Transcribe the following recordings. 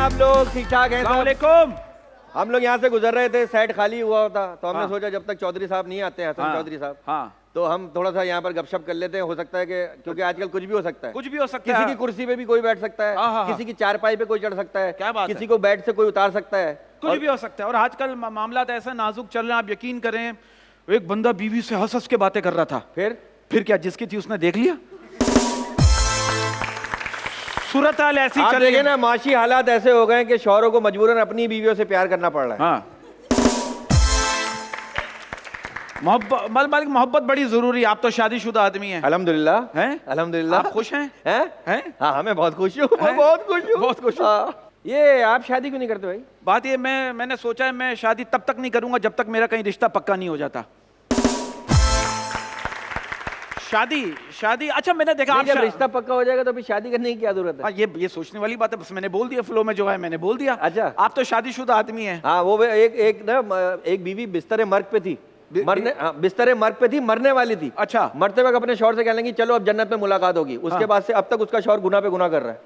आप लोग? ठीक ठाक हैं? अस्सलाम वालेकुम। हम लोग यहाँ से गुजर रहे थे, सेट खाली हुआ होता तो हमने सोचा जब तक चौधरी साहब नहीं आते हैं, हसन चौधरी साहब, हाँ, तो हम थोड़ा सा यहाँ पर गपशप कर लेते हैं। हो सकता है कि क्योंकि आजकल कुछ भी हो सकता है, कुछ भी हो सकता है। किसी की कुर्सी पे भी कोई बैठ सकता है, किसी की चारपाई पे कोई चढ़ सकता है, क्या बात किसी को बेड से कोई उतार सकता है, कुछ भी हो सकता है। और आजकल मामला तो ऐसा नाजुक चल रहे हैं, आप यकीन करें, एक बंदा बीवी से हंस हंस के बातें कर रहा था। फिर क्या, जिसकी थी उसने देख लिया। सूरत हाल ऐसी चल रही है ना, माशी हालात ऐसे हो गए कि शौहरों को मजबूरन अपनी बीवियों से प्यार करना पड़ रहा है। हाँ, मोहब्बत बड़ी जरूरी है। आप तो शादीशुदा आदमी हैं। अल्हम्दुलिल्लाह हैं? अल्हम्दुलिल्लाह। आप खुश हैं? हैं? हाँ, मैं बहुत खुश हूँ, बहुत खुश हूँ। ये आप शादी क्यों नहीं करते भाई? बात ये, मैंने सोचा है मैं शादी तब तक नहीं करूंगा जब तक मेरा कहीं रिश्ता पक्का नहीं हो जाता। शादी अच्छा, मैंने देखा आप जब रिश्ता पक्का हो जाएगा तो फिर शादी करने की क्या जरूरत है? ये सोचने वाली बात है, बस मैंने बोल दिया, फ्लो में जो है मैंने बोल दिया। अच्छा, आप तो शादीशुदा आदमी हैं। हाँ, वो एक बीवी बिस्तर मर्ग पे थी, बिस्तर मर्ग पे थी, मरने वाली थी। अच्छा, मरते वक्त अपने शौहर से कहने लगी चलो अब जन्नत में मुलाकात होगी। उसके बाद से अब तक उसका शौहर गुनाह पे गुनाह कर रहा है।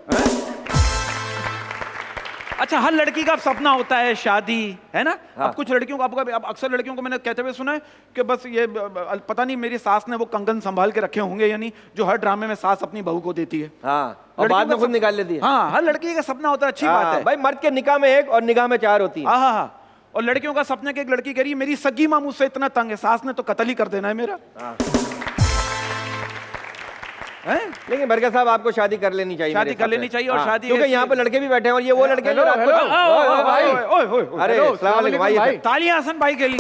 अच्छा, हर लड़की का सपना होता है शादी, है ना? हाँ। अब कुछ लड़कियों को, अब अक्सर लड़कियों को मैंने कहते हुए सुना है कि बस ये पता नहीं मेरी सास ने वो कंगन संभाल के रखे होंगे, यानी जो हर ड्रामे में सास अपनी बहू को देती है। हाँ, और बाद में खुद निकाल लेती है। हाँ, हर लड़की का सपना होता है। अच्छी बात है भाई, मर्द के निकाह में एक और निगाह में चार होती है। हाँ। और लड़कियों का सपना कि एक लड़की कह रही है मेरी सगी माँ मुझसे इतना तंग है, सास ने तो कत्ल ही कर देना है मेरा। लेकिन बरकत साहब, आपको शादी कर लेनी चाहिए। शादी कर लेनी चाहिए। और शादी, क्योंकि यहाँ पे लड़के भी बैठे हैं और ये वो लड़के हैं। अरे भाई, तालियां हसन भाई के लिए।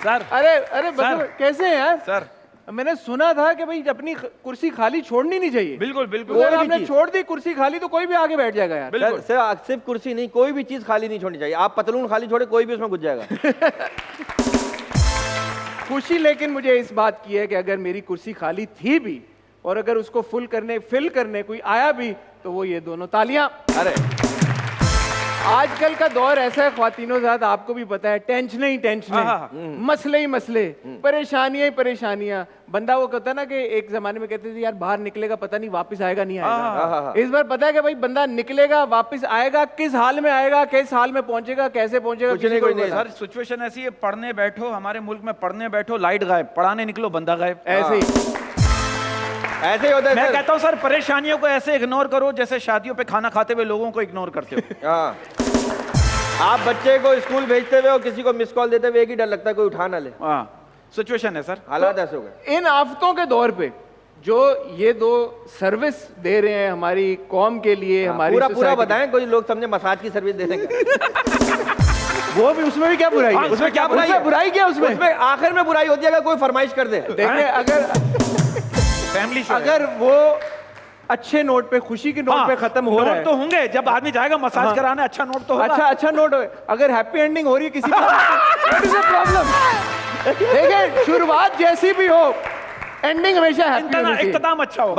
सर, अरे कैसे हैं यार? सर, मैंने सुना था कि भाई अपनी कुर्सी खाली छोड़नी नहीं चाहिए। बिल्कुल। अगर आपने छोड़ दी कुर्सी खाली तो कोई भी आगे बैठ जाएगा यार। सिर्फ कुर्सी नहीं, कोई भी चीज खाली नहीं छोड़नी चाहिए। आप पतलून खाली छोड़े, कोई भी उसमें घुस जाएगा। खुशी लेकिन मुझे इस बात की है कि अगर मेरी कुर्सी खाली थी भी और अगर उसको फिल करने कोई आया भी तो वो ये दोनों तालियां। अरे आजकल का दौर ऐसा है ख्वातीनो ज़ात, आपको भी पता है, टेंशन ही टेंशन, मसले ही मसले, परेशानियां ही परेशानियां। बंदा वो कहता है ना कि एक जमाने में कहते थे यार बाहर निकलेगा पता नहीं वापस आएगा नहीं आएगा। इस बार पता है कि भाई बंदा निकलेगा, वापस आएगा, किस हाल में आएगा, किस हाल में पहुंचेगा, कैसे पहुंचेगा, कुछ नहीं। सर, सिचुएशन ऐसी है, पढ़ने बैठो, हमारे मुल्क में पढ़ने बैठो, लाइट गायब, पढ़ाने निकलो, बंदा गायब। ऐसे ही होता है। मैं कहता हूँ सर, परेशानियों को ऐसे इग्नोर करो जैसे शादियों पे खाना खाते हुए लोगों को इग्नोर करते हो। आप बच्चे को स्कूल भेजते हुए और किसी को मिस कॉल देते हुए एक ही डर लगता है कोई उठा ना ले। सिचुएशन है सर, हालात ऐसे हो गए। इन आफतों के दौर पे जो ये दो सर्विस दे रहे हैं हमारी कौम के लिए, हमारी पूरा बताएं, कोई लोग समझे मसाज की सर्विस दे देंगे। वो भी, उसमें भी क्या बुराई है? उसमें क्या बुराई है? बुराई क्या उसमें आखिर में बुराई होती है अगर कोई फरमाइश कर दे। देखिए, अगर वो अच्छे नोट पे, खुशी के नोट पे खत्म हो रहा है तो होंगे, जब आदमी जाएगा मसाज कराने, अच्छा नोट तो होगा। अच्छा नोट हो। अगर हैप्पी एंडिंग हो रही है किसी प्रॉब्लम, देखिए शुरुआत जैसी भी हो, एंडिंग हमेशा हैप्पी होनी चाहिए। इख्तिताम अच्छा हो।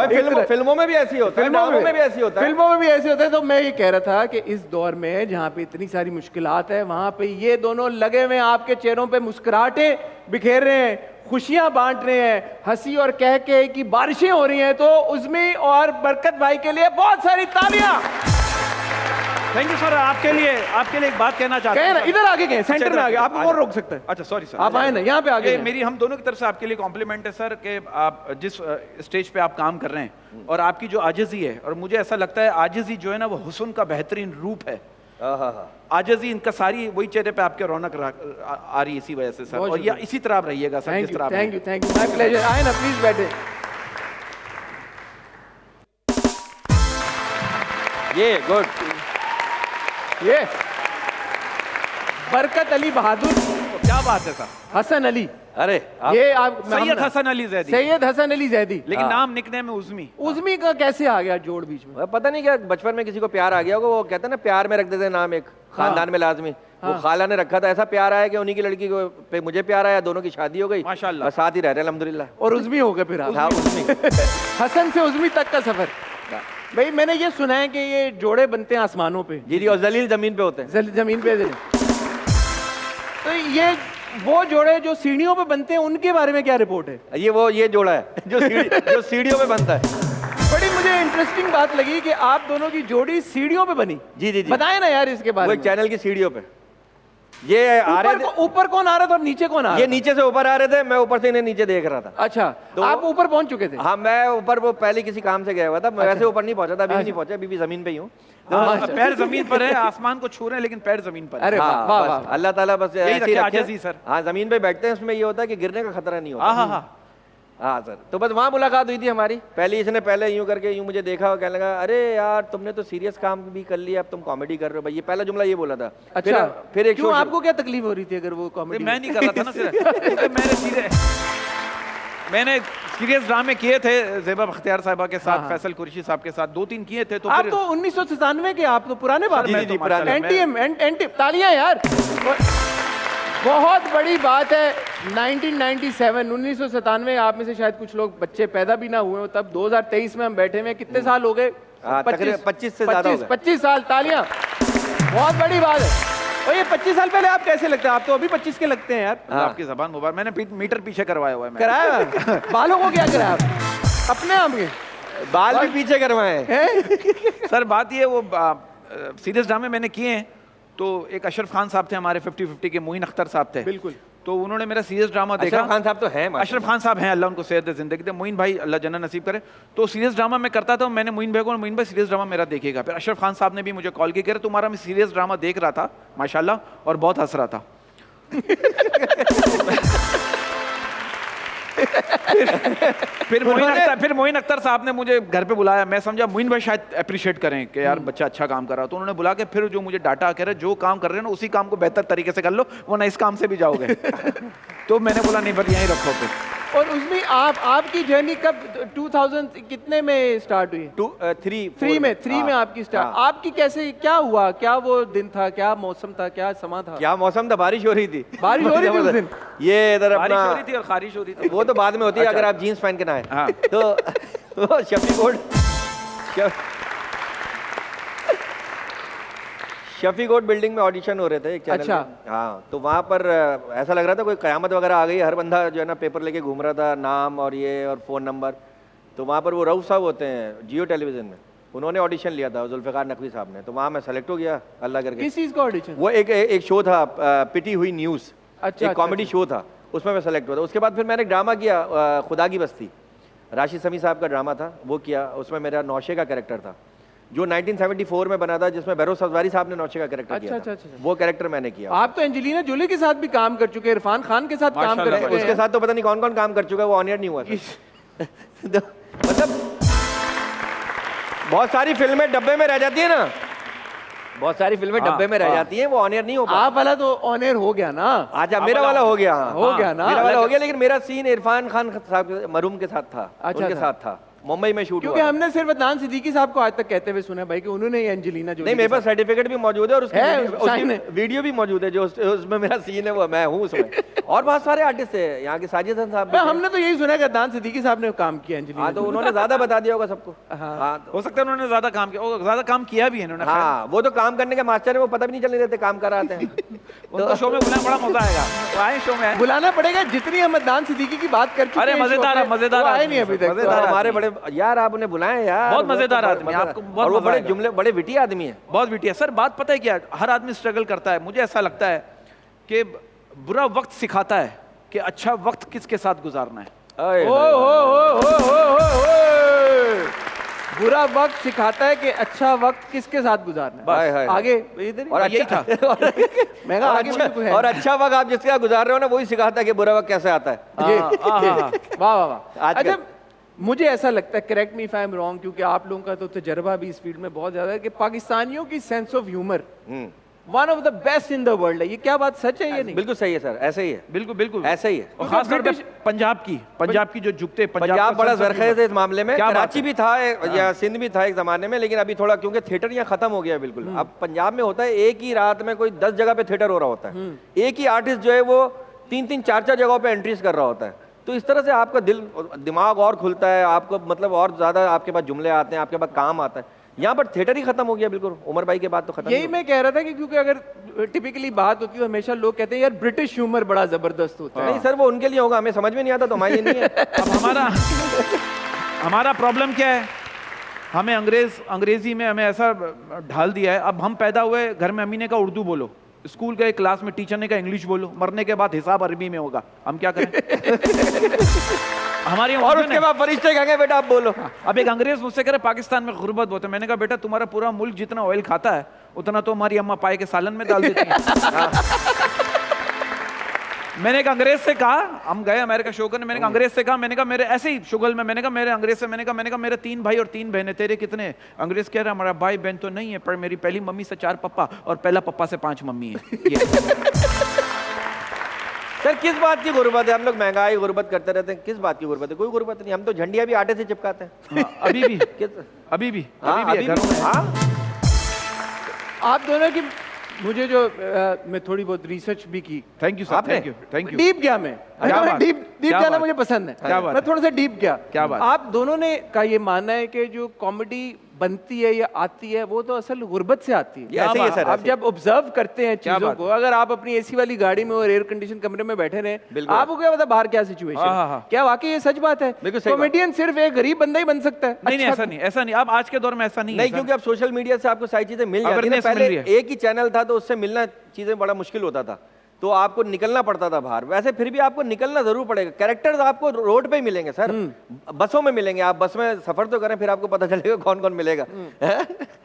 फिल्मों में भी ऐसी होता है, फिल्मों में भी ऐसी होता है, फिल्मों में भी ऐसे होता है। तो मैं ये कह रहा था कि इस दौर में जहाँ पे इतनी सारी मुश्किलात है, वहां पे ये दोनों लगे हुए, आपके चेहरों पे मुस्कुराहटें बिखेर रहे हैं, खुशियां बांट रहे हैं, हंसी और कह के की बारिशें हो रही हैं। तो उज़मी और बरकत भाई के लिए बहुत सारी तालियां। Thank you sir. आपके लिए एक बात कहना चाहते हैं। इधर आगे गए, सेंटर में आगे, आपको और रोक सकते हैं। अच्छा, सॉरी सर, आप आए ना, यहाँ पे आगे। मेरी हम दोनों की तरफ से आपके लिए कॉम्प्लीमेंट है सर कि आप जिस स्टेज पे आप काम कर रहे हैं और आपकी जो आजिज़ी है, और मुझे ऐसा लगता है आजिज़ी जो है ना वो हुस्न का बेहतरीन रूप है। आजिज़ी इनका सारी वही चेहरे पे आपके रौनक आ रही है, इसी वजह से सर। और ये इसी तरह आप रहिएगा सर, जिस तरह। Thank you, my pleasure. आए ना, प्लीज बैठे। ये गुड, ये बरकत अली बहादुर। क्या बात है सर? हसन अली। अरे ये आप सैयद हसन अली जैदी। सैयद हसन अली जैदी, लेकिन नाम निकनेम में उज़मी का कैसे आ गया जोड़ बीच में? पता नहीं क्या, बचपन में किसी को प्यार आ गया होगा, वो कहते हैं ना प्यार में रख देते हैं नाम, एक खानदान में लाजमी। वो खाला ने रखा था, ऐसा प्यार आया कि उन्हीं की लड़की को पे मुझे प्यार आया, दोनों की शादी हो गई, माशाल्लाह, साथ ही रह रहे हैं अल्हम्दुलिल्लाह। और उज़मी हो गए फिर आप। हसन से उज़मी तक का सफर। भाई मैंने ये सुना है कि ये जोड़े बनते हैं आसमानों पे। जी, और जलील जमीन पे होते हैं। जमीन पे। तो ये वो जोड़े जो सीढ़ियों पे बनते हैं, उनके बारे में क्या रिपोर्ट है? ये जोड़ा है जो सीढ़ियों पे बनता है। बड़ी मुझे इंटरेस्टिंग बात लगी कि आप दोनों की जोड़ी सीढ़ियों पे बनी। जी जी जी, बताए ना यार इसके वो बारे एक में। चैनल की सीढ़ियों पे ये आ रहे थे, ऊपर कौन आ रहा था और नीचे कौन आ रहा ये था? नीचे से ऊपर आ रहे थे, मैं ऊपर से इन्हें नीचे देख रहा था। अच्छा, तो आप ऊपर पहुंच चुके थे? हाँ, मैं ऊपर वो पहले किसी काम से गया हुआ था, मैं वैसे ऊपर नहीं पहुंचा था, अभी भी नहीं पहुंचा, अभी भी जमीन पे ही हूँ। पैर जमीन पर है, आसमान को छू रहे हैं लेकिन पैर जमीन पर है। अरे वाह हाँ, वाह बस वाह। अल्लाह ताला बस यही ऐसे ही रखे रखे। आजिज़ी सर। हाँ, जमीन पे बैठते हैं, उसमें ये होता है कि गिरने का खतरा नहीं होता। हाँ हाँ, हाँ सर, तो बस वहाँ मुलाकात हुई थी हमारी। पहले इसने पहले यूं करके यूं मुझे देखा और कहने लगा, अरे यार तुमने तो सीरियस काम भी कर लिया, अब तुम कॉमेडी कर रहे हो भाई। ये पहला जुमला ये बोला था। अच्छा, फिर एक क्यों, शो आपको क्या तकलीफ हो रही थी अगर वो कॉमेडी? मैं नहीं कर रहा था ना सिर्फ, मैंने सीरियस ड्रामे किए थे ज़ेबा बख्तियार साहिबा के साथ, फैसल कुरैशी साहब के साथ 2-3 किए थे। तो आप फिर तो 1997 के, आप तो पुराने बात। जी, जी, पुराने। एंटी तालियां यार, बहुत बड़ी बात है। 1997 आप में से शायद कुछ लोग बच्चे पैदा भी ना हुए हो तब। 2023 में हम बैठे हुए हैं, कितने साल हो गए? हाँ, तकरीबन 25 से ज्यादा हो गए। 25 साल, तालियां, बहुत बड़ी बात है। और ये 25 साल पहले आप कैसे लगते हैं? आप तो अभी 25 के लगते हैं यार। आपकी जबान मुबारक, मैंने मीटर पीछे करवाया हुआ है। कराया बालों को क्या कराया आप? अपने आप के बाल भी पीछे करवाए हैं। सर बात ये, वो सीरियस ड्रामे मैंने किए हैं। तो एक अशरफ खान साहब थे हमारे 50-50 के, मोइन अख्तर साहब थे। बिल्कुल। तो उन्होंने मेरा सीरियस ड्रामा देखा। अशरफ खान साहब तो हैं, अशरफ खान साहब हैं, अल्लाह उनको सेहत दे, जिंदगी दे। मोइन भाई अल्लाह जन्नत नसीब करे। तो सीरियस ड्रामा मैं करता था, मैंने मोइन भाई को, मोइन भाई सीरियस ड्रामा मेरा देखेगा। फिर अशरफ खान साहब ने भी मुझे कॉल किया, तुम्हारा मैं सीरियस ड्रामा देख रहा था माशाल्लाह, और बहुत हंस रहा था। फिर मोइन अख्तर साहब ने मुझे घर पे बुलाया। मैं समझा मोइन भाई शायद अप्रिशिएट करें कि यार बच्चा अच्छा काम कर रहा है। तो उन्होंने बुला के फिर जो मुझे डाटा कह रहे, जो काम कर रहे हैं ना उसी काम को बेहतर तरीके से कर लो, वरना इस काम से भी जाओगे। तो मैंने बोला नहीं, पर यहीं रखो फिर। और उसमें आपकी जर्नी कब 2000 कितने में स्टार्ट हुई? 3 में आपकी स्टार्ट। आपकी कैसे, क्या हुआ, क्या वो दिन था, क्या मौसम था, क्या समा था? क्या मौसम था, बारिश हो रही थी। बारिश हो रही थी उस दिन? ये इधर बारिश अपना हो रही थी और खारिश हो रही थी। वो तो बाद में होती है, अगर आप जीन्स पहन के ना आए। हाँ। तो शफी कोट बिल्डिंग में ऑडिशन हो रहे थे एक चैनल अच्छा। में। हाँ, तो वहाँ पर ऐसा लग रहा था कोई कयामत वगैरह आ गई। हर बंदा जो है ना पेपर लेके घूम रहा था, नाम और ये और फ़ोन नंबर। तो वहाँ पर वो रऊफ साहब होते हैं जियो टेलीविज़न में, उन्होंने ऑडिशन लिया था, जुल्फ़िकार नकवी साहब ने। तो वहाँ मैं सेलेक्ट हो गया अल्लाह करके। किस चीज़ का ऑडिशन? वो एक शो था, पिटी हुई न्यूज़। अच्छा, एक कॉमेडी शो था, उसमें मैं सेलेक्ट हुआ था। उसके बाद फिर मैंने एक ड्रामा किया, खुदा की बस्ती, राशिद समी साहब का ड्रामा था, वो किया। उसमें मेरा नौशे का कैरेक्टर था, जो 1974 में बना था, जिसमें बहरोज सफदारी साहब ने नौशे का कैरेक्टर किया था। अच्छा। वो कैरेक्टर मैंने किया। आप तो एंजेलिना जोली के साथ भी काम कर चुके हैं, इरफान खान के साथ काम कर माशाल्लाह, चुके हैं। उसके साथ तो पता नहीं कौन कौन काम कर चुका है, वो ऑन एयर नहीं हुआ था। तो मतलब बहुत सारी फिल्में डब्बे में रह जाती है ना, बहुत सारी फिल्में डब्बे में रह जाती हैं, वो ऑन एयर नहीं हो पाती। आप वाला तो ऑन एयर हो गया ना। अच्छा, मेरा वाला हो गया। हो गया ना, मेरा वाला हो गया, लेकिन मेरा सीन इरफान खान साहब मरूम के साथ था। अच्छा, उनके साथ था, मुंबई में शूट क्योंकि हुआ। हमने सिर्फ अदनान सिद्दीकी साहब को आज तक कहते हुए सुना है भाई कि उन्होंने ही एंजेलिना जोली नहीं, मेरे पास सर्टिफिकेट भी मौजूद है और उसकी है, वीडियो- साइन है। उसकी वीडियो भी मौजूद है, जो उसमें मेरा सीन है, वो मैं हूँ उसमें। और बहुत सारे आर्टिस्ट है यहाँ के, साजिद हसन साहब भी थे। हमने तो यही सुना है कि अदनान सिद्दीकी साहब ने काम किया एंजेलिना। हाँ, तो उन्होंने ज्यादा बता दिया होगा सबको। हाँ। हाँ, हो सकता है उन्होंने ज्यादा काम किया, ज्यादा काम किया भी है इन्होंने। हाँ, वो तो काम करने के मास्टर है, वो पता भी नहीं चलने देते काम कर आते हैं। उनको शो में बुलाना बड़ा मजा आएगा, वो आए शो में। बुलाना पड़ेगा, जितनी हम अदनान सिद्दीकी की बात कर चुके अरे हैं इस मजेदार शो है, में, मजेदार वो आए आदमी नहीं अभी तक। मजेदार तो हमारे बड़े यार, आप उन्हें बुलाएं यार, बहुत वो तो मजेदार बहुत आदमी, मजेदार। आपको बहुत और वो मजा बड़े आएगा। जुमले, बड़े विटी आदमी है। बहुत बिटिया सर। बात पता है क्या, हर आदमी स्ट्रगल करता है। मुझे ऐसा लगता है कि बुरा वक्त सिखाता है कि अच्छा वक्त किसके साथ गुजारना है। ओए, बुरा वक्त सिखाता है कि अच्छा वक्त किसके साथ गुजारना हाय, है। हाय, आगे इधर और यही अच्छा था। मैं कहा आगे भी कुछ है। और अच्छा वक्त आप जिसका गुजार रहे हो ना, वही सिखाता है कि बुरा वक्त कैसे आता है। ये वाह वाह वाह। आजकल- अच्छा, मुझे ऐसा लगता है, correct me if I am wrong, क्योंकि आप लोगों का तो तजर्बा भी इस फील्ड में बहुत ज्यादा है, कि पाकिस्तानियों की sense of humour one of the best in the world है। ये क्या बात सच है? ये नहीं बिल्कुल सही है सर, ऐसे ही है, बिल्कुल बिल्कुल ऐसे ही है। और खास तौर पे पंजाब की जो झुकते, पंजाब बड़ा जरखेज है इस मामले में। क्या बात कराची है? भी था या सिंध भी था एक जमाने में, लेकिन अभी थोड़ा क्योंकि थिएटर यहाँ खत्म हो गया बिल्कुल। अब पंजाब में होता है, एक ही रात में कोई 10 जगह पे थिएटर हो रहा होता है। एक ही आर्टिस्ट जो है वो 3-3, 4-4 जगहों पे एंट्रीज कर रहा होता है। तो इस तरह से आपका दिमाग और खुलता है, आपको मतलब और ज्यादा आपके पास जुमले आते हैं, आपके पास काम आता है। यहाँ पर थिएटर ही खत्म हो गया बिल्कुल, उमर भाई के बाद तो खत्म। यही मैं कह रहा था कि क्योंकि अगर टिपिकली बात होती है, हमेशा लोग कहते हैं यार ब्रिटिश ह्यूमर बड़ा जबरदस्त होता है। नहीं सर, वो उनके लिए होगा, हमें समझ में नहीं आता, तो हमारे लिए नहीं है। अब हमारा प्रॉब्लम क्या है हमें अंग्रेजी में हमें ऐसा ढाल दिया है, अब हम पैदा हुए घर में अम्मी ने कहा उर्दू बोलो, स्कूल के क्लास में टीचर ने कहा इंग्लिश बोलो, मरने के बाद हिसाब अरबी में होगा, हम क्या करें? हमारी और उसके बाद फरिश्ते कहेंगे बेटा आप बोलो। अब एक अंग्रेज मुझसे कह रहे पाकिस्तान में गुर्बत बहुत है, मैंने कहा बेटा तुम्हारा पूरा मुल्क जितना ऑयल खाता है उतना तो हमारी अम्मा पाए के सालन में डाल देती है। मैंने एक अंग्रेज से कहा, हम गए अमेरिका शो करने, मैंने कहा अंग्रेज से कहा, मैंने कहा मेरे ऐसे ही शुगल में, मैंने कहा मेरे अंग्रेज से, मैंने कहा मेरे 3 भाई और 3 बहनें, तेरे कितने? अंग्रेज कह रहा हमारा भाई बहन तो नहीं है, पर मेरी पहली मम्मी से 4 पप्पा और पहला पप्पा से 5 मम्मी है। ये सर किस बात की गुर्बत है? हम लोग महंगाई गुर्बत करते रहते हैं, किस बात की गुर्बत है? कोई गुर्बत नहीं, हम तो झंडियां भी आटे से चिपकाते हैं। हाँ, अभी भी अभी भी है घरों में। आप दोनों की मुझे जो मैं थोड़ी बहुत रिसर्च भी की, thank you sir, thank you. Deep गया मैं, डीप जाना मुझे पसंद है। क्या बात मैं थोड़ा सा डीप गया। क्या बात? आप दोनों ने का ये मानना है कि जो कॉमेडी बनती है या आती है वो तो असल गुर्बत से आती है। ऐसे ही है सर, आप ऐसे। जब ऑब्जर्व करते हैं क्या चीजों बात को, अगर आप अपनी एसी वाली गाड़ी में और एयर कंडीशन कमरे में बैठे रहे, बिल्कुल। आपको क्या पता बाहर क्या हाँ, सिचुएशन, हाँ। क्या वाकई ये सच बात है? बिल्कुल सही बात। कॉमेडियन सिर्फ एक गरीब बंदा ही बन सकता है? नहीं, अच्छा, ऐसा नहीं, अब आज के दौर में ऐसा नहीं है नहीं, सर। क्योंकि अब सोशल मीडिया से आपको सारी चीजें मिल जाती है ना। Awareness मिल पहले रही है। एक ही चैनल था तो उससे मिलना चीजें बड़ा मुश्किल होता था, तो आपको निकलना पड़ता था बाहर। वैसे फिर भी आपको निकलना जरूर पड़ेगा। कैरेक्टर्स आपको रोड पे ही मिलेंगे सर, बसों में मिलेंगे। आप बस में सफर तो करें, फिर आपको पता चलेगा कौन कौन मिलेगा।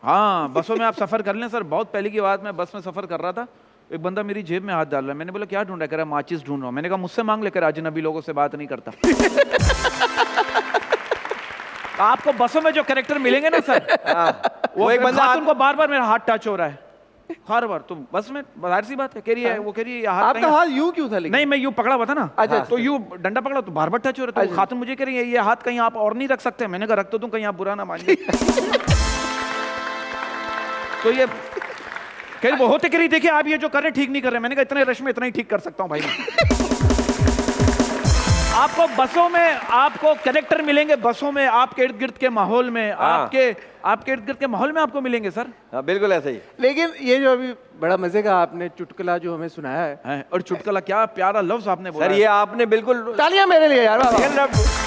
हाँ, बसों में आप सफर कर लें सर। बहुत पहले की बात, मैं बस में सफर कर रहा था, एक बंदा मेरी जेब में हाथ डाल रहा है, मैंने बोला क्या ढूंढ रहा है? कह रहा है माचिस ढूंढ रहा हूं। मैंने कहा मुझसे मांग लेकर, अजनबी लोगों से बात नहीं करता। आपको बसों में जो कैरेक्टर मिलेंगे ना सर, वो एक बंदा उनको बार बार मेरा हाथ टच हो रहा है, हर बार। तो बस में बाहर सी बात है, कह रही है, वो कह रही है हाथ आपका कहीं- हाथ यूं क्यों था लेकिन? नहीं, मैं यूं पकड़ा हुआ था ना। अच्छा, तो यूं डंडा पकड़ा तो बार बार टच हो रहा था। तो खातून मुझे कह रही है ये हाथ कहीं आप और नहीं रख सकते? मैंने कहा रख तो दूं, कहीं आप बुरा ना मान जाए। तो ये कह रही वो होते, कह रही देखिए आप ये जो कर रहे हैं ठीक नहीं कर रहे। मैंने कहा इतने रश में इतना ही ठीक कर सकता हूं भाई मैं। आपको बसों में आपको कैरेक्टर मिलेंगे, बसों में आपके इर्द गिर्द के माहौल में, आपके इर्द गिर्द के माहौल में आपको मिलेंगे सर। हाँ, बिल्कुल ऐसे ही। लेकिन ये जो अभी बड़ा मजे का आपने चुटकुला जो हमें सुनाया है, और चुटकुला, क्या प्यारा लफ्ज आपने बोला सर है। ये आपने बिल्कुल तालियां मेरे लिए यार, वाह, वाह।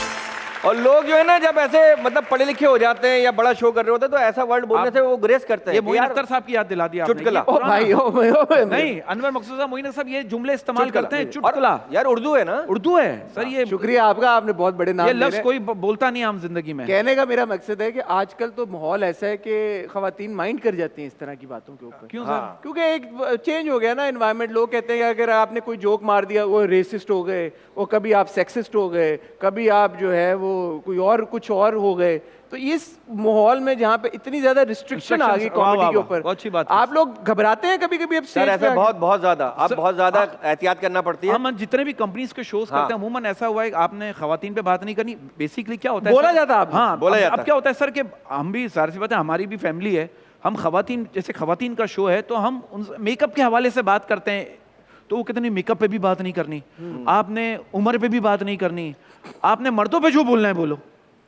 और लोग जो है ना जब ऐसे मतलब पढ़े लिखे हो जाते हैं या बड़ा शो कर रहे होते हैं तो ऐसा वर्ड बोलने से वो ग्रेस करते हैं ये कि मोइन यार अख्तर साहब की याद दिला दी आपने। चुटकुला। ये ओ पुराना- भाई, ओ नहीं, अनवर मकसूद साहब, मोइन अख्तर साहब ये जुमले इस्तेमाल चुटकुला। करते हैं, और चुटकुला। यार उर्दू है ना, उर्दू है सर ये। शुक्रिया आपका, आपने बहुत बड़े नाम ये ले लफ्ज रहे। कोई बोलता नहीं आम जिंदगी में। कहने का मेरा मकसद है कि आजकल तो माहौल ऐसा है कि खवातीन माइंड कर जाती हैं इस तरह की बातों के ऊपर। क्यों हाँ। सर? क्योंकि एक चेंज हो गया ना एनवायरनमेंट। लोग कहते हैं कि अगर आपने कोई जोक मार दिया वो रेसिस्ट हो गए, वो कभी आप सेक्सिस्ट हो गए, कभी आप जो है वो कोई और कुछ और हो गए। तो इस माहौल में जहाँ पे इतनी ज्यादा रिस्ट्रिक्शन आ गई Restrictions, वाह, कॉमेडी के वाह, ऊपर, बहुत अच्छी बात आप लोग घबराते हैं कभी कभी? अब सर स्टेज ऐसे पे बहुत ज्यादा अब बहुत ज्यादा एहतियात करना पड़ती है। हम जितने भी कंपनीज के शोज करते हैं अमूमन ऐसा हुआ है कि आपने खवातीन पे बात नहीं करनी। बेसिकली क्या होता है बोला सर? जाता है आपने? हाँ, बोला जाता अब है। क्या होता है सर कि हम भी जाहिर सी बात है, हमारी भी फैमिली है, हम खवातीन, जैसे खवातीन का शो है तो हम मेकअप के हवाले से बात करते हैं, तो वो कितनी मेकअप पे भी बात नहीं करनी, आपने उम्र पे भी बात नहीं करनी, आपने मर्दों पे जो बोलना है बोलो,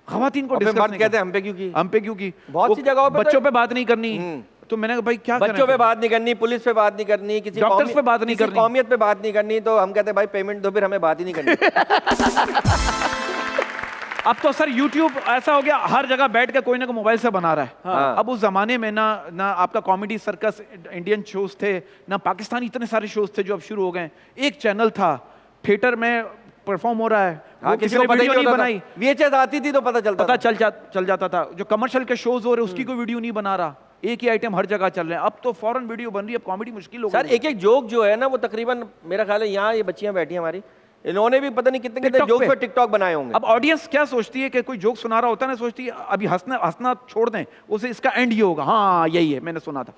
खवातीन को और फिर डिस्कस मर्द नहीं कहते करना। हैं हम पे क्यों की? हम पे क्यों की? बहुत सी जगहों पे तो- बच्चों पे बात नहीं करनी। तो मैंने कहा भाई क्या करें बच्चों पे फिर? बात नहीं करनी, पुलिस पे बात नहीं करनी, किसी डॉक्टर्स कौमी- पे बात नहीं किसी करनी। कौमियत पे बात नहीं करनी। तो हम कहते हैं भाई पेमेंट दो, फिर हमें बात ही नहीं करनी। अब तो सर YouTube ऐसा हो गया, हर जगह बैठ के कोई ना कोई मोबाइल से बना रहा है। हाँ। अब उस जमाने में ना आपका कॉमेडी सर्कस इंडियन शोज थे, ना पाकिस्तानी इतने सारे शोज थे जो अब शुरू हो गए। एक चैनल था, थिएटर में परफॉर्म हो रहा है, हाँ, वो किसी ने पता ही वीडियो नहीं होता था। बनाई, VHS आती थी तो पता चलता था। चल जाता था। जो कमर्शियल के शोज हो रहे उसकी कोई वीडियो नहीं बना रहा, एक ही आइटम हर जगह चल रहे हैं। अब तो फौरन वीडियो बन रही है, अब कॉमेडी मुश्किल हो सर गई। एक एक जोक जो है ना वो तकरीबन मेरा ख्याल है यहाँ ये बच्चियां बैठी हैं हमारी, इन्होंने भी पता नहीं कितने कितने TikTok जोक पे। पे टिकटॉक बनाए होंगे। अब ऑडियंस क्या सोचती है कि कोई जोक सुना रहा होता है ना, सोचती है अभी हंसना छोड़ दें, उसे इसका एंड ये होगा, हाँ यही है मैंने सुना था।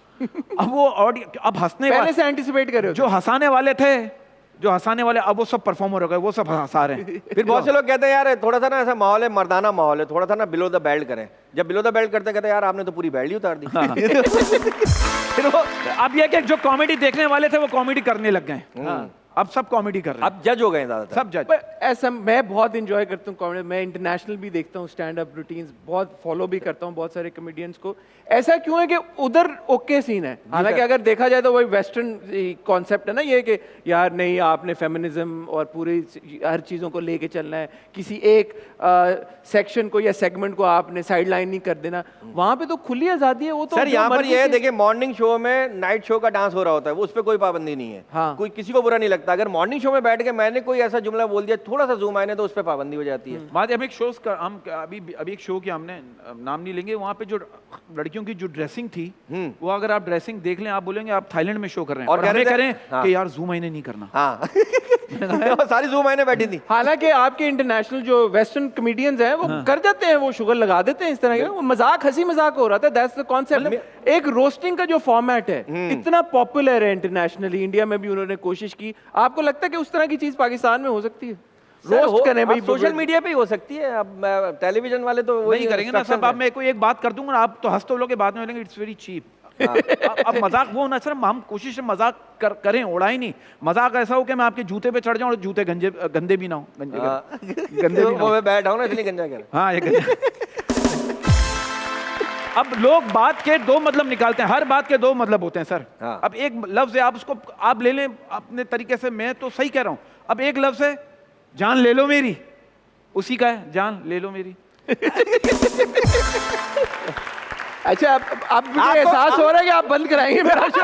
अब वो ऑडियंस अब हंसने पहले से एंटिसिपेट कर रहे हो? जो हंसाने वाले थे, अब वो सब परफॉर्मर हो गए, वो सब हंसा रहे हैं। फिर बहुत से लोग कहते हैं यार थोड़ा सा ना ऐसा माहौल है, मर्दाना माहौल है, थोड़ा सा ना बिलो द बेल्ट करें। जब बिलो द बेल्ट करते कहते हैं यार आपने तो पूरी बेल्ट ही उतार दी। फिर वो अब ये कि जो कॉमेडी देखने वाले थे वो कॉमेडी करने लग गए। अब सब कॉमेडी कर रहे हैं, अब जज हो गए हैं ज्यादातर। सब जज। पर ऐसा मैं बहुत इंजॉय करता हूँ कॉमेडी, मैं इंटरनेशनल भी देखता हूँ, स्टैंड अप रूटीन्स बहुत फॉलो भी करता हूँ बहुत सारे कॉमेडियंस को। ऐसा क्यों है कि उधर ओके सीन है, हालांकि अगर देखा जाए तो वही वेस्टर्न कॉन्सेप्ट है ना ये कि यार नहीं आपने फेमिनिज्म और पूरी हर चीज़ों को लेके चलना है, किसी एक सेक्शन को या सेगमेंट को आपने साइड लाइन नहीं कर देना। वहाँ पे तो खुली आज़ादी है। वो तो सर जो यहाँ पर मर्जी ये है, की- देखिए मॉर्निंग शो में नाइट शो का डांस हो रहा होता है, वो उस पर कोई पाबंदी नहीं है। हाँ। कोई किसी को बुरा नहीं लगता। अगर मॉर्निंग शो में बैठ के मैंने कोई ऐसा जुमला बोल दिया, थोड़ा सा जूम आए तो उस पर पाबंदी हो जाती है। बात हम एक शोज का हम अभी एक शो किया हमने, नाम नहीं लेंगे, वहाँ पे जो लड़कियों की जो ड्रेसिंग थी वो अगर आप ड्रेसिंग देख लें आप बोलेंगे आप थाईलैंड में शो कर रहे हैं, और और कह हमें रहे थे- करें हाँ। कि यार जूम आईने नहीं करना। हाँ वो सारी जूम आए बैठी थी। हालांकि आपके इंटरनेशनल जो वेस्टर्न कॉमेडियंस हैं वो कर जाते हैं, वो शुगर लगा देते हैं इस तरह के, वो मजाक हंसी मजाक हो रहा था। That's the concept. एक रोस्टिंग का जो फॉर्मेट है इतना पॉपुलर है इंटरनेशनली, इंडिया में भी उन्होंने कोशिश की। आपको लगता है कि उस तरह की चीज पाकिस्तान में हो सकती है? रोस्ट करें भाई, सोशल मीडिया पे ही हो सकती है। अब टेलीविजन वाले तो वही नहीं करेंगे ना instruction सब। आप मैं कोई एक बात कर दूंगा ना, आप तो हंसते लोगे, बाद में बोलेंगे इट्स वेरी चीप। अब मजाक वो ना सर, हम कोशिश मजाक करें, उड़ाई नहीं। मजाक ऐसा हो कि मैं आपके जूते पे चढ़ जाऊं और जूते गंदे भी ना हो, गंदे भी ना वो हो। मैं बैठा हूँ ना इसलिए गंजा कह रहा हाँ ये गंदे। अब लोग बात के दो मतलब निकालते हैं, हर बात के दो मतलब होते हैं सर। हाँ। अब एक लफ्ज है, आप उसको आप ले लें अपने तरीके से, मैं तो सही कह रहा हूं। अब एक लफ्ज है जान ले लो मेरी, उसी का है जान ले लो मेरी। अच्छा अब मुझे एहसास हो रहा है कि आप बंद कराएंगे मेरा शो।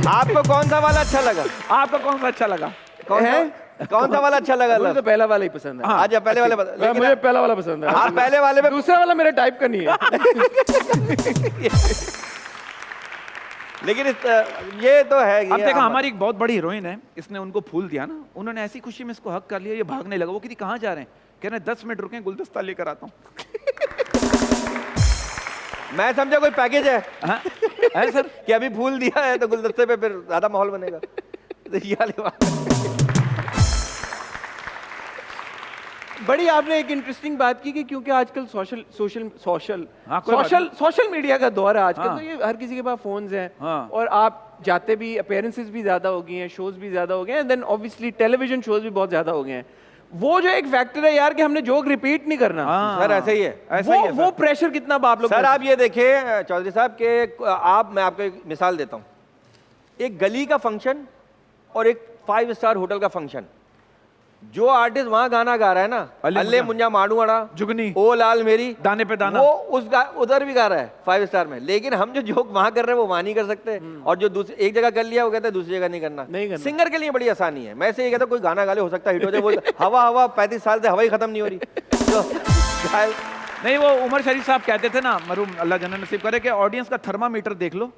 आपको कौन सा वाला अच्छा लगा? आपको कौन सा अच्छा लगा? कौन सा वाला अच्छा लगा? मुझे तो पहला वाला ही पसंद है। आज पहले वाले लेकिन मुझे पहला वाला पसंद है। आप पहले वाले में दूसरा वाला मेरा टाइप का नहीं है। लेकिन ये तो है अब देखो हमारी एक बहुत बड़ी हीरोइन है, इसने उनको फूल दिया ना, उन्होंने ऐसी खुशी में इसको हक कर लिया, ये भागने लगा। वो किसी कहाँ जा रहे हैं? कह रहे हैं 10 मिनट रुके, गुलदस्ता लेकर आता हूँ। मैं समझा कोई पैकेज है। हाँ? है सर? कि अभी फूल दिया है तो गुलदस्ते पे फिर ज्यादा माहौल बनेगा। तो ये वाली बात। बड़ी आपने एक इंटरेस्टिंग बात की कि क्योंकि आजकल हाँ, कोई बात नहीं। सोशल मीडिया का दौर है आजकल। हाँ। तो ये हर किसी के पास फोन्स हैं हाँ। और आप जाते भी, अपीयरेंसेस भी ज्यादा हो गई हैं, शोज भी ज्यादा हो गए हैं, देन ऑब्वियसली टेलीविजन शोज भी बहुत ज्यादा हो गए हैं। वो जो एक फैक्टर है यार कि हमने जोक रिपीट नहीं करना। सर ऐसे ही है, ऐसा ही है वो प्रेशर कितना आप लोग सर। आप ये देखिए चौधरी साहब के मैं आपको एक मिसाल देता हूँ। एक गली का फंक्शन और एक 5 स्टार होटल का फंक्शन, जो आर्टिस्ट वहां गाना गा रहा है ना, अल्ले मुंजा माड़ूआड़ा जुगनी, ओ लाल मेरी, दाने पे दाना, वो उधर भी गा रहा है 5 स्टार में। लेकिन हम जो जोक वहां कर रहे हैं वो वहां नहीं कर सकते, और जो दूसरी एक जगह कर लिया वो कहते हैं दूसरी जगह नहीं करना। सिंगर के लिए बड़ी आसानी है। मैं से ये कहता हूं कोई गाना गा ले, हो सकता है हिट हो जाए। वो हवा 35 साल से हवा ही खत्म नहीं हो रही। तो नहीं वो उमर शरीफ साहब कहते थे ना, मरूम अल्लाह जन्नत नसीब करे, कि ऑडियंस का थर्मामीटर देख लो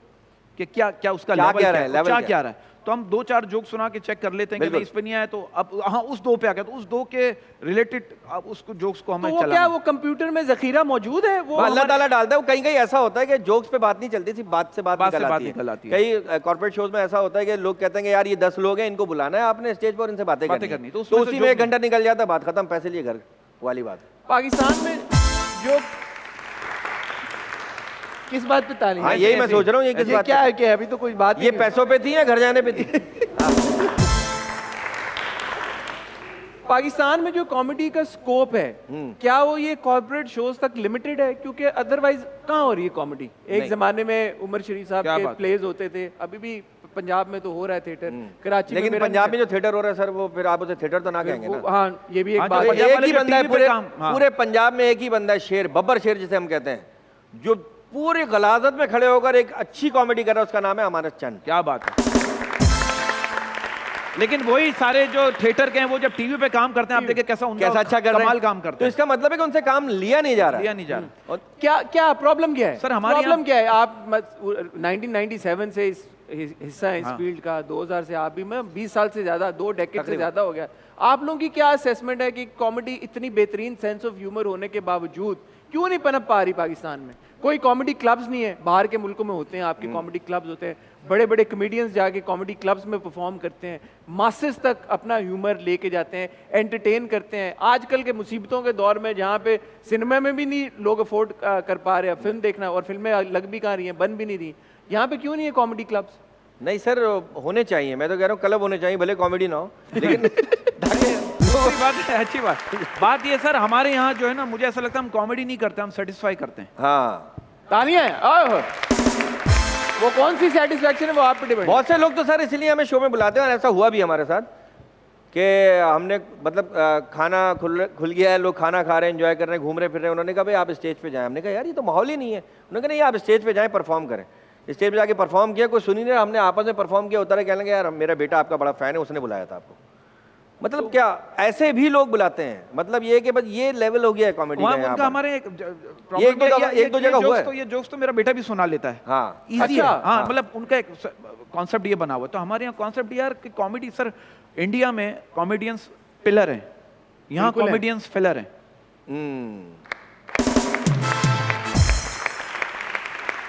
कि क्या उसका क्या लेवल क्या क्या है, है, लेवल क्या रहा है। तो हम 2-4 जोक सुना के चेक कर लेते हैं कि नहीं इस पे नहीं आया, तो अब हाँ उस दो पे आ गया, तो उस दो के रिलेटेड अब उसको जोक्स को हमें तो वो चलाना क्या है। वो कंप्यूटर में जखीरा मौजूद है? वो अल्लाह ताला डालता है। वो कहीं ऐसा होता है कि जोक्स पे बात नहीं चलती, सिर्फ बात से बात बात से निकल बात आती निकल है। आती है। कई कॉर्पोरेट शोज में ऐसा होता है कि लोग कहते हैं कि यार ये 10 लोग हैं, इनको बुलाना है आपने स्टेज पर, इनसे बातें करनी। तो तो उसी में 1 घंटा निकल जाता है, बात खत्म, पैसे लिए घर वाली बात। पाकिस्तान में जो किस बात पे ताली? हाँ यही मैं सोच रहा हूँ, ये किस बात क्या है? क्या अभी तो कोई बात ये पैसों पे थी या घर जाने पे थी? पाकिस्तान में जो कॉमेडी का स्कोप है, क्या वो ये कॉर्पोरेट शोज तक लिमिटेड है? क्योंकि अदरवाइज कहाँ हो रही है कॉमेडी? एक जमाने में उमर शरीफ साहब के प्लेज होते थे, अभी भी पंजाब में तो हो रहा है थिएटर, कराची लेकिन पंजाब में जो थिएटर हो रहा है सर, वो फिर आप उसे थिएटर तो ना कहेंगे ना। हाँ ये भी एक बात है। एक ही बंदा है पूरे पंजाब में, एक ही बंदा है शेर, बब्बर शेर जिसे हम कहते हैं, जो पूरी गलाजत में खड़े होकर एक अच्छी कॉमेडी कर रहा है। उसका नाम है अमानत चंद। क्या बात है। लेकिन वही सारे जो थिएटर के हैं वो जब टीवी पे काम करते हैं, आप देखिए कैसा अच्छा कर रहे हैं, कमाल काम करते तो हैं। इसका मतलब है कि उनसे काम लिया नहीं जा रहा। लिया नहीं जा रहा। क्या प्रॉब्लम क्या है सर? हमारे प्रॉब्लम क्या है? आप 1997 से हिस्सा है इस फील्ड का, 2000 से आप भी, मैं 20 साल से ज्यादा, 2 डेकेड से ज्यादा हो गया। आप लोगों की क्या असेसमेंट है कि कॉमेडी इतनी बेहतरीन सेंस ऑफ ह्यूमर होने के बावजूद क्यों नहीं पनप पा रही पाकिस्तान में? कोई कॉमेडी क्लब्स नहीं है, बाहर के मुल्कों में होते हैं आपके कॉमेडी क्लब्स होते हैं, बड़े बड़े कॉमेडियंस जाके कॉमेडी क्लब्स में परफॉर्म करते हैं, मासेस तक अपना ह्यूमर लेके जाते हैं, एंटरटेन करते हैं। आजकल के मुसीबतों के दौर में जहाँ पे सिनेमा में भी नहीं लोग अफोर्ड कर पा रहे हैं फिल्म देखना, और फिल्में लग भी कहाँ रही हैं, बन भी नहीं रही, यहाँ पे क्यों नहीं है कॉमेडी क्लब्स? नहीं सर, होने चाहिए, मैं तो कह रहा हूँ क्लब होने चाहिए, भले कॉमेडी ना हो लेकिन सही बात है, अच्छी बात ये सर, हमारे यहाँ जो है ना, मुझे ऐसा लगता है हम कॉमेडी नहीं करते, हम सेटिस्फाई करते हैं। हाँ, तालियां हैं। ओह, वो कौन सी सेटिस्फैक्शन है वो आप पे डिपेंड। बहुत से लोग तो सर इसलिए हमें शो में बुलाते हैं, और ऐसा हुआ भी हमारे साथ कि हमने मतलब खाना खुल गया है, लोग खाना खा रहे हैं, एंजॉय कर रहे हैं, घूम रहे फिर रहे हैं, उन्होंने कहा भाई आप स्टेज पे जाएं। हमने कहा यार ये तो माहौल ही नहीं है। उन्होंने कहा नहीं आप स्टेज पे जाएं, परफॉर्म करें। स्टेज पे जाके परफॉर्म किया, कोई सुनी नहीं, हमने आपस में परफॉर्म किया, उतरे कहने लगे यार मेरा बेटा आपका बड़ा फैन है, उसने बुलाया था आपको। मतलब क्या ऐसे भी लोग बुलाते हैं, मतलब ये कि बस ये लेवल हो गया है कॉमेडी का यहाँ उनका पर। हमारे एक दो जगह हुआ है। ये जोक्स तो मेरा बेटा भी सुना लेता है। हाँ, इजी अच्छा, है। हाँ, मतलब उनका एक कॉन्सेप्ट ये बना हुआ है। तो हमारे यहाँ कॉन्सेप्ट यार कि कॉमेडी, सर इंडिया में कॉमेडियंस पिलर हैं, यहाँ बिल्कुल है। कॉमेडियंस फिलर हैं।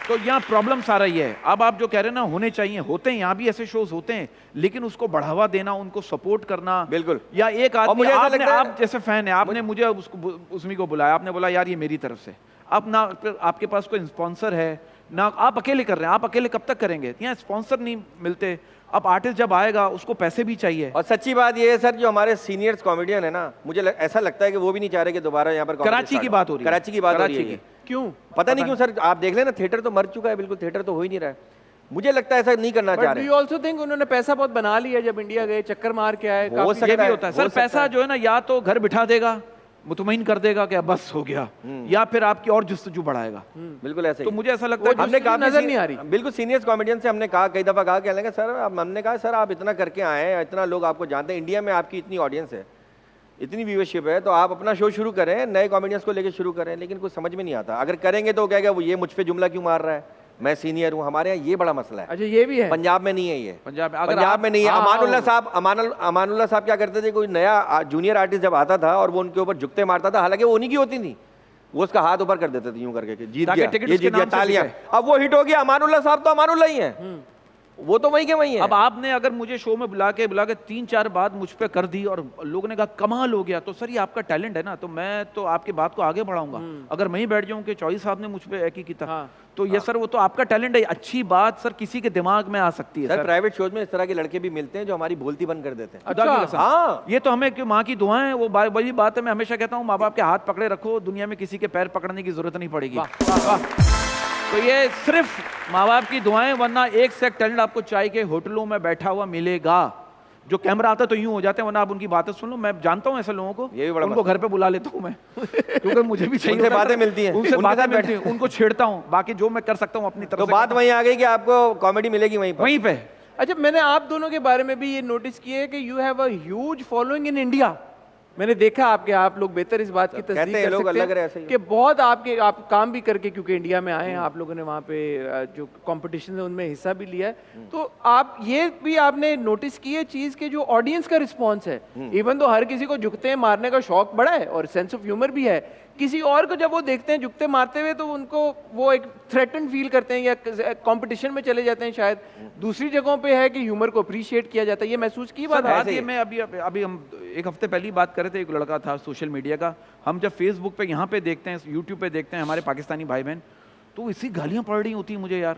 तो यहाँ प्रॉब्लम सारा ये है। अब आप जो कह रहे हैं ना, होने चाहिए, होते हैं, यहाँ भी ऐसे शोज होते हैं, लेकिन उसको बढ़ावा देना, उनको सपोर्ट करना। बिल्कुल। या एक और आदमी, मुझे ऐसा आपने, लगता है- आप जैसे फैन है, आपने मुझे उसमी को बुलाया, आपने बोला यार ये मेरी तरफ से। अब ना आपके पास कोई स्पॉन्सर है ना, आप अकेले कर रहे हैं, आप अकेले कब तक करेंगे? यहाँ स्पॉन्सर नहीं मिलते। अब आर्टिस्ट जब आएगा उसको पैसे भी चाहिए। और सच्ची बात ये है सर, जो हमारे सीनियर्स कॉमेडियन है ना, मुझे ऐसा लगता है कि वो भी नहीं चाह रहे कि दोबारा यहाँ पर comedy कराची start की हो। बात हो रही है। कराची की बात हो रही कराची है। की। क्यों? पता नहीं क्यों सर, आप देख लेना, थिएटर तो मर चुका है बिल्कुल, थिएटर तो हो ही नहीं रहा है। मुझे लगता है ऐसा नहीं करना चाह बट रहे यू आल्सो थिंक उन्होंने पैसा बहुत बना लिया जब इंडिया गए, चक्कर मार के आए। हो काफी- सकता ये भी है, होता है हो सर। सकता पैसा है। जो है ना, या तो घर बिठा देगा, मुतमईन कर देगा कि अब बस हो गया, या फिर आपकी और जुस्तजू बढ़ाएगा। बिल्कुल ऐसे तो ही। मुझे ऐसा लगता है हमने कहा नजर नहीं आ रही। बिल्कुल सीनियर्स कॉमेडियन से हमने कहा, कई दफा कहा, कहने लगे सर हमने कहा सर आप इतना करके आए हैं, इतना लोग आपको जानते हैं, इंडिया में आपकी इतनी ऑडियंस है, इतनी व्यूअरशिप है, तो आप अपना शो शुरू करें, नए कॉमेडियंस को लेकर शुरू करें। लेकिन कुछ समझ में नहीं आता, अगर करेंगे तो कहेगा वो ये मुझ पे जुमला क्यों मार रहा है, मैं सीनियर हूँ। हमारे यहाँ ये बड़ा मसला है। अच्छा, ये भी है। पंजाब में नहीं है ये, पंजाब में अगर पंजाब में नहीं है। हाँ, अमानुल्लाह साहब क्या करते थे, कोई नया जूनियर आर्टिस्ट जब आता था और वो उनके ऊपर झुकते मारता था, हालांकि वो उन्हीं की होती थी, वो उसका हाथ ऊपर कर देते थे यूं करके कि जीत ताकि गया, टिकट ये उसके जीत गया, नाम से तालियां। बिके। अब वो हिट हो गया, अमानुल्लाह साहब तो अमानुल्लाह ही है, वो तो वहीं के वहीं है। अब आपने अगर मुझे शो में बुला के 3-4 बात मुझ पे कर दी और लोगों ने कहा कमाल हो गया, तो सर ये आपका टैलेंट है ना, तो मैं तो आपकी बात को आगे बढ़ाऊंगा। अगर मैं ही बैठ जाऊं कि चौधरी साहब ने मुझ पे एक ही की था, हाँ। तो ये सर वो तो आपका टैलेंट है। अच्छी बात सर किसी के दिमाग में आ सकती है सर सर। प्राइवेट शोज में इस तरह के लड़के भी मिलते हैं जो हमारी बोलती बंद कर देते हैं। खुदा की अच्छा, कसम। हाँ। ये तो हमें क्यों, माँ की दुआएं, वो बड़ी बात है। मैं हमेशा कहता हूँ माँ बाप के हाथ पकड़े रखो, दुनिया में किसी के पैर पकड़ने की जरूरत नहीं पड़ेगी। तो ये सिर्फ माँ बाप की दुआएं, वरना एक से एक टैलेंट आपको चाय के होटलों में बैठा हुआ मिलेगा। जो कैमरा आता है तो यूं हो जाते हैं, वरना आप उनकी बातें सुन लो। मैं जानता हूँ ऐसे लोगों को, ये भी बड़ा उनको मसला घर पे बुला लेता हूँ मैं क्योंकि मुझे भी चाहिए उनसे होता है बातें सर। मिलती हैं, उनसे उनके बातें साथ मिलती हैं, उनको छेड़ता हूँ। बाकी जो मैं कर सकता हूँ अपनी तरफ तो से बात वहीं आ गई कि आपको कॉमेडी मिलेगी वहीं पर। वहीं पे। अच्छा, मैंने आप दोनों के बारे में भी ये नोटिस किया है कि you have a huge following in India. मैंने देखा आप लोग बेहतर इस बात की कहते तस्दीक हैं कर लोग, सकते अलग रहे ऐसे हैं ही। कि बहुत आप काम भी करके, क्योंकि इंडिया में आए हैं आप लोगों ने, वहाँ पे जो कंपटीशन है उनमें हिस्सा भी लिया है। तो आप ये भी आपने नोटिस की है चीज़ के जो ऑडियंस का रिस्पॉन्स है, इवन तो हर किसी को झुकते हैं मारने का शौक बड़ा है और सेंस ऑफ ह्यूमर भी है, किसी और को जब वो देखते हैं झुकते मारते हुए तो उनको वो एक थ्रेटन फील करते हैं या कंपटीशन में चले जाते हैं। शायद दूसरी जगहों पे है कि ह्यूमर को अप्रिशिएट किया जाता है। ये महसूस की बात सर, है? बात ये, मैं अभी हम एक हफ्ते पहले ही बात कर रहे थे, एक लड़का था सोशल मीडिया का, हम जब फेसबुक पे यहाँ पे देखते हैं, यूट्यूब पे देखते हैं हमारे पाकिस्तानी भाई बहन, तो इसी गालियाँ पड़ रही होती मुझे यार,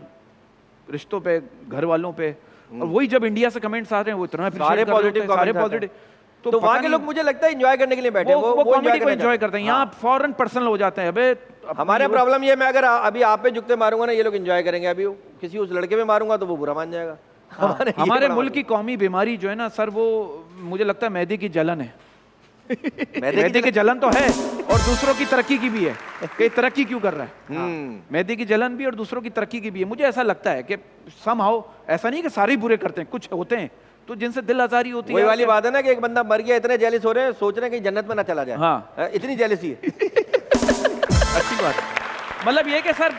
रिश्तों पे, घर वालों पे। और वही जब इंडिया से कमेंट्स आ रहे हैं वो इतना सारे appreciate कर रहे पॉजिटिव होते हैं, सारे comments आते पॉजिटिव। तो वहाँ के लोग मुझे लगता है एंजॉय करने के लिए बैठे हैं, वो कॉमेडी को enjoy एंजॉय करते हैं। यहाँ फॉरन पर्सनल हो जाते हैं। अबे हमारे प्रॉब्लम ये, मैं अगर अभी आप पे जुकते मारूंगा ना, ये लोग एंजॉय करेंगे, अभी किसी उस लड़के में मारूंगा तो वो बुरा मान जाएगा। हमारे मुल्क की कौमी बीमारी जो है ना सर, वो मुझे लगता है मैदे की जलन है। मैदे की जलन तो है और दूसरों की तरक्की की भी है कि तरक्की क्यों कर रहा है। मैदे की जलन भी और दूसरों की तरक्की की भी है। मुझे ऐसा लगता है कि समहाउ, ऐसा नहीं कि सारे ही बुरे करते हैं, कुछ होते हैं तो जिनसे दिल आजारी होती है। वही वाली बात है ना कि एक बंदा मर गया, इतने जेलिस हो रहे हैं, सोच रहे हैं कि जन्नत में ना चला जाए। हाँ। इतनी जेलिसी है। अच्छी बात। मतलब ये कि सर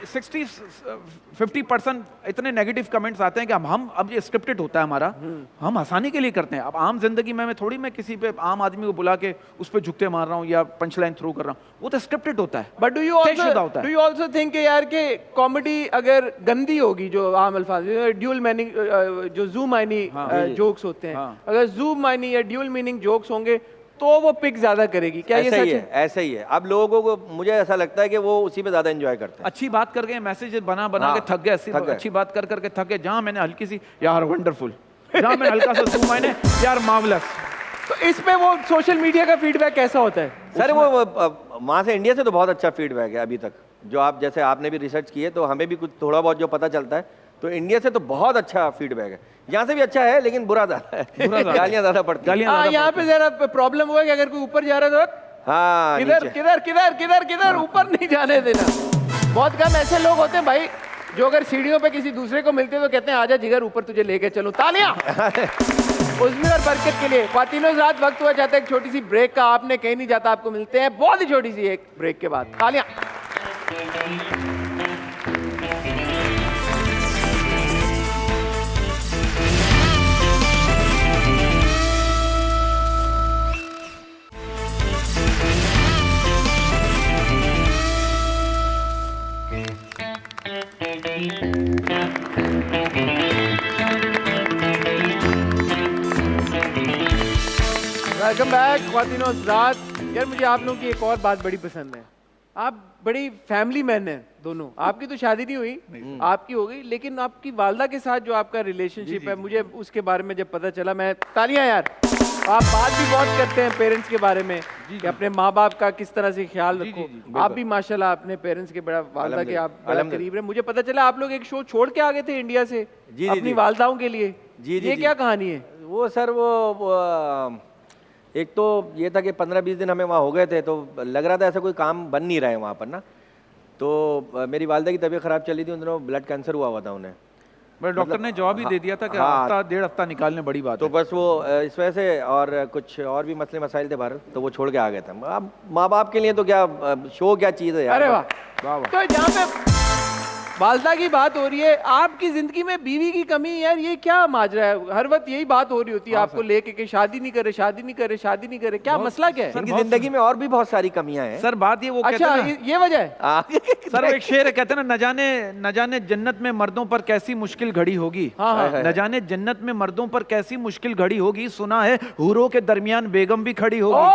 60-50% इतने नेगेटिव कमेंट्स आते हैं कि हम अब ये स्क्रिप्टेड होता है हमारा, हम हंसाने के लिए करते हैं। अब आम जिंदगी में थोड़ी मैं किसी पे आम आदमी को बुला के उस पे झुकते मार रहा हूँ या पंच लाइन थ्रो कर रहा हूँ, वो तो स्क्रिप्टेड होता है। But do you also think यार कि कॉमेडी अगर गंदी होगी, जो आम अल्फाज ड्यूल मीनिंग जो जूम माइनी जोक्स होते हैं, अगर जूम माइनी या ड्यूल मीनिंग जोक्स होंगे तो वो पिक ज्यादा करेगी। क्या ये ऐसा सच ही है? है, ऐसा ही है। अब लोगों को मुझे ऐसा लगता है कि वो उसी पे ज्यादा एंजॉय करते हैं। अच्छी बात करके मैसेज बना बना हाँ, के थक गए, थक गए। अच्छी बात कर करके थक गए। जहां मैंने हल्की सी यार वंडरफुल, जहां मैंने हल्का सा जूम आए यार मार्वलस। तो इस पे वो सोशल मीडिया का फीडबैक कैसा होता है? सर वो वहाँ से इंडिया से तो बहुत अच्छा फीडबैक है अभी तक, जो आप जैसे आपने भी रिसर्च किए तो हमें भी कुछ थोड़ा बहुत जो पता चलता है, तो इंडिया से तो बहुत अच्छा फीडबैक है। यहाँ से भी अच्छा है लेकिन बुरा ज्यादा है, गालियाँ ज्यादा पड़ती हैं। हाँ, यहाँ पे जरा प्रॉब्लम हुआ कि अगर कोई ऊपर जा रहा है तो हाँ किधर नीचे। किधर किधर किधर किधर, ऊपर नहीं जाने देना। बहुत कम ऐसे लोग होते हैं भाई जो अगर सीढ़ियों पे किसी दूसरे को मिलते हैं तो कहते हैं आजा जिगर ऊपर तुझे लेके चलो। तालियां उज़्मी और बरकत के लिए। ख्वातीनो रात वक्त हुआ जाता है एक छोटी सी ब्रेक का, आपने कहीं नहीं जाता, आपको मिलते हैं बहुत ही छोटी सी एक ब्रेक के बाद। तालियां। वेलकम बैक ख्वातीनो रात। यार मुझे आप लोगों की एक और बात बड़ी पसंद है, आप बड़ी फैमिली मैन हैं दोनों। आपकी तो शादी नहीं हुई, आपकी हो गई, लेकिन आपकी वालदा के साथ जो आपका रिलेशनशिप है, मुझे उसके बारे में जब पता चला, मैं तालियां यार। आप बात भी बहुत करते हैं पेरेंट्स के बारे में कि अपने माँ बाप का किस तरह से ख्याल रखो। आप भी माशाल्लाह अपने पेरेंट्स के बड़ा वालदा के आप बड़ा करीब रहे। मुझे पता चला आप लोग एक शो छोड़ के आ गए थे इंडिया से अपनी वालदाओं के लिए। ये क्या कहानी है? वो सर वो एक तो ये था कि 15-20 दिन हमें वहाँ हो गए थे, तो लग रहा था ऐसा कोई काम बन नहीं रहा है वहाँ पर ना। तो मेरी वालदा की तबीयत ख़राब चली थी, उन दिनों ब्लड कैंसर हुआ था उन्हें। बट डॉक्टर ने जवाब ही दे दिया था कि हफ्ता 1.5 हफ्ता निकालने बड़ी बात तो है। बस वो इस वजह से और कुछ और भी मसले मसाइल थे बाहर, तो वो छोड़ के आ गए थे। अब माँ बाप के लिए तो क्या शो क्या चीज़ है यार। अरे वाह। तो जहाँ पे वालदा की बात हो रही है, आपकी जिंदगी में बीवी की कमी, यार ये क्या माजरा है? हर वक्त यही बात हो रही होती है आपको लेके कि शादी नहीं करे, शादी नहीं करे, शादी नहीं करे। क्या मसला क्या है? इनकी जिंदगी में और भी बहुत सारी कमियां हैं सर बात ये वो कहते अच्छा, हैं ना, ये वजह है। सर एक शेर है, कहते हैं ना, न जाने जन्नत में मर्दों पर कैसी मुश्किल घड़ी होगी। हाँ, हाँ। न जाने जन्नत में मर्दों पर कैसी मुश्किल घड़ी होगी, सुना है हूरों के दरमियान बेगम भी खड़ी होगी।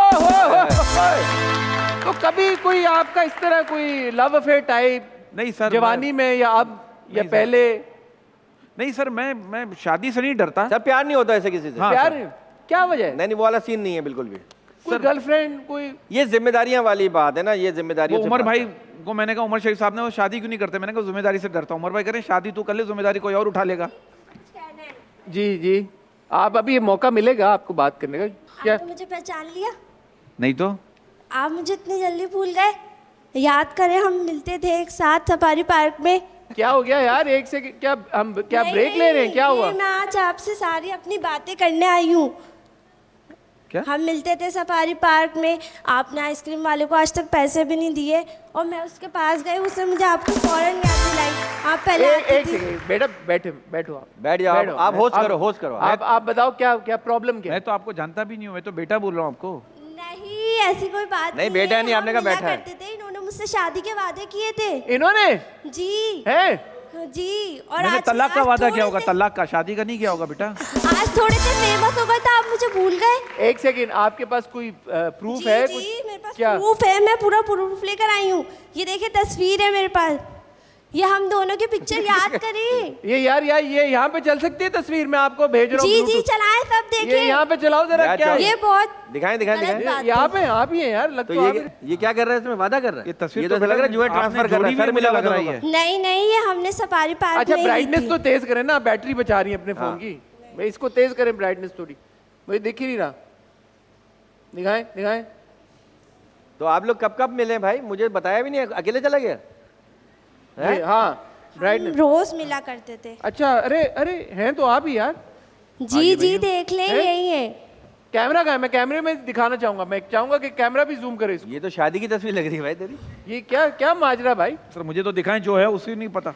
तो कभी कोई आपका इस तरह कोई लव अफेयर टाइप नहीं सर, जवानी में या अब या पहले? नहीं सर, मैं शादी से नहीं डरता। सब प्यार नहीं होता ऐसे किसी से। हाँ, प्यार क्या वजह है? नहीं वो वाला सीन नहीं है बिल्कुल भी। कोई गर्लफ्रेंड कोई? ये जिम्मेदारियां वाली बात है ना, ये जिम्मेदारियों वो से उमर बात भाई है। को मैंने कहा, उमर शरीफ साहब ने, वो शादी क्यों नहीं करते? मैंने कहा जिम्मेदारी से डरता हूं। उमर भाई कह रहे हैं शादी तू कर ले, जिम्मेदारी कोई और उठा लेगा। जी जी, आप अभी ये मौका मिलेगा आपको बात करने का। क्या आपने मुझे पहचान लिया? नहीं तो आप मुझे इतनी जल्दी भूल गए? याद करें हम मिलते थे एक साथ सफारी पार्क में। क्या हो गया यार? एक से क्या हम क्या नहीं, ब्रेक ले रहे हैं? क्या नहीं, हुआ? मैं आज आपसे सारी अपनी बातें करने आई हूँ। क्या? हम मिलते थे सफारी पार्क में, आपने आइसक्रीम वाले को आज तक पैसे भी नहीं दिए और मैं उसके पास गई, उसने मुझे आपको फौरन याद दिलाई। आप पहले आती एक थी। सेकंड बेटा, बैठो आप। बैठ जाओ, बैठो, आप होस्ट करो, होस्ट करो। आप बताओ क्या क्या प्रॉब्लम क्या मैं है? तो आपको जानता भी नहीं हूँ, मैं तो बेटा बोल रहा हूँ आपको। नहीं ऐसी कोई बात नहीं, है। बेटा नहीं, हम आपने कहा मिला बैठा है। करते थे, इन्होंने मुझसे शादी के वादे किए थे। इन्होंने जी है? जी। और मैंने आज तलाक का आज वादा थोड़े किया होगा, से- तलाक का, शादी का नहीं किया होगा बेटा। आज थोड़े से फेमस हो गए तो आप मुझे भूल गए। एक सेकंड, आपके पास कोई प्रूफ जी है? जी, कुछ मेरे पास क्या? प्रूफ है, मैं पूरा प्रूफ लेकर आई हूँ। ये देखिए तस्वीर है मेरे पास, ये हम दोनों की पिक्चर याद करें। ये यार ये यहाँ पे चल सकती है तस्वीर? मैं आपको भेज रहा हूँ जी जी Bluetooth। चलाएं सब ये देखिए। यहाँ पे चलाओ जरा। यार, क्या है? ये बहुत दिखाएं दिखाएं गलत दिखाएं। बात यहाँ है। पे आप ही हैं यार, लग तो तो आप ही। ये क्या कर रहा है इसमें? वादा कर रहा है? ये तस्वीर ये तो तो लग रहा है जुए आपने ट्रांसफर कर रहा है, जोड़ी सर भी मिला मुझे लग हुआ रही दोनों है। का। नहीं नहीं, ये हमने सफारी पार्क अच्छा में ही ली ब्राइटनेस थी। तो तेज करें ना, बैटरी बचा रही है अपने फोन की। भाई इसको तेज करें ब्राइटनेस थोड़ी, मुझे दिख ही नहीं रहा। दिखाएं दिखाएं। तो आप लोग कब कब मिले भाई? मुझे बताया भी नहीं, अकेले चला गया? ये, हाँ हम ब्राइटनेस। रोज मिला करते थे। अच्छा, अरे अरे हैं तो आप ही यार। जी जी देख लें, हैं? यही है। कैमरा कहाँ है? मैं कैमरे में दिखाना चाहूंगा, मैं चाहूंगा कि कैमरा भी जूम करे इसको। ये तो शादी की तस्वीर लग रही है भाई तेरी। ये क्या क्या माजरा भाई? सर मुझे तो दिखाएं, जो है उसी नहीं पता।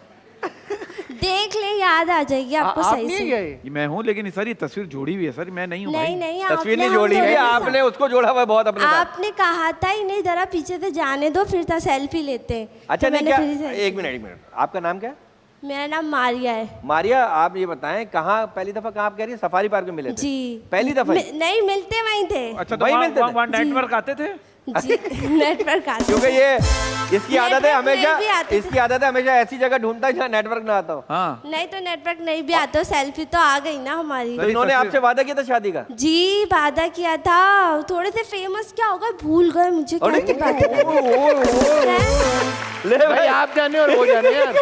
देख लें, याद आ जाएगी आपको आप सही नहीं से। गए? ये मैं हूँ, लेकिन सर ये तस्वीर जोड़ी हुई है सर, मैं नहीं हूँ नहीं भाई। नहीं, तस्वीर आपने नहीं हम जोड़ी दोनों हुई, के आपने साथ- उसको जोड़ा हुआ है बहुत अपने साथ। आपने कहा था इन्हें जरा पीछे से जाने दो, फिर था सेल्फी लेते हैं। अच्छा तो नहीं, मैंने क्या फिर ही selfie- एक मिनट आपका नाम क्या है? मेरा नाम मारिया है। मारिया, आप ये बताएं कहाँ पहली दफा कहाँ आप कह रही हैं? सफारी पार्क में मिले थे? जी। पहली दफा? नहीं, मिलते वहीं थे। अच्छा, तो वही वहाँ मिलते थे? वहाँ नेटवर्क आते थे? जी नेटवर्क आते क्योंकि ये इसकी आदत है नेटवर्क नहीं भी हमेशा, आते थे। इसकी आदत है हमेशा ऐसी जगह ढूंढता है जहाँ नेटवर्क ना आता हो। हाँ, नहीं तो नेटवर्क नहीं भी आता, सेल्फी तो आ गई ना हमारी। तो इन्होंने आपसे वादा किया था शादी का? जी वादा किया था, थोड़े से फेमस क्या होगा भूल गए मुझे क्या की बात है। ले भाई भाई, आप जाने और वो जाने यार।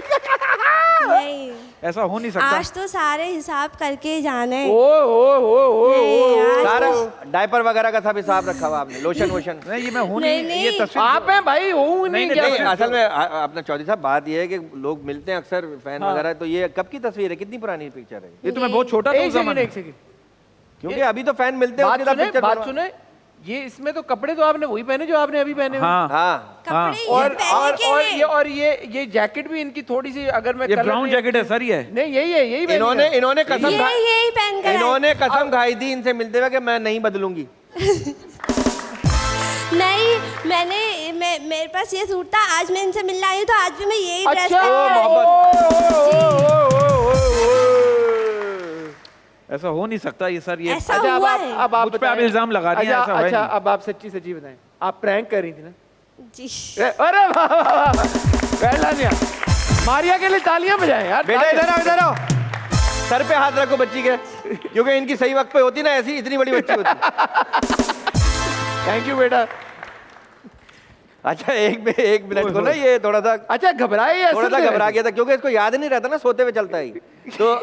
नहीं, ऐसा हो नहीं सकता। आज तो सारे हिसाब करके ही जाना है। ओ नहीं, आज सारा तो- डायपर वगैरह का सब हिसाब रखा हुआ आपने, लोशन वोशन? नहीं, ये मैं हूँ नहीं, नहीं, ये नहीं। तस्वीर आप हैं भाई, हूँ नहीं क्या? नहीं, असल में अपना चौधरी साहब बात ये है कि लोग मिलते हैं अक्सर फैन वगैरह, तो ये कब की तस्वीर है, कितनी पुरानी पिक्चर है? ये तो मैं बहुत छोटा था एक उस सेकंड, जमाने एक सेकंड, क्योंकि अभी तो फैन मिलते हैं बात उसके साथ सुने, पिक्चर बात बनवा- सुने। ये इसमें तो कपड़े तो आपने वही पहने जो आपने अभी पहने हुए। हाँ, हाँ, कपड़े ये और पहने के और हैं। ये जैकेट भी इनकी थोड़ी सी, अगर मैं ये कलर ब्राउन नहीं- जैकेट है सर, ये नहीं यही है, यही पहनी इन्होंने है। इन्होंने कसम यही पहन कर आए। इन्होंने कसम खाई थी इनसे मिलते हुए कि मैं नहीं बदलूंगी। नहीं, मेरे पास ये सूट था, आज मैं इनसे मिलने आई हूँ तो आज भी मैं यही ड्रेस अच्छा, पहन कर आई हूँ। ऐसा हो नहीं सकता ये सर, ये ऐसा अच्छा, हुआ है। अब आप मुझ पे आप बताएं। इल्जाम लगा रही हैं, अच्छा, ऐसा है अच्छा, नहीं। अब आप सच्ची सच्ची बताएं, आप प्रैंक कर रही थी ना? जी अरे वाह वाह वाह, पहला दिया। मारिया के लिए तालियां बजाएं यार। बेटा इधर आओ, इधर आओ, सर पे हाथ रखो बच्ची के, क्योंकि इनकी सही वक्त पे होती ना ऐसी इतनी बड़ी बच्ची होती। थैंक यू बेटा। अच्छा एक मिनट को ना ये थोड़ा सा अच्छा, घबराए या थोड़ा सा घबरा गया था, क्योंकि इसको याद नहीं रहता ना, सोते हुए चलता है तो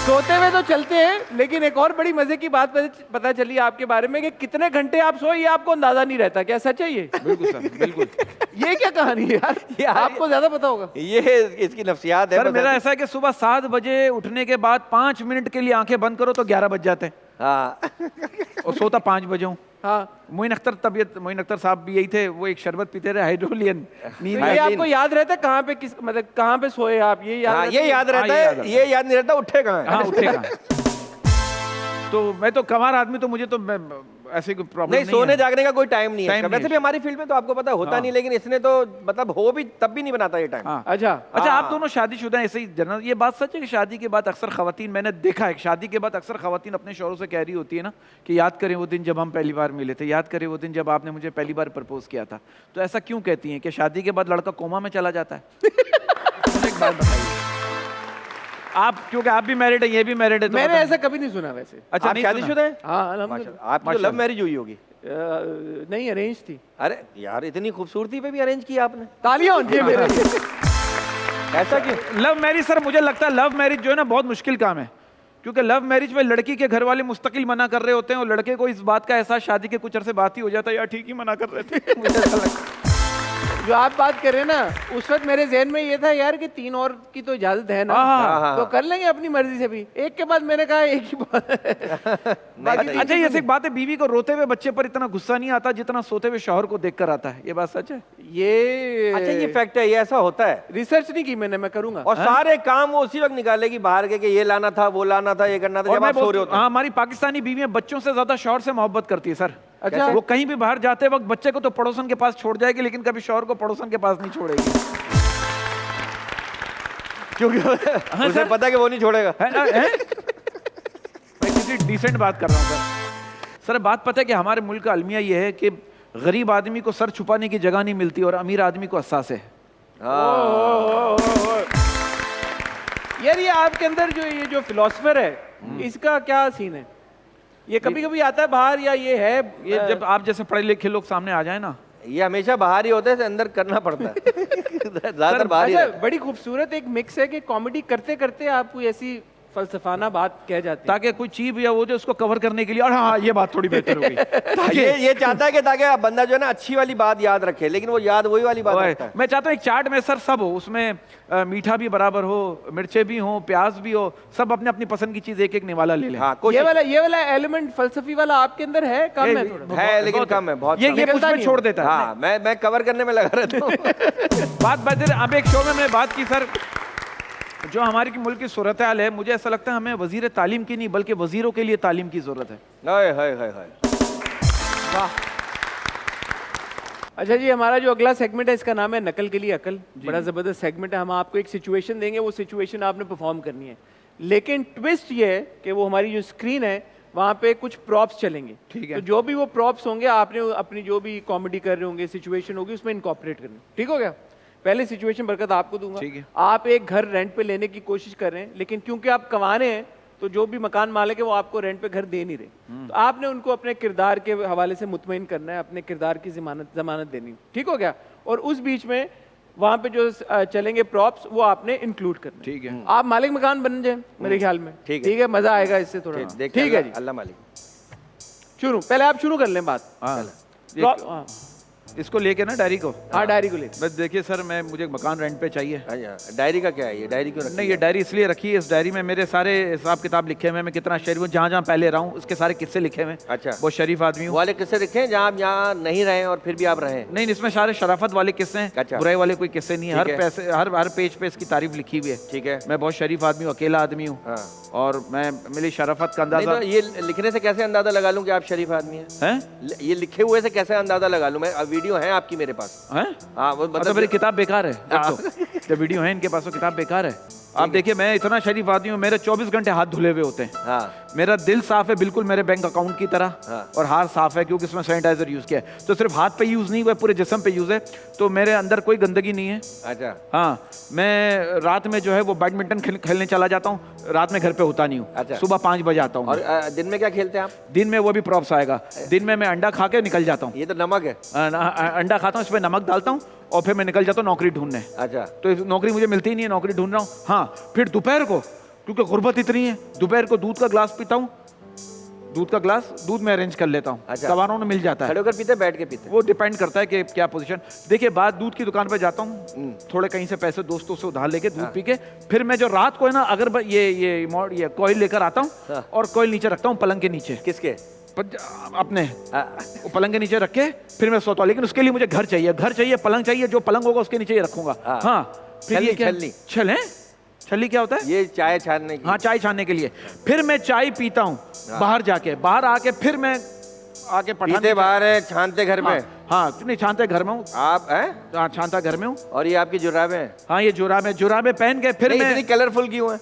सोते हुए तो चलते हैं, लेकिन एक और बड़ी मजे की बात पता चली आपके बारे में कि कितने घंटे आप सोए ये आपको अंदाजा नहीं रहता। क्या सच है ये? बिल्कुल सर, बिल्कुल। ये क्या कहानी है यार? यार, आपको ज्यादा पता होगा। ये इसकी नफ्सियात है। सर बस मेरा ऐसी। ऐसा है कि सुबह 7 बजे उठने के बाद 5 मिनट के लिए आंखें बंद करो तो 11 बज जाते हैं, हाँ और सोता 5 बजे हूँ। हाँ, मोइन अख्तर साहब भी यही थे, वो एक शरबत पीते रहे, हाइड्रोलियन नींद तो आ ये गई। आपको याद रहता है कहाँ पे किस, मतलब कहाँ पे सोए आप? ये याद हाँ, रहता ये याद रहता हाँ, ये याद है, ये याद नहीं रहता उठे कहाँ है। हाँ, उठेगा। तो मैं तो कमार आदमी, तो मुझे तो ऐसे कोई प्रॉब्लम नहीं, सोने जागने का कोई टाइम नहीं है टाइम इसका। नहीं वैसे है। भी हमारी फील्ड में तो आपको पता होता हाँ। नहीं, लेकिन इसने तो मतलब हो भी तब भी नहीं बनाता ये टाइम। हाँ। अच्छा, अच्छा, आप दोनों शादीशुदा हैं, ऐसे ही जनरल ये बात सच है कि शादी के बाद अक्सर खवातीन, मैंने देखा है शादी के बाद अक्सर खवातीन अपने शौहरों से कह रही होती है ना कि याद करें वो दिन जब हम पहली बार मिले थे, याद करें वो दिन जब आपने मुझे पहली बार प्रपोज किया था। तो ऐसा क्यों कहती हैं कि शादी के बाद लड़का कोमा में चला जाता है? मुझे एक बात बताइए आप, क्योंकि आप भी मैरिड है, ये भी मैरिड है, तो मैंने बताइए। ऐसा कभी नहीं सुना वैसे। अच्छा, आप नहीं शादीशुदा हैं? हाँ, अल्हम्दुलिल्लाह। माशाल्लाह, आपकी तो लव मैरिज हुई होगी। नहीं, अरेंज थी। अरे यार, इतनी खूबसूरती पे भी अरेंज किया आपने, तालियां होनी चाहिए मेरे लिए। ऐसा क्यों? लव मैरिज सर, मुझे लगता है लव मैरिज जो है ना बहुत मुश्किल काम है, क्योंकि लव मैरिज में लड़की के घर वाले मुस्तकिल मना कर रहे होते हैं, और लड़के को इस बात का एहसास शादी के कुछ अरसे बात ही हो जाता है, यार ठीक ही मना कर रहे थे। मुझे ऐसा लगता है। जो आप बात कर रहे हैं ना, उस वक्त मेरे जहन में ये था यार कि 3 और की तो इजाजत है ना, हाँ, तो कर लेंगे अपनी मर्जी से भी। एक के बाद मैंने कहा एक ही बात। अच्छा, ये एक बात है, बीवी को रोते हुए बच्चे पर इतना गुस्सा नहीं आता जितना सोते हुए शौहर को देखकर आता है, ये बात सच है? ये अच्छा, ये फैक्ट है, ये ऐसा होता है। रिसर्च नहीं की मैंने, मैं करूंगा। और सारे काम वो उसी वक्त निकालेगी बाहर के कि ये लाना था, वो लाना था, ये करना था, और जब मैं आप सो रहे बोलता होते हाँ, हैं। हमारी पाकिस्तानी बीवियां बच्चों से ज्यादा शौहर से मोहब्बत करती है सर। अच्छा। वो कहीं भी बाहर जाते वक्त बच्चे को तो पड़ोसन के पास छोड़ जाएगी, लेकिन कभी शौहर को पड़ोसन के पास नहीं छोड़ेगी। क्योंकि उसे पता है कि वो नहीं छोड़ेगा। है ना? है? मैं किसी डिसेंट बात कर रहा हूँ सर। सर बात पता है कि हमारे मुल्क का अलमिया ये है कि गरीब आदमी को सर छुपाने की जगह नहीं मिलती और अमीर आदमी को एहसास है। यार ये आपके अंदर जो ये जो फिलोसफर है, इसका क्या सीन है? ये कभी कभी आता है बाहर, या ये है ये जब आप जैसे पढ़े लिखे लोग सामने आ जाए ना, ये हमेशा बाहर ही होते हैं, अंदर करना पड़ता है। ज्यादातर बाहर ही अच्छा, रहता है। बड़ी खूबसूरत एक मिक्स है कि कॉमेडी करते करते आप कोई ऐसी फलसफाना बात कह जाते हैं। ताकि कोई चीज या वो जो उसको कवर करने के लिए, और हाँ ये बात थोड़ी बेहतर हो गई। ये चाहता है कि ताकि बंदा जो है ना अच्छी वाली बात याद रखे, लेकिन वो याद वही वाली बात रखता है। मैं चाहता हूँ एक चार्ट में सर सब हो, उसमें मीठा भी बराबर हो, मिर्चे भी हो, प्याज भी हो, सब अपने अपनी पसंद की चीज एक एक निवाला ले लें। हाँ, ये वाला एलिमेंट फलसफी वाला आपके अंदर है, कम है थोड़ा। है, लेकिन कम है, बहुत ये कम। मुझ निकलता में नहीं छोड़ है। देता है। हाँ, मैं कवर करने में लगा रहता हूँ। बात अब एक शो में मैंने बात की सर, जो हमारी की मुल्क की सूरत हाल है, मुझे ऐसा लगता है हमें वजीर तालीम की नहीं बल्कि वजीरों के लिए तालीम की जरूरत है। हाय हाय हाय हाय। वाह। अच्छा जी, हमारा जो अगला सेगमेंट है इसका नाम है नकल के लिए अकल। बड़ा ज़बरदस्त सेगमेंट है। हम आपको एक सिचुएशन देंगे, वो सिचुएशन आपने परफॉर्म करनी है, लेकिन ट्विस्ट ये है कि वो हमारी जो स्क्रीन है वहाँ पे कुछ प्रॉप्स चलेंगे। ठीक है। तो जो भी वो प्रॉप्स होंगे आपने अपनी जो भी कॉमेडी कर रहे होंगे, सिचुएशन होगी, उसमें इनकॉर्पोरेट करनी। ठीक हो गया? पहले सिचुएशन बरकत आपको दूंगा। ठीक है। आप एक घर रेंट पे लेने की कोशिश कर रहे हैं, लेकिन क्योंकि आप कमाने हैं तो जो भी मकान मालिक है वो आपको रेंट पे घर दे नहीं रहे, तो आपने उनको अपने किरदार के हवाले से मुतमईन करना है, अपने किरदार की जमानत देनी। ठीक हो गया? और उस बीच में वहां पे जो चलेंगे प्रॉप्स वो आपने इंक्लूड करना। ठीक है। आप मालिक मकान बन जाए मेरे ख्याल में। ठीक है। ठीक है, मजा आएगा इससे थोड़ा। ठीक है जी, अल्लाह मालिक। शुरू पहले आप शुरू कर लें बात। हाँ, हाँ इसको लेके ना डायरी को। हाँ, डायरी को ले। बस देखिए सर, मैं मुझे मकान रेंट पे चाहिए। अच्छा, डायरी का क्या है ये? डायरी क्यों रखी नहीं, है? ये डायरी इसलिए रखी है, इस डायरी में मेरे सारे हिसाब किताब लिखे हुए हैं, मैं कितना शरीफ हूँ, जहाँ जहाँ पहले रहा हूँ उसके सारे किस्से लिखे हुए हैं। अच्छा। बहुत शरीफ आदमी हूँ। वाले किस्से लिखे हैं जहाँ आप यहाँ नहीं रहे और फिर भी आप रहे? नहीं, इसमें सारे शराफत वाले किस्से हैं। अच्छा। बुराई वाले कोई किस्से नहीं है। ठीक है। हर पेज पे इसकी तारीफ लिखी हुई है। ठीक है। मैं बहुत शरीफ आदमी हूँ, अकेला आदमी हूँ। हाँ। और मैं मेरी शराफत का नहीं अंदाजा तो ये लिखने से कैसे अंदाजा लगा लूं कि आप शरीफ आदमी हैं? है। ये लिखे हुए से कैसे अंदाजा लगा लूं मैं? वीडियो है आपकी मेरे पास। हैं? हाँ, वो मतलब मेरी किताब बेकार है। जब वीडियो है इनके पास तो किताब बेकार है। आप देखिए, मैं इतना शरीफ आदमी हूँ, मेरे 24 घंटे हाथ धुले हुए होते हैं। हाँ। मेरा दिल साफ है बिल्कुल मेरे बैंक अकाउंट की तरह। हाँ। और हाथ साफ है क्योंकि इसमें सैनिटाइजर यूज किया है। तो सिर्फ हाथ पे यूज नहीं हुआ, पूरे जिस्म पे यूज है। तो मेरे अंदर कोई गंदगी नहीं है। अच्छा। हाँ, मैं रात में जो है वो बैडमिंटन खेलने चला जाता हूँ। रात में घर पे होता नहीं हूँ। अच्छा। सुबह 5 बजे आता हूँ। और दिन में क्या खेलते हैं आप? दिन में वो भी प्रॉप्स आएगा। दिन में मैं अंडा खा के निकल जाता हूँ। ये तो नमक है। अंडा खाता हूँ, इसमें नमक डालता हूँ और फिर मैं निकल जाता हूँ नौकरी ढूंढने। अच्छा। तो नौकरी मुझे मिलती ही नहीं है, नौकरी ढूंढ रहा हूँ। हाँ, फिर दोपहर को, क्योंकि गुर्बत इतनी है, दोपहर को दूध का ग्लास पीता हूँ। दूध में अरेंज कर लेता हूँ। अच्छा। सवारों में मिल जाता है। खड़े होकर पीते बैठ के पीते? वो डिपेंड करता है कि क्या पोजीशन। देखिए, बाद दूध की दुकान पे जाता हूँ, थोड़े कहीं से पैसे दोस्तों से उधार लेके दूध पी के, फिर मैं जो रात को है ना, अगर ये कॉइल लेकर आता हूँ और कॉइल नीचे रखता हूँ पलंग के नीचे। किसके? अपने। वो पलंग के नीचे रख के फिर मैं सोता हूँ। लेकिन उसके लिए मुझे घर चाहिए, पलंग चाहिए। जो पलंग होगा उसके नीचे ही रखूंगा। हाँ। फिर ये क्या? छल्ली क्या होता है? ये चाय छानने की। हाँ, चाय छानने के लिए। फिर मैं चाय पीता हूँ बाहर जाके। बाहर आके फिर मैं आके पीते बाहर है, छानते घर में? हाँ, नहीं छानते घर में हूँ। आप हैं? हाँ, छानता घर में हूँ। और ये आपकी जुराबें हैं? हाँ, ये जुराबे पहन के फिर मैं। इतनी कलरफुल क्यों है?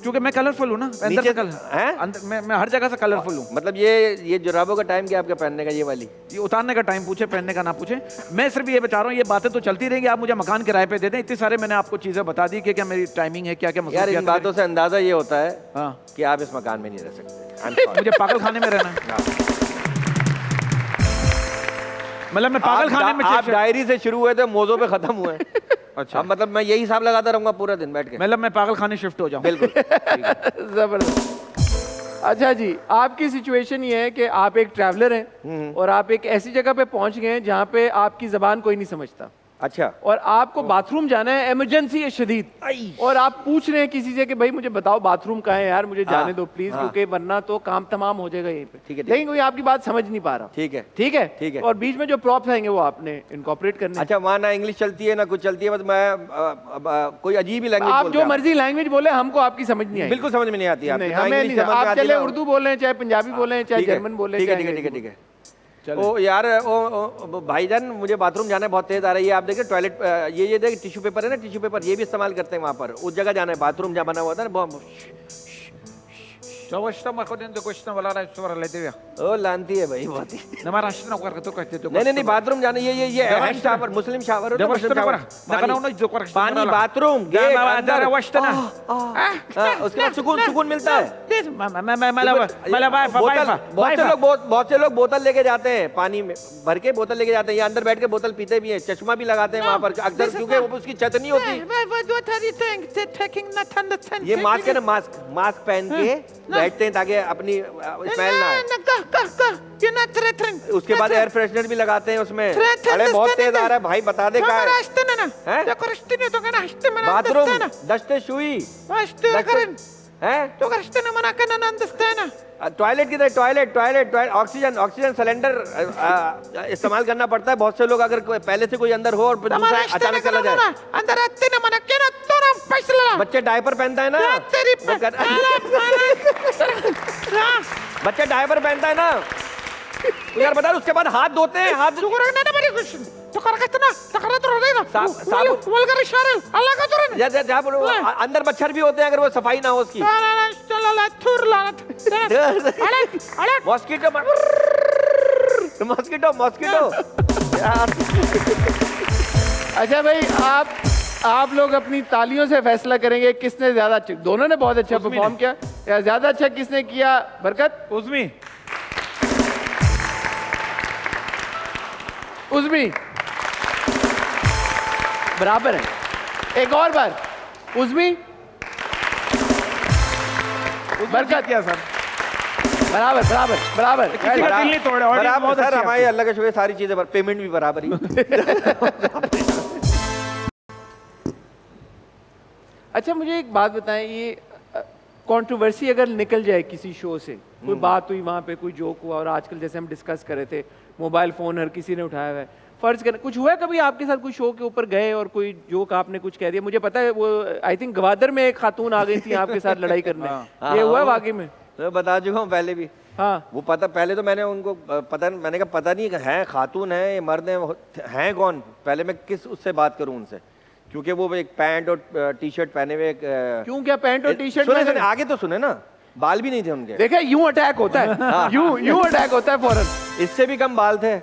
क्योंकि मैं कलरफुल हूँ ना, अंदर से कलर। मैं हर जगह से कलरफुल हूँ। मतलब ये जुराबों का टाइम क्या आपका पहनने का? ये वाली ये उतारने का टाइम पूछे, पहनने का ना पूछे। मैं सिर्फ ये बता रहा हूँ, ये बातें तो चलती रहेंगी। आप मुझे मकान किराए पे दे दें। इतनी सारे मैंने आपको चीजें बता दी कि क्या मेरी टाइमिंग है, क्या क्या यार। इन बातों से अंदाजा ये होता है हाँ कि आप इस मकान में नहीं रह सकते। मुझे पागल खाने में रहना है। मतलब मैं पागल खाने में। आप डायरी से शुरू हुए थे, मौजों पे खत्म हुए। अच्छा। अब मतलब मैं यही हिसाब लगाता रहूंगा पूरा दिन बैठ के। मतलब मैं पागल खाने शिफ्ट हो जाऊं। बिल्कुल। जबरदस्त। अच्छा जी, आपकी सिचुएशन ये है कि आप एक ट्रैवलर हैं और आप एक ऐसी जगह पे पहुंच गए हैं जहां पे आपकी जबान कोई नहीं समझता। अच्छा। और आपको बाथरूम जाना है, इमरजेंसी है शदीद, और आप पूछ रहे हैं किसी से कि भाई मुझे बताओ बाथरूम कहाँ है यार, मुझे जाने दो प्लीज, क्योंकि वरना तो काम तमाम हो जाएगा यहीं पे। ठीक है। लेकिन कोई आपकी बात समझ नहीं पा रहा। ठीक है। ठीक है। ठीक है। और बीच में जो प्रॉप्स आएंगे वो आपने इनकॉर्पोरेट करने। अच्छा, वहाँ ना इंग्लिश चलती है ना कुछ चलती है, बस मैं कोई अजीब ही लैंग्वेज आप जो मर्जी लैंग्वेज बोले, हमको आपकी समझ नहीं आएगी। बिल्कुल समझ में नहीं आती। आप चले उर्दू बोले, चाहे पंजाबी बोले, चाहे जर्मन बोले। ठीक है। ओ यार, ओ भाईजान, मुझे बाथरूम जाना है, बहुत तेज आ रही है। आप देखिए टॉयलेट, ये देखिए टिश्यू पेपर है ना, टिश्यू पेपर ये भी इस्तेमाल करते हैं वहाँ पर। उस जगह जाना है, बाथरूम जहाँ बना हुआ था ना। ओ लानती है भाई बहुत ही। नहीं, बाथरूम जाना, ये हैंड शावर, मुस्लिम शावर पानी, बाथरूम, उसके बाद सुकून मिलता है। बहुत से लोग बोतल लेके जाते हैं, पानी में भर के बोतल लेके जाते हैं, ये अंदर बैठ के बोतल पीते भी हैं, चश्मा भी लगाते हैं वहाँ पर अक्सर, क्योंकि उसकी छत नहीं होती। ये मास्क है ना, मास्क पहन के बैठते हैं ताकि अपनी स्मेल ना आए। उसके बाद एयर फ्रेशनर भी लगाते हैं उसमें। अरे बहुत तेज आ रहा है भाई, बता दे क्या है? बाथरूम दस्ते शुई टॉयलेट की तरह टॉयलेट ऑक्सीजन सिलेंडर इस्तेमाल करना पड़ता है। बहुत से लोग अगर पहले से कोई अंदर हो और दूसरा अचानक चला जाए। बच्चे डायपर पहनता है ना, बच्चे डायपर पहनता है ना, तो यार बता, उसके बाद हाथ धोते हैं, हाथ जहाँ पर अंदर मच्छर भी होते हैं अगर वो सफाई ना हो उसकी। मॉस्किटो मॉस्किटो मॉस्किटो यार। अच्छा भाई, आप लोग अपनी तालियों से फैसला करेंगे किसने ज्यादा अच्छा, दोनों ने बहुत अच्छा परफॉर्म किया, या ज्यादा अच्छा किसने किया? बरकत? उज़मी। उज़मी बराबर है। एक और बार, उज़मी बरकत क्या सर? बराबर बराबर बराबर। किसी का दिल नहीं तोड़ा, ऑडियंस बराबर बहुत सर, अच्छी है हमारे अल्लाह का शुक्र सारी चीजें पेमेंट भी बराबर ही। अच्छा मुझे एक बात बताएं, ये कंट्रोवर्सी अगर निकल जाए किसी शो से, कोई बात हुई वहाँ पे, कोई जोक हुआ, और आजकल जैसे हम डिस्कस कर रहे थे मोबाइल फ़ोन हर किसी ने उठाया हुआ है, फर्ज करें कुछ हुआ कभी आपके साथ, कोई शो के ऊपर गए और कोई जोक आपने कुछ कह दिया? मुझे पता है वो आई थिंक गवादर में एक खातून आ गई थी आपके साथ लड़ाई करने, ये हुआ वाकई में? तो बता चुका हूँ पहले भी। हाँ वो पता, पहले तो मैंने उनको पता, मैंने कहा पता नहीं है खातून है ये मर्द हैं कौन, पहले मैं किस उससे बात करूं उनसे, क्योंकि वो एक पैंट और टी शर्ट पहने हुए क्यों, क्या पैंट और टी शर्ट सुने में? सुने आगे तो सुने ना, बाल भी नहीं थे उनके। देखे यूं अटैक होता है, यूं अटैक होता है फौरन। इससे भी कम बाल थे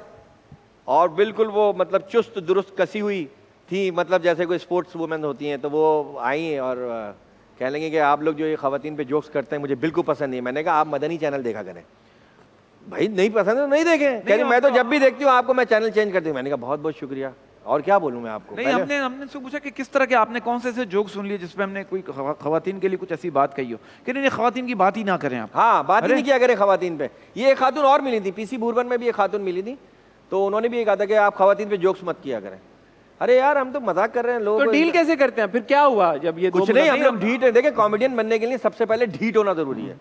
और बिल्कुल वो मतलब चुस्त दुरुस्त कसी हुई थी, मतलब जैसे कोई स्पोर्ट्स वुमेन होती हैं। तो वो आई और कह लेंगे कि आप लोग जो ये खवातीन पे जोक्स करते हैं मुझे बिल्कुल पसंद नहीं। मैंने कहा आप मदनी चैनल देखा करें। भाई नहीं पसंद है तो नहीं देखें। कह रही मैं तो जब भी देखती हूँ आपको मैं चैनल चेंज करती हूँ। मैंने कहा बहुत बहुत शुक्रिया, और क्या बोलूँ मैं आपको। नहीं, हमने से पूछा कि किस तरह के आपने कौन से ऐसे जोक सुन लिए जिसपे हमने कोई खवातीन के लिए कुछ ऐसी बात कही हो कि नहीं खवातीन की बात ही ना करें आप। हाँ, बात ही नहीं किया करें खवातीन पे। ये एक खातून और मिली थी, पीसी बुरबन में भी एक खातून मिली थी, तो उन्होंने भी ये कहा था कि आप खवातीन पे जोक्स मत किया करें। अरे यार हम तो मजाक कर रहे हैं। लोग तो डील कैसे करते हैं फिर, क्या हुआ जब ये कुछ नहीं, हम लोग ढीठ है। देखिए कॉमेडियन बनने के लिए सबसे पहले ढीठ होना जरूरी है।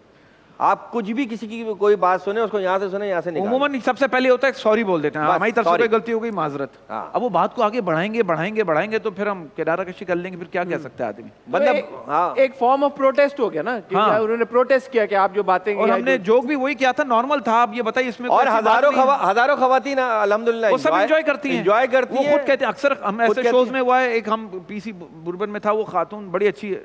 आप कुछ भी किसी की कोई बात सुने, उसको यहाँ से सुने, यहाँ से निकालें। उमूमन सबसे पहले होता है सॉरी बोल देते हैं, बस, हमारी तरफ से sorry। कोई गलती हो गई, माजरत। हाँ। अब वो बात को आगे बढ़ाएंगे तो फिर हम किनारा कशी कर लेंगे, फिर क्या कह सकते हैं आदमी। मतलब हाँ, एक फॉर्म ऑफ प्रोटेस्ट हो गया ना कि हाँ। उन्होंने प्रोटेस्ट किया कि आप जो बातें और हमने जोक भी वही किया था, नॉर्मल था। अब ये बताइए इसमें और हजारों खवातीन अल्हम्दुलिल्लाह वो सब एंजॉय करती हैं, एंजॉय करती वो हैं। खुद कहते हैं। अक्सर हम खुद ऐसे कहती शोज हैं। में हुआ है, एक हम पीसी बुरबन में था, वो खातून बड़ी अच्छी,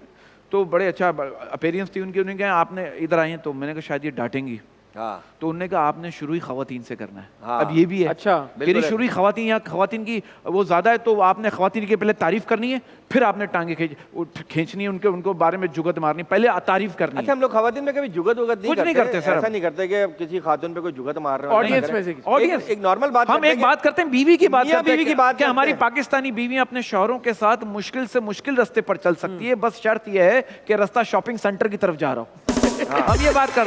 तो बड़े अच्छा अपीयरेंस थी उनकी। उन्होंने कहा आपने इधर आई हैं, तो मैंने कहा शायद ये डांटेंगी, हाँ, तो उन्होंने कहा आपने शुरू ही खवातीन से करना है। हाँ। अब ये भी है। अच्छा, मेरी शुरू ही खवातीन या खवातीन की वो ज्यादा है, तो आपने खवातीन की पहले तारीफ करनी है, फिर आपने टांगे खींचनी है, उनको बारे में जुगत मारनी, पहले तारीफ करनी है। अच्छा, हम लोग खवातीन में कभी जुगत वुगत कुछ नहीं करते सर, ऐसा नहीं करते कि किसी खातून पे कोई जुगत मार रहा है। ऑडियंस में से ऑडियंस एक नॉर्मल बात हम एक बात करते हैं, बीवी की बात करते हैं, बीवी की बात कि हमारी करते हैं। पाकिस्तानी बीवियां अपने शौहरों के साथ मुश्किल से मुश्किल रास्ते पर चल सकती है, बस शर्त यह है कि रास्ता शॉपिंग सेंटर की तरफ जा रहा हो। हम ये बात कर,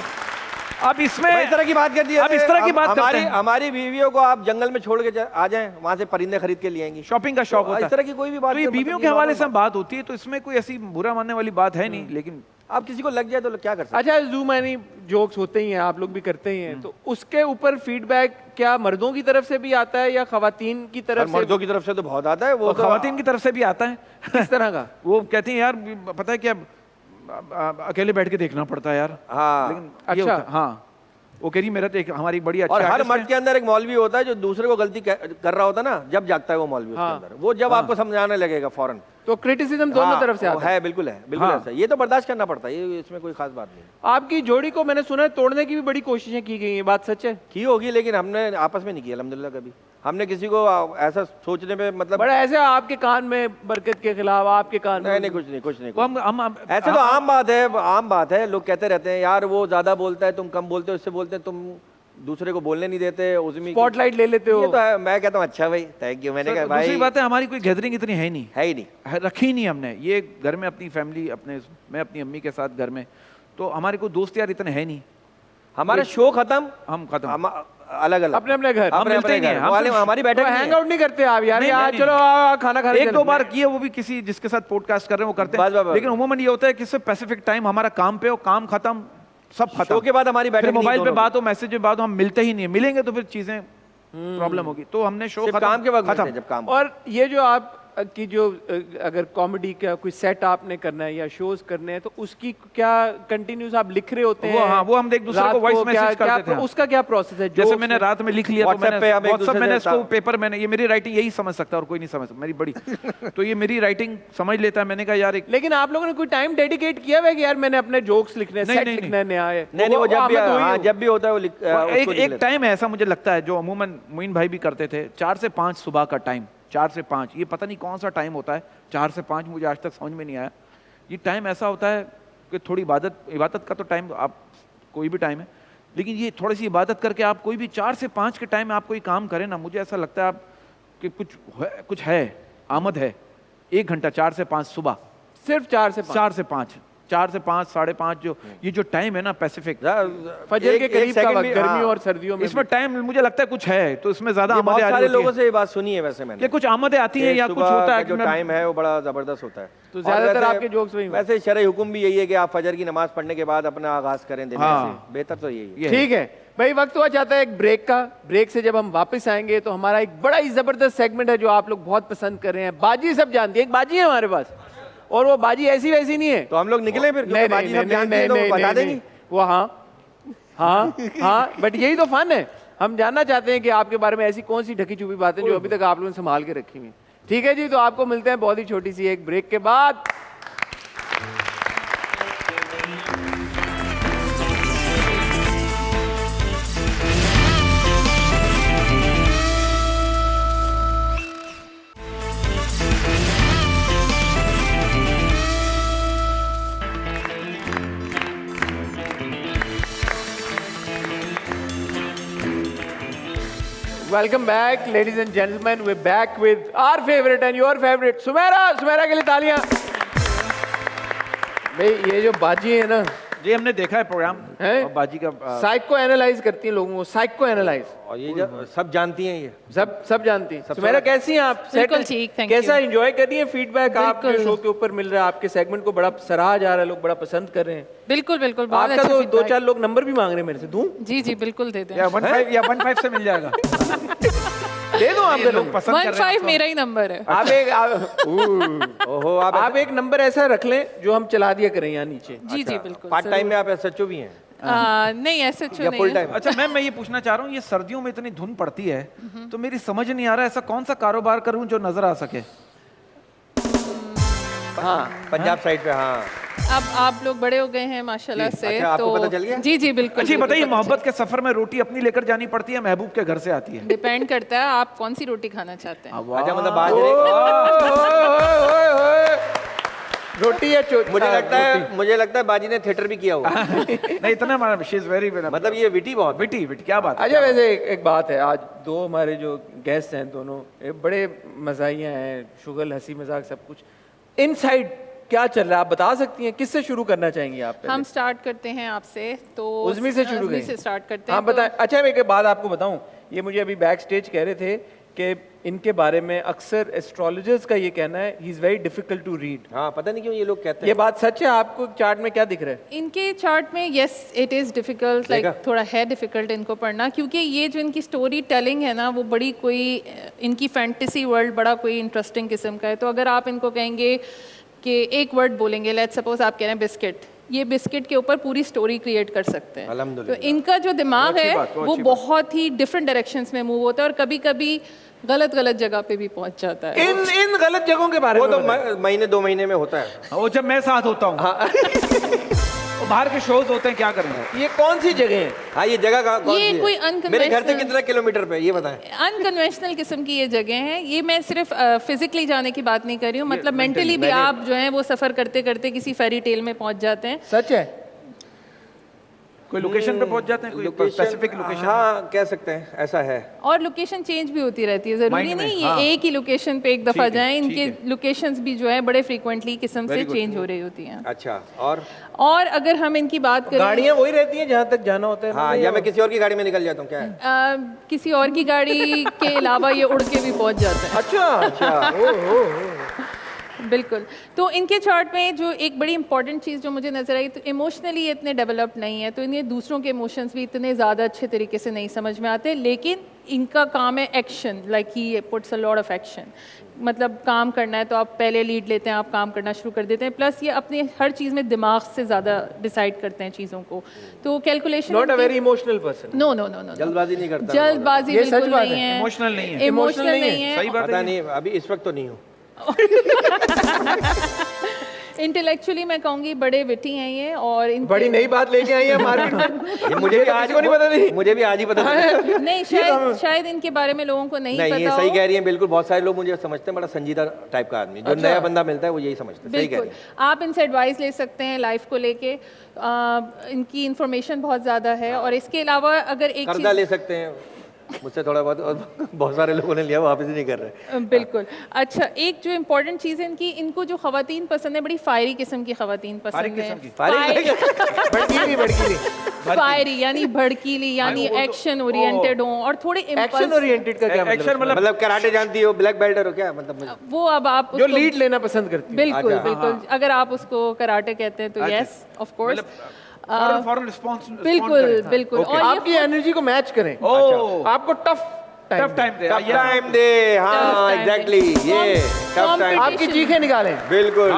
अब इसमें इस तरह की बात कर दी। अब इस तरह की बात करते हैं। हमारी बीवियों को आप जंगल में छोड़ के आ जाएं, वहां से परिंदे खरीद के ले आएंगी। शॉपिंग का शौक होता है। इस तरह की कोई भी बात तो ये मतलब बीवियों के हवाले से बात होती है, तो इसमें कोई ऐसी बुरा मानने वाली बात है नहीं, लेकिन आप किसी को लग जाए तो क्या कर सकते अच्छा, जूम मैनी जोक्स होते ही हैं, आप लोग भी करते ही हैं, तो उसके ऊपर फीडबैक क्या मर्दों की तरफ से भी आता है या खवातीन की तरफ से? मर्दों की तरफ से तो बहुत आता है। वो तो खवातीन की तरफ से भी आता है। किस तरह का? वो कहती हैं यार पता है क्या, अकेले बैठ के देखना पड़ता है यार। हाँ, लेकिन अच्छा। ये होता है, हाँ, वो कह रही मेरा तो एक हमारी बड़ी अच्छा और हर artist मर्द है। के अंदर एक मौलवी होता है जो दूसरे को गलती कर रहा होता है ना, जब जागता है वो मौलवी उसके हाँ। अंदर, वो जब आपको समझाने लगेगा फौरन। तो क्रिटिसिज्म दोनों हाँ, तरफ से आता है। है, बिल्कुल हाँ। ऐसा। ये तो बर्दाश्त करना पड़ता है, ये इसमें कोई खास बात नहीं। आपकी जोड़ी को मैंने सुना है तोड़ने की भी बड़ी कोशिशें की गई हैं, बात सच है? की होगी, लेकिन हमने आपस में नहीं की अल्हम्दुलिल्लाह कभी। हमने किसी को ऐसा सोचने में मतलब बड़ा ऐसे आपके कान में बरकत के खिलाफ, आपके कान में? नहीं, कुछ नहीं, कुछ नहीं, वो हम ऐसे तो आम बात है, आम बात है। लोग कहते रहते हैं यार वो ज्यादा बोलता है, तुम कम बोलते हो, इससे बोलते हैं तुम दूसरे को बोलने नहीं देते, उसमें स्पॉटलाइट ले लेते हो। ये तो है। मैं कहता हूँ अच्छा भाई, थैंक यू। मैंने कहा भाई दूसरी बात है, हमारी कोई गैदरिंग इतनी है नहीं, है ही नहीं, रखी ही नहीं हमने। ये घर में अपनी फैमिली, मैं अपनी अम्मी के साथ घर में, तो हमारे कोई दोस्त यार इतने है नहीं। हमारा शो खत्म, हम खत्म, अलग अलग अपने अपने घर, हम मिलते ही नहीं हैं, हम सिर्फ हमारी बैठक नहीं हैंग है। आउट नहीं करते आप यार? नहीं, यार नहीं, चलो खाना खा एक दो बार किए, वो भी किसी जिसके साथ पॉडकास्ट कर रहे हैं वो करते बस, हैं। लेकिन उमूमन ये होता है कि सिर्फ पैसिफिक टाइम हमारा काम पे हो, काम खत्म, सब खत्म। शो के बाद हमारी बैठक फिर नहीं मोबाइल पे दोनों बात हो, मैसेज पे बात हो, हम मिलते ही नहीं। मिलेंगे तो फिर चीजें प्रॉब्लम होगी। तो हमने शो सिर्फ काम के वक्त मिलते हैं, जब काम। और ये जो आप की जो अगर कॉमेडी का कोई सेट आपने करना है या शोज करने हैं तो उसकी क्या कंटिन्यूस आप लिख रहे होते हैं? हाँ, वो हम एक दूसरे को वॉइस मैसेज करते थे। उसका क्या प्रोसेस है? जैसे मैंने रात में लिख लिया तो WhatsApp पे हम एक व्हाट्सएप दूसरे मैंने से इसको पेपर मैंने, ये मेरी राइटिंग यही समझ सकता है और कोई नहीं समझ सकता, मेरी बड़ी तो ये मेरी राइटिंग समझ लेता है। मैंने कहा यार एक लेकिन आप लोगों ने कोई टाइम डेडिकेट किया हुआ है कि यार मैंने अपने जोक्स लिखने हैं, सेट लिखना है, नया है? नहीं, वो जब भी अहमद वही जब भी होता है वो एक टाइम है ऐसा मुझे लगता है जो अमूमन मोइन भाई भी करते थे, 4 से 5 सुबह का टाइम, 4 से 5, ये पता नहीं कौन सा टाइम होता है 4 से 5, मुझे आज तक समझ में नहीं आया। ये टाइम ऐसा होता है कि थोड़ी इबादत का तो टाइम आप कोई भी टाइम है, लेकिन ये थोड़ी सी इबादत करके आप कोई भी 4 से 5 के टाइम में आप कोई काम करें ना, मुझे ऐसा लगता है आप कि कुछ है, आमद है। 1 घंटा 4 से 5 सुबह, सिर्फ 4 से 5? 4 से 5, 4 से 5, 5:30 जो ये जो टाइम है ना पैसिफिक फजर के करीब का वक्त, गर्मियों और सर्दियों में इसमें टाइम मुझे लगता है कुछ है, तो इसमें ज्यादा बहुत आमदें सारे लोगों से ये बात सुनी है वैसे मैंने कि कुछ आमदें आती हैं या कुछ होता है जो टाइम है वो बड़ा जबरदस्त होता है। तो ज्यादातर आपके जोक्स वही वैसे शरई हुक्म भी यही है कि आप फजर की नमाज पढ़ने के बाद अपना आगाज करें दिन से, बेहतर तो यही है। ठीक है भाई, वक्त हुआ चाहता है एक ब्रेक का। ब्रेक से जब हम वापस आएंगे तो हमारा एक बड़ा ही जबरदस्त सेगमेंट है जो आप लोग बहुत पसंद कर रहे हैं। बाजी सब जानती है, एक बाजी है हमारे पास, और वो बाजी ऐसी वैसी नहीं है। तो हम लोग निकले फिर, क्योंकि बाजी सब जानती है तो वो बता देंगी वो। हाँ, बट यही तो फन है। हम जानना चाहते हैं कि आपके बारे में ऐसी कौन सी ढकी छुपी बातें जो अभी तक आप लोगों ने संभाल के रखी हुई। ठीक है जी, तो आपको मिलते हैं बहुत ही छोटी सी एक ब्रेक के बाद। Welcome back, ladies and gentlemen. We're back with our favorite and your favorite, Sumera. Sumera के लिए तालियां। भाई ये जो बाजी है ना, ये हमने देखा है प्रोग्राम है? और बाजी का साइको एनालाइज करती हैं लोगों को, साइको एनालाइज, और ये सब जानती हैं, ये सब जानती हैं। सुमेरा कैसी हैं आप? बिल्कुल ठीक, thank you। कैसा एंजॉय कर रही हैं? फीडबैक आपके बिल्कुल। शो के ऊपर मिल रहा है, आपके सेगमेंट को बड़ा सराहा जा रहा है, लोग बड़ा पसंद कर रहे हैं। बिल्कुल बिल्कुल, बहुत आपका अच्छा तो feedback। 2-4 लोग नंबर भी मांग रहे हैं मेरे से, दूं? जी जी बिल्कुल दे दें। या 15 से मिल जाएगा। दे दो आपका लोग नंबर। पसंद कर रहे हैं 15 मेरा ही नंबर है। आप एक नंबर ऐसा रख लें जो हम चला दिया करें यहाँ नीचे। जी जी बिल्कुल। पार्ट टाइम में आप एसएचओ भी हैं नहीं ऐसे या नहीं फुल है। टाइम? अच्छा मैम, मैं ये पूछना चाह रहा हूँ, ये सर्दियों में इतनी धुंध पड़ती है तो मेरी समझ नहीं आ रहा ऐसा कौन सा कारोबार करूं जो नजर आ सके। हाँ, पंजाब साइड पे। हाँ, अब आप लोग बड़े हो गए हैं माशाल्लाह से, अच्छा, आपको तो पता चल गया? जी जी बिल्कुल। अच्छा बताइए, मोहब्बत के सफर में रोटी अपनी लेकर जानी पड़ती है, महबूब के घर से आती है? डिपेंड करता है आप कौन सी रोटी खाना चाहते हैं। अच्छा मतलब बाजरे रोटी या मुझे लगता है बाजी ने थिएटर भी किया होगा। नहीं इतना हमारा शी इज वेरी मतलब ये विटी बहुत विटी क्या बात है। अच्छा वैसे एक बात है, आज दो हमारे जो गेस्ट हैं दोनों बड़े मज़ाहिया हैं, शुगल हंसी मजाक सब कुछ। इनसाइड क्या चल रहा है आप बता सकती हैं? किससे शुरू करना चाहेंगी आप? हम स्टार्ट करते हैं आपसे, तो उज़मी से शुरू उज़मी से स्टार्ट करते हैं। हाँ बताएं। अच्छा मैं एक बात आपको बताऊं, ये मुझे अभी बैक स्टेज कह रहे थे कि इनके बारे में अक्सर एस्ट्रोलॉजर्स का ये कहना है he is very difficult to read. हाँ, पता नहीं क्यों ये लोग कहते हैं। ये बात सच है? आपको चार्ट में क्या दिख रहा है? इनके चार्ट में yes it is difficult, like थोड़ा है डिफिकल्ट इनको पढ़ना, क्योंकि ये जो इनकी स्टोरी टेलिंग है ना वो बड़ी कोई इनकी फैंटेसी वर्ल्ड बड़ा कोई इंटरेस्टिंग किस्म का है। तो अगर आप इनको कहेंगे कि एक वर्ड बोलेंगे, लेट्स सपोज आप कह रहे हैं बिस्किट, ये बिस्किट के ऊपर पूरी स्टोरी क्रिएट कर सकते हैं। अल्हम्दुलिल्लाह। तो इनका जो दिमाग है वो वो बहुत ही डिफरेंट डायरेक्शंस में मूव होता है और कभी कभी गलत जगह पे भी पहुंच जाता है। इन गलत जगहों के बारे वो में तो महीने 2 महीने में होता है। वो जब मैं साथ होता हूँ वो बाहर के शोज होते हैं, क्या करेंगे? ये कौन सी जगह है? हाँ, ये जगह कौन ये सी है? कोई मेरे घर से unconventional- कितना किलोमीटर पे, ये बताएं। अनकन्वेंशनल किस्म की ये जगह है। ये मैं सिर्फ फिजिकली जाने की बात नहीं कर रही हूँ, मतलब मेंटली भी आप जो है वो सफ़र करते करते किसी फेरी टेल में पहुंच जाते हैं। सच है? कोई लोकेशन पे पहुंच जाते हैं, कोई स्पेसिफिक लोकेशन? हाँ, कह सकते हैं, ऐसा है। और लोकेशन चेंज भी होती रहती है, जरूरी Mind में, नहीं हाँ। ये एक ही लोकेशन पे एक दफा ठीक है, जाएं। ठीक इनके है। लोकेशंस भी जो है बड़े फ्रीक्वेंटली किस्म से Very good. चेंज हो रही होती हैं। अच्छा, और अगर हम इनकी बात करें, गाड़ियां वही रहती हैं जहाँ तक जाना होता है? हाँ, या मैं किसी और की गाड़ी में निकल जाता हूँ, क्या है? किसी और की गाड़ी के अलावा ये उड़ के भी पहुंच जाते हैं। अच्छा। बिल्कुल। तो इनके चार्ट में जो एक बड़ी इंपॉर्टेंट चीज़ जो मुझे नज़र आई, तो इमोशनली इतने डेवलप नहीं है, तो इन्हें दूसरों के इमोशंस भी इतने ज़्यादा अच्छे तरीके से नहीं समझ में आते, लेकिन इनका काम है action, like he puts a lot of action. मतलब काम करना है तो आप पहले लीड लेते हैं, आप काम करना शुरू कर देते हैं, प्लस ये अपनी हर चीज़ में दिमाग से ज़्यादा डिसाइड करते हैं चीज़ों को, तो calculation. Not a very emotional person. No no no no, जल्दबाजी नहीं करता, जल्दबाजी ये सच बिल्कुल बात नहीं है। है, इमोशनल नहीं है, इमोशनल नहीं है। सही बात पता है। नहीं, अभी इस वक्त तो नहीं हूँ। इंटेलेक्चुअली मैं कहूँगी बड़े विटी हैं ये, और इन बड़ी नई बात लेके आई है मार्केट में। ये मुझे भी आज किसी को नहीं पता थी। मुझे भी आज ही पता चला। नहीं, शायद इनके बारे में लोगों को नहीं नहीं, ये पता सही हो। कह रही हैं बिल्कुल। बहुत सारे लोग मुझे समझते हैं बड़ा संजीदा टाइप का आदमी, जो नया बंदा मिलता है वो यही समझते हैं। सही कह बिल्कुल, रही हैं। आप इनसे एडवाइस ले सकते हैं लाइफ को लेके। इनकी इंफॉर्मेशन बहुत ज़्यादा है, और इसके अलावा अगर एक कर्जा चीज़ ले सकते हैं मुझसे थोड़ा बहुत, और बहुत सारे लोगों ने लिया, वापस ही नहीं कर रहे। बिल्कुल। अच्छा, एक जो इम्पोर्टेंट चीज़ है इनकी, इनको जो खवातीन पसंद है, बड़ी फायरी किस्म की खवातीन पसंद है। भड़कीली फायरी यानी भड़कीली, यानी एक्शन ओरिएंटेड हो, और थोड़े एक्शन ओरिएंटेड का क्या एक्शन मतलब? मतलब कराटे जानती हो, ब्लैक बेल्ट हो क्या मतलब? वो अब आप जो उसको- लीड लेना पसंद करती है। बिल्कुल अच्छा। बिल्कुल, अगर आप उसको कराटे कहते हैं तो yes of course, foreign response बिल्कुल बिल्कुल। और ये आपकी एनर्जी को मैच करें। ओह, आपको टफ टफ टाइम दे। टफ टाइम दे, हाँ time एग्जैक्टली, ये टफ टाइम। आपकी चीखें निकालें। बिल्कुल।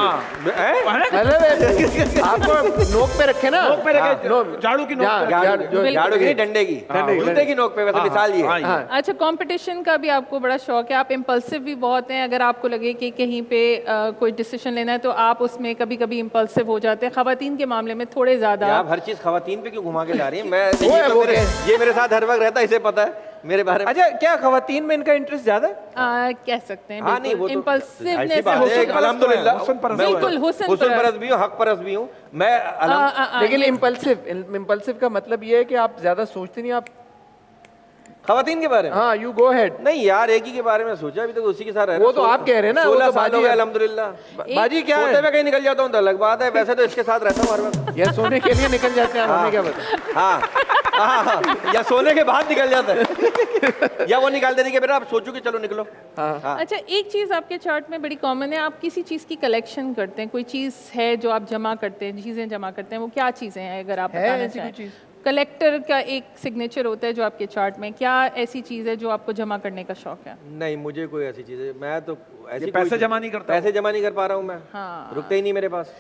आपको नोक पे रखे ना, नोक पे रखे, झाड़ू की नोक पे झाड़ू झाड़ू की नहीं, डंडे की, जूते की नोक पे, वैसे मिसाल ये है। हाँ। अच्छा, कंपटीशन का भी आपको बड़ा शौक है, आप इम्पल्सिव भी बहुत हैं। अगर आपको लगे कि कहीं पे कोई डिसीजन लेना है तो आप उसमें कभी कभी इम्पल्सिव हो जाते हैं। खवातीन के मामले में थोड़े ज़्यादा। आप हर चीज खवातीन पे क्यों घुमा के ला रही हैं? मैं वो है, वो है। ये मेरे साथ हर वक्त रहता है, इसे पता है मेरे बारे में। अच्छा, क्या खवातीन में इनका इंटरेस्ट ज्यादा है? कह सकते हैं हाँ नहीं, वो तो इम्पल्सिवनेस ऐसी बात है, अल्हम्दुलिल्लाह मैं बिल्कुल, हुस्न हुस्न परस्त। परस्त भी हूँ, हक परस्त भी हूँ मैं। लेकिन इम्पल्सिव का मतलब ये है कि आप ज्यादा सोचते नहीं, आप खवातीन के बारे में हाँ, यू गो हेड। नहीं यार, एक ही के बारे में सोचा, अभी तक उसी के साथ रह रहा वो तो आप कह रहे हैं ना, वो 16 तो साल बाजी हो गए है। अल्हम्दुलिल्लाह। बाजी क्या सोते है? में कहीं निकल जाता हूँ तो अलग बात है, वैसे तो इसके साथ रहता हूँ हर वक्त। ये सोने के लिए निकल जाते हैं, हमें क्या पता। हाँ, या सोने के बाद निकल जाता है, या वो निकाल देने के बेटा आप सोचो कि चलो निकलो। हाँ। अच्छा, एक चीज़ आपके चार्ट में बड़ी कॉमन है, आप किसी चीज़ की कलेक्शन करते हैं, कोई चीज़ है जो आप जमा करते हैं, चीज़ें जमा करते हैं, वो क्या चीज़ें हैं अगर आप बताना ऐसी कोई चाहें? चीज़? कलेक्टर का एक सिग्नेचर होता है जो आपके चार्ट में, क्या ऐसी चीज़ है जो आपको जमा करने का शौक है? नहीं, मुझे कोई ऐसी चीज है, मैं तो ऐसी पैसे कोई- जमा नहीं करता? पैसे जमा नहीं कर पा रहा हूँ मैं। हाँ। रुकते ही नहीं मेरे पास।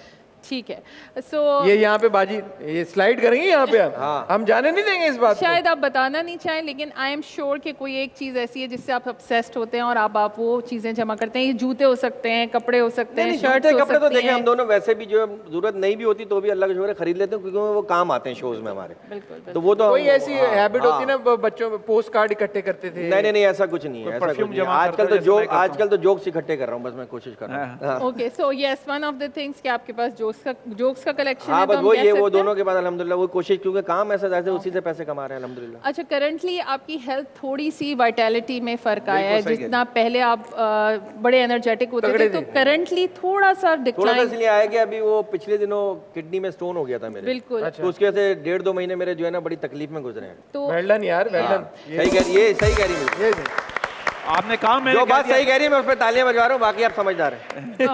ठीक है, सो ये यहाँ पे बाजी, ये स्लाइड करेंगे यहाँ पे आप। हाँ। हम जाने नहीं देंगे इस बात को। शायद आप बताना नहीं चाहें, लेकिन आई एम श्योर कि कोई एक चीज़ ऐसी है जिससे आप obsessed होते हैं और आप वो चीज़ें जमा करते हैं। ये जूते हो सकते हैं, कपड़े हो सकते हैं, शर्ट्स हो कपड़े तो सकती देखें, हम हैं। दोनों वैसे भी जो जरूरत नहीं भी होती तो भी अल्लाह के शुक्र है खरीद लेते हैं, क्योंकि वो काम आते हैं शोज में हमारे। बिल्कुल तो वो तो कोई ऐसी हैबिट होती है ना, बच्चों में पोस्ट कार्ड इकट्ठे करते थे। नहीं नहीं नहीं, ऐसा कुछ नहीं है, ऐसा परफ्यूम कुछ नहीं है। जमा करता आजकल है तो जैसे मैं करता आजकल तो जोक्स इकट्ठे कर रहा हूँ, बस मैं कोशिश कर रहा हूँ। Okay, so yes, one of the things कि आपके पास जोक्स का कलेक्शन हाँ है, बस तो हम वो कह ये वो सकते हैं? दोनों के बाद अल्हम्दुलिल्लाह वो कोशिश, क्योंकि काम ऐसा जैसे उसी से पैसे कमा रहे हैं अल्हम्दुलिल्लाह। अच्छा, करंटली आपकी हेल्थ थोड़ी सी वाइटैलिटी में फर्क आया है। बिल्कुल सही जितना पहले आप बड़े एनर्जेटिक होते थे, तो करंटली थोड़ा सा थोड़ा सा डिक्लाइन। इसलिए आया कि अभी वो पिछले दिनों किडनी में स्टोन हो गया था मेरे। बिल्कुल। तो उसकी वजह से 1.5-2 महीने मेरे जो है ना बड़ी तकलीफ में गुजरे हैं। तो वेल डन यार, वेल डन। सही कह रही, ये सही कह रही है। आपने काम मैंने जो कह बात दिया। सही कह रही है मैं उस पर तालियां बजवा रहा हूँ, बाकी आप समझदार हैं।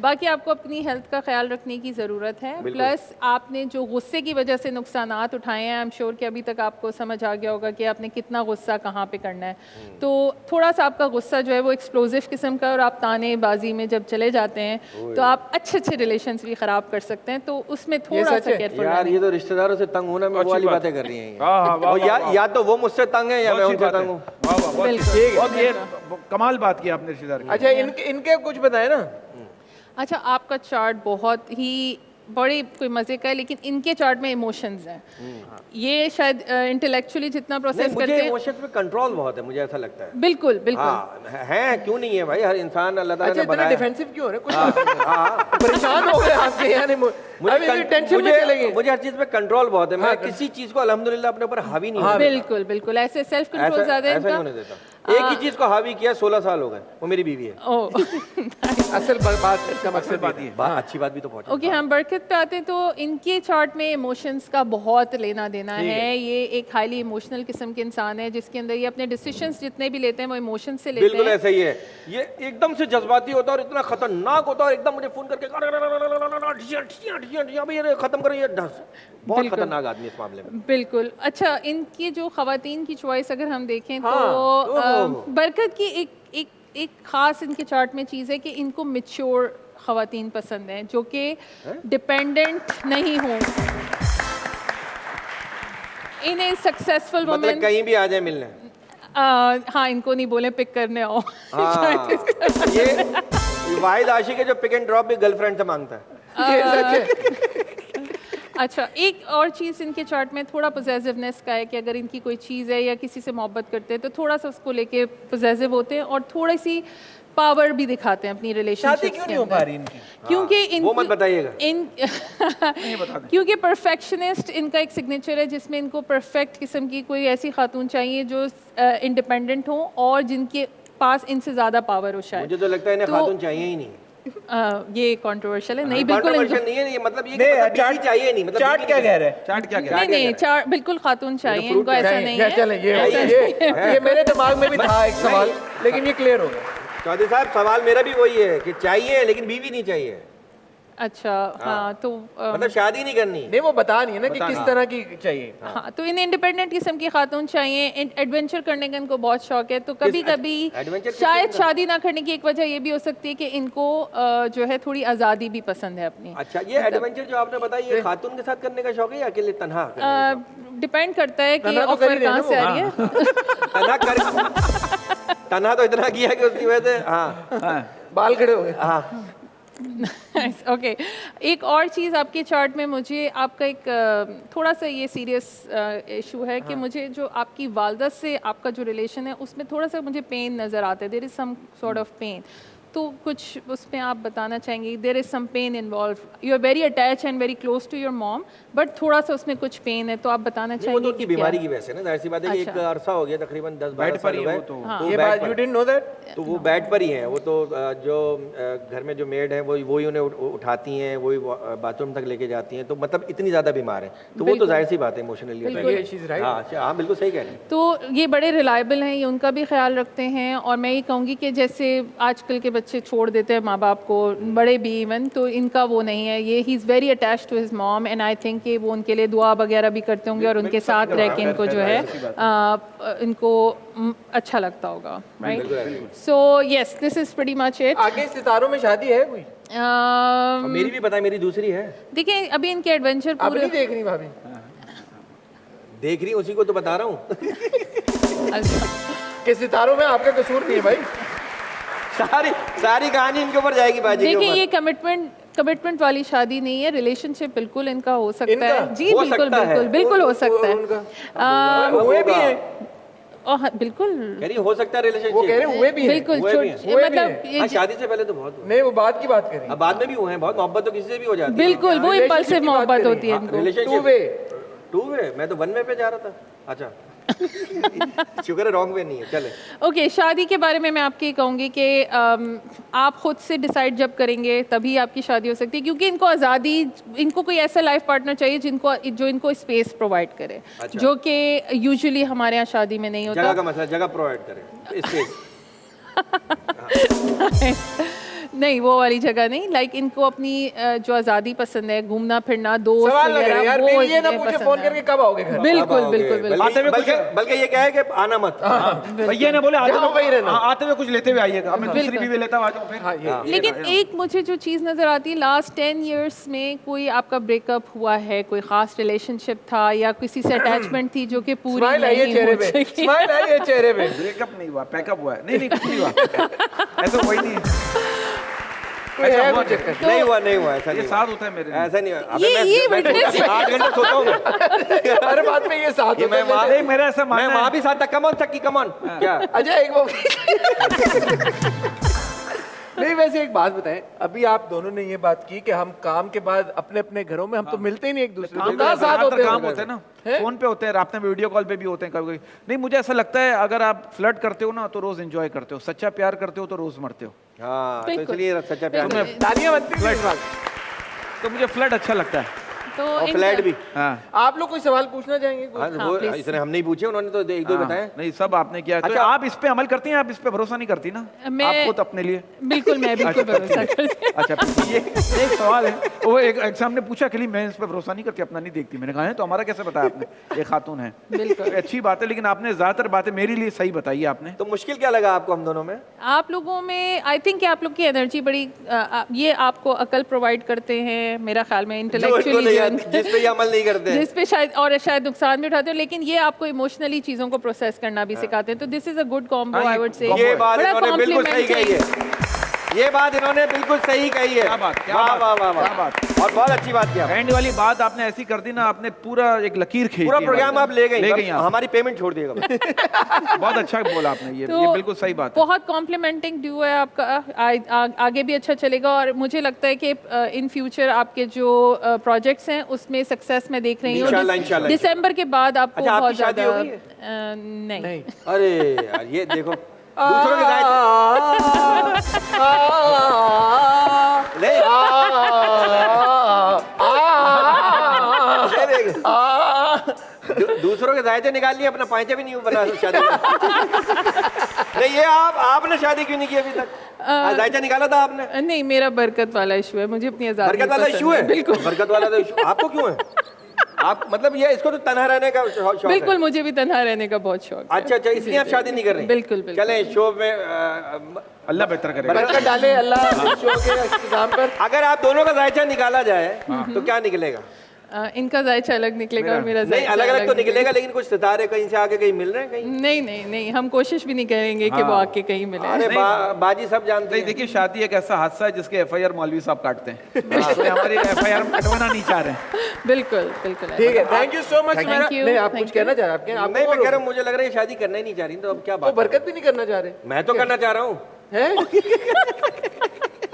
बाकी आपको अपनी हेल्थ का ख्याल रखने की ज़रूरत है। प्लस आपने जो गुस्से की वजह से नुकसानात उठाए हैं, आई एम श्योर कि अभी तक आपको समझ आ गया होगा कि आपने कितना गुस्सा कहाँ पे करना है। तो थोड़ा सा आपका गुस्सा जो है वो एक्सप्लोजिव किस्म का, और आप तानेबाजी में जब चले जाते हैं तो आप अच्छे रिलेशंस भी ख़राब कर सकते हैं। तो उसमें थोड़ा सच सा है। केयरफुल यार ये तो रिश्तेदारों से तंग होना में वो वाली बातें कर रही हैं ये। हाँ, हाँ, वाह, और वाह, या तो वो मुझसे तंग है या मैं बहुत अच्छी उनसे बात है। तंग हूँ। वाह, वाह, बहुत बिल्कुल। अच्छी- बहुत ये कमाल बात की आपने रिश्तेदार की। अच्छा, इनके कुछ बताए ना। अच्छा, आपका चार्ट बहुत ही बड़ी कोई मजे का है, लेकिन इनके चार्ट में इमोशंस हैं। ये शायद इंटेलेक्चुअली जितना नहीं, प्रोसेस मुझे करते हैं। इमोशंस पे कंट्रोल बहुत है, मुझे ऐसा लगता है। बिल्कुल बिल्कुल। हाँ है, क्यों नहीं है भाई, हर इंसान अल्लाह ताला अच्छा, ने इतने बनाया। डिफेंसिव क्यों हो रहे? कुछ परेशान हो गए आपके यानी मुझे टेंशन में चले गए। मुझे हर चीज पे कंट्रोल बहुत है। मैं किसी चीज को अल्हम्दुलिल्लाह अपने ऊपर हावी नहीं होने बिल्कुल बिल्कुल, ऐसे सेल्फ कंट्रोल ऐसा ज्यादा है ऐसा नहीं इनका। होने देता। एक ही चीज को हावी किया 16 साल हो गए, वो मेरी बीवी है। ओह असल बात का मकसद बात ये अच्छी बात भी तो पहुंची। ओके हम बरकत पे आते हैं तो इनके चार्ट में इमोशंस का बहुत लेना देना है। ये एक हाईली इमोशनल किस्म के इंसान है जिसके अंदर ये अपने डिसीजंस जितने भी लेते हैं वो इमोशन से लेते बिल्कुल हैं। ऐसा ही है, ये एकदम से जज्बाती होता है और इतना खतरनाक होता है और एकदम मुझे फोन करके अभी ये खत्म करो, ये बहुत बिल्कुल। खतरनाक आदमी इस मामले में। बिल्कुल। अच्छा, इनकी जो खवातीन की चॉइस अगर हम देखें हाँ, तो बरकत की एक खास इनके चार्ट में चीज़ है कि इनको मैच्योर खवातीन पसंद हैं जो कि डिपेंडेंट नहीं हों। इन्हें सक्सेसफुल मतलब वुमेन कहीं भी आ जाए मिलने। हाँ, इनको नहीं बोले पिक करने आओ। हाँ, ये वाहिद आशिक है जो पिक एंड ड्रॉप भी गर्लफ्रेंड से मांगता है। ये सच है। अच्छा, एक और चीज़ इनके चार्ट में थोड़ा पोजेसिवनेस का है कि अगर इनकी कोई चीज़ है या किसी से मोहब्बत करते हैं तो थोड़ा सा उसको लेके पोजेसिव होते हैं और थोड़ी सी पावर भी दिखाते हैं अपनी रिलेशनशिप। शादी क्यों नहीं हो पा रही इनकी? क्योंकि वो मत बताइएगा। क्योंकि परफेक्शनिस्ट इनका एक सिग्नेचर है जिसमें इनको परफेक्ट किस्म की कोई ऐसी खातून चाहिए जो इंडिपेंडेंट हो और जिनके पास इनसे ज़्यादा पावर हो शायद। मुझे तो लगता है इन्हें खातून चाहिए ही नहीं। ये कंट्रोवर्शियल है। नहीं, बिल्कुल Controversial नहीं है ये, मतलब ये नहीं, मतलब चार्ट बीवी चाहिए नहीं, मतलब चार्ट बीवी क्या नहीं कह रहे हैं? चार्ट क्या कह रहा है? नहीं, चार बिल्कुल खातून चाहिए इनको, ऐसा नहीं है। चले ये मेरे दिमाग में भी था एक सवाल, लेकिन ये क्लियर हो गया। चौधरी साहब सवाल मेरा भी वही है कि चाहिए लेकिन बीवी नहीं चाहिए, अच्छा, हाँ तो मतलब शादी नहीं करनी। नहीं, वो बता नहीं है ना कि किस तरह की चाहिए। हाँ तो इन्हें इंडिपेंडेंट किस्म की खातून चाहिए। एडवेंचर करने का इनको बहुत शौक है तो कभी कभी adventure किस शायद किस्म का? शादी ना करने की एक वजह ये भी हो सकती है कि इनको जो है थोड़ी आज़ादी भी पसंद है अपनी। अच्छा, ये एडवेंचर जो आपने बताया ये खातून के साथ करने का शौक है या अकेले तन्हा करने का शौक? डिपेंड करता है कि तन्हा तो कर ऑफर ही रहे कहाँ ना से वो। आ रही है। तन्हा कर तन्हा तो इतना किया कि उसकी वजह से हाँ बाल खड़े हो गए। हाँ ओके, एक और चीज़ आपके चार्ट में मुझे आपका एक थोड़ा सा ये सीरियस इशू है कि मुझे जो आपकी वालदा से आपका जो रिलेशन है उसमें थोड़ा सा मुझे पेन नज़र आता है। There is some sort of pain, तो कुछ उसमें आप बताना चाहेंगे? There is some pain involve, you are very attach and very close to your mom but थोड़ा सा उसमें कुछ पेन है, तो आप बताना वो चाहेंगे तो उनकी कि क्या? बीमारी की वजह से ना, जाहिर सी बात है कि एक अच्छा। अरसा हो गया तकरीबन 10-12 बेड पर साल ही हो है गए। वो तो। वो ये बेड बात पर- यू डिडंट नो दैट? तो वो बेड पर ही हैं, वो तो जो घर में जो मेड है वही उन्हें उठाती हैं, वही बाथरूम तक लेके जाती हैं, तो मतलब इतनी ज़्यादा बीमार है तो वो तो जाहिर सी बात है इमोशनली। ये she's right. हाँ बिल्कुल सही कह रहे हैं। तो ये बड़े रिलायबल हैं, ये उनका भी ख्याल रखते हैं और मैं ये कहूँगी कि जैसे आजकल के बच्चे छोड़ देते हैं माँ बाप को, बड़े भी इवन, तो इनका वो नहीं है। ये he is very attach to his mom and I think कि वो उनके लिए दुआ वगैरह भी करते होंगे और उनके साथ रह के इनको जो है इनको अच्छा लगता होगा, right? So yes, this is pretty much it. आगे सितारों में शादी है कोई? और मेरी भी पता है, मेरी दूसरी है। देखिए अभी इनके एडवेंचर अब पूरे नहीं देख रही भाभी? देख रही उसी को तो बता रहा हूँ। कि सितारों में आपका कसूर नहीं है भाई। सारी कहानी इनके ऊपर जाएगी बाजी के देखिए ऊपर। ये कमिटमेंट वाली शादी नहीं है, रिलेशनशिप बिल्कुल इनका हो सकता इनका? है जी, हो बिल्कुल सकता है। बिल्कुल बिल्कुल हो सकता है। उनका हुए भी हैं, हाँ, बिल्कुल कह रही हो सकता है रिलेशनशिप। वो कह रहे हैं हुए भी हैं। बिल्कुल हुए भी हैं। छोट- हुए भी मतलब हैं। ये हाँ, शादी से पहले तो बहुत हुआ। नहीं, वो बाद की बात करें। अब बाद में भी हुए हैं, बहुत मोहब्बत तो किसी से भी हो जाती है। बिल्कुल वो relationship इम्पल्सिव की बात मोहब्बत करें। होती है इनको। Relationship two way. 2 वे, मैं तो 1 वे पे जा रहा था। अच्छा शुक्र है रॉन्ग वे नहीं है। चले ओके, शादी के बारे में मैं आपके कहूँगी कि आप खुद से डिसाइड जब करेंगे तभी आपकी शादी हो सकती है, क्योंकि इनको आज़ादी, इनको कोई ऐसा लाइफ पार्टनर चाहिए जो इनको स्पेस प्रोवाइड करे, अच्छा। जो कि यूजुअली हमारे यहाँ शादी में नहीं जगह होता। का मसला, जगह प्रोवाइड करें स्पेस। नहीं, वो वाली जगह नहीं, लाइक इनको अपनी जो आज़ादी पसंद है, घूमना फिरना, दोस्त सवाल ना करें यार, वो मेरी ये ना इन्हें पूछे पसंद फोन है। करके कब आओगे घर? बिल्कुल बिल्कुल बिल्कुल। आते हुए बल्कि ये क्या है कि आना मत। भैया ने बोले आते जहाँ वहीं रहना। आते हुए कुछ लेते हुए आइएगा। अब मैं दूसरी बिल्कुल। भी लेता हूँ, आ जाओ फिर। हाँ, ये लेकिन एक मुझे जो चीज़ नज़र आती है, लास्ट 10 इयर्स में कोई आपका ब्रेकअप हुआ है, कोई ख़ास रिलेशनशिप था या किसी से अटैचमेंट थी जो कि पूरी स्माइल आई है नहीं चेहरे हो पे, सकी। स्माइल आई है चेहरे पे। ब्रेकअप नहीं हुआ, पैकअप हुआ है। नहीं कुछ नहीं हुआ। ऐसा कोई नहीं है। कोई है हुआ कोई चक्कर? नहीं हुआ ऐसा ये नहीं हुआ। साथ होता है मेरे लिए। ऐसा नहीं हुआ। ये मैं witness- 8 घंटे सोता हूँ मैं। हर बात में ये साथ ये होता मैं है। वहाँ नहीं, मेरा ऐसा मैं मानना वहाँ है। भी साथ था। कमॉन सकी कमॉन क्या अजय एक वो नहीं, वैसे एक बात बताएं, अभी आप दोनों ने ये बात की कि हम काम के बाद अपने अपने घरों में हम तो मिलते ही नहीं एक दूसरे काम को, कहाँ साथ होते काम हैं? होते हैं ना, फोन पे होते हैं, रात में वीडियो कॉल पे भी होते हैं कभी कभी। नहीं, मुझे ऐसा लगता है अगर आप फ्लर्ट करते हो ना तो रोज एंजॉय करते हो, सच्चा प्यार करते हो तो रोज मरते हो। हाँ, तो बिल्कुल। इसलिए सच्चा प्यार बिल्कुल। नहीं। तालियां बनती हैं इस बात। तो मुझे फ्लड अच्छा लगता है। तो और इनका- फ्लैट भी। हाँ आप लोग कोई सवाल पूछना चाहेंगे कोई? हाँ, वो please। इसने हम नहीं पूछे, उन्होंने तो एक दो हाँ, बताए। नहीं सब आपने किया। तो अच्छा। आप इस पे अमल करती हैं, आप इस पे भरोसा नहीं करती ना? मैं- आप खुद अपने लिए। बिल्कुल मैं बिल्कुल भरोसा करती हूँ। अच्छा ये एक सवाल है, वो एक एग्जाम ने पूछा कि मैं इस पे भरोसा नहीं करती, अपना नहीं देखती। मैंने कहा है तो हमारा कैसे बताया आपने? ये खातून है। बिल्कुल। तो अच्छी बात है, लेकिन आपने ज्यादातर बातें मेरे लिए सही बताई आपने। तो मुश्किल क्या लगा आपको हम दोनों में? आप लोगों में आई थिंक आप लोग की एनर्जी बड़ी ये आपको अकल प्रोवाइड करते हैं मेरा ख्याल में, जो इनको नहीं इंटेलेक्चुअली आती, जिस पे ये अमल नहीं करते हैं। जिस पे शायद नुकसान भी उठाते हो, लेकिन ये आपको इमोशनली चीजों को प्रोसेस करना भी सिखाते हैं। तो this is a good combo हाँ, आई ये वुड से। combo ये बात बड़ा इन्होंने बिल्कुल सही कही है। ये बात इन्होंने बिल्कुल सही कही है। क्या बात, क्या वाह बात, वाह वाह क्या वाह। बात। और बहुत अच्छी बात किया। एंड वाली बात आपने ऐसी कर दी ना, आपने पूरा एक लकीर खींच दी। पूरा प्रोग्राम आप ले गई, ले आप। हमारी पेमेंट छोड़ दिएगा। बहुत अच्छा बोला आपने, ये बिल्कुल सही बात है। बहुत कॉम्प्लीमेंटिंग ड्यू है आपका, आगे भी अच्छा चलेगा। और मुझे लगता है कि इन फ्यूचर आपके जो प्रोजेक्ट्स हैं उसमें सक्सेस मैं देख रही इंशाल्लाह, हूँ। इंशाल्लाह। दिसंबर के बाद आपको अच्छा, आपकी बहुत शादी ज्यादा हो गई है? नहीं अरे यार, ये देखो दूसरों के दायित्व ले ले देख। दूसरों के दायित्व निकाल लिए, अपना पांचे भी नहीं बना शादी का। नहीं, ये आपने शादी क्यों नहीं की अभी तक? दायित्व निकाला था आपने? नहीं, मेरा बरकत वाला इशू है, मुझे अपनी आजादी बरकत वाला पसंद इशू है? बिल्कुल बरकत वाला तो इशू आपको क्यों है? आप मतलब ये इसको तो तन्हा रहने का शौक है। बिल्कुल, मुझे भी तन्हा रहने का बहुत शौक है। अच्छा अच्छा, इसलिए आप शादी नहीं कर रही? बिल्कुल बिल्कुल। चलें शो में अल्लाह बेहतर करेगा। बरकत डाले अल्लाह शो के इंतजाम पर। अगर आप दोनों का जायचा निकाला जाए तो क्या निकलेगा? इनका जायचा अलग निकलेगा और मेरा नहीं, जायचा अलग अलग तो निकलेगा, लेकिन कुछ सितारे कहीं से आके कहीं मिल रहे हैं कहीं? नहीं नहीं नहीं, हम कोशिश भी नहीं करेंगे कि वो आके कहीं मिले। अरे बाजी सब जानते नहीं हैं। देखिए, शादी एक ऐसा हादसा है जिसके एफआईआर मौलवी साहब काटते हैं। तो हमारी एफआईआर कटवाना नहीं चाह रहे हैं। बिल्कुल बिल्कुल। ठीक है, thank you so much. Thank you, नहीं, आप thank कुछ कहना चाह रहे हैं? आप नहीं, मैं कह रहा हूँ, मुझे लग रहा है ये शादी करना ही नहीं चाह रही, तो अब क्या तो बात? बरकत भी नहीं करना चाह रहे मैं तो करना चाह रहा हूँ। हैं?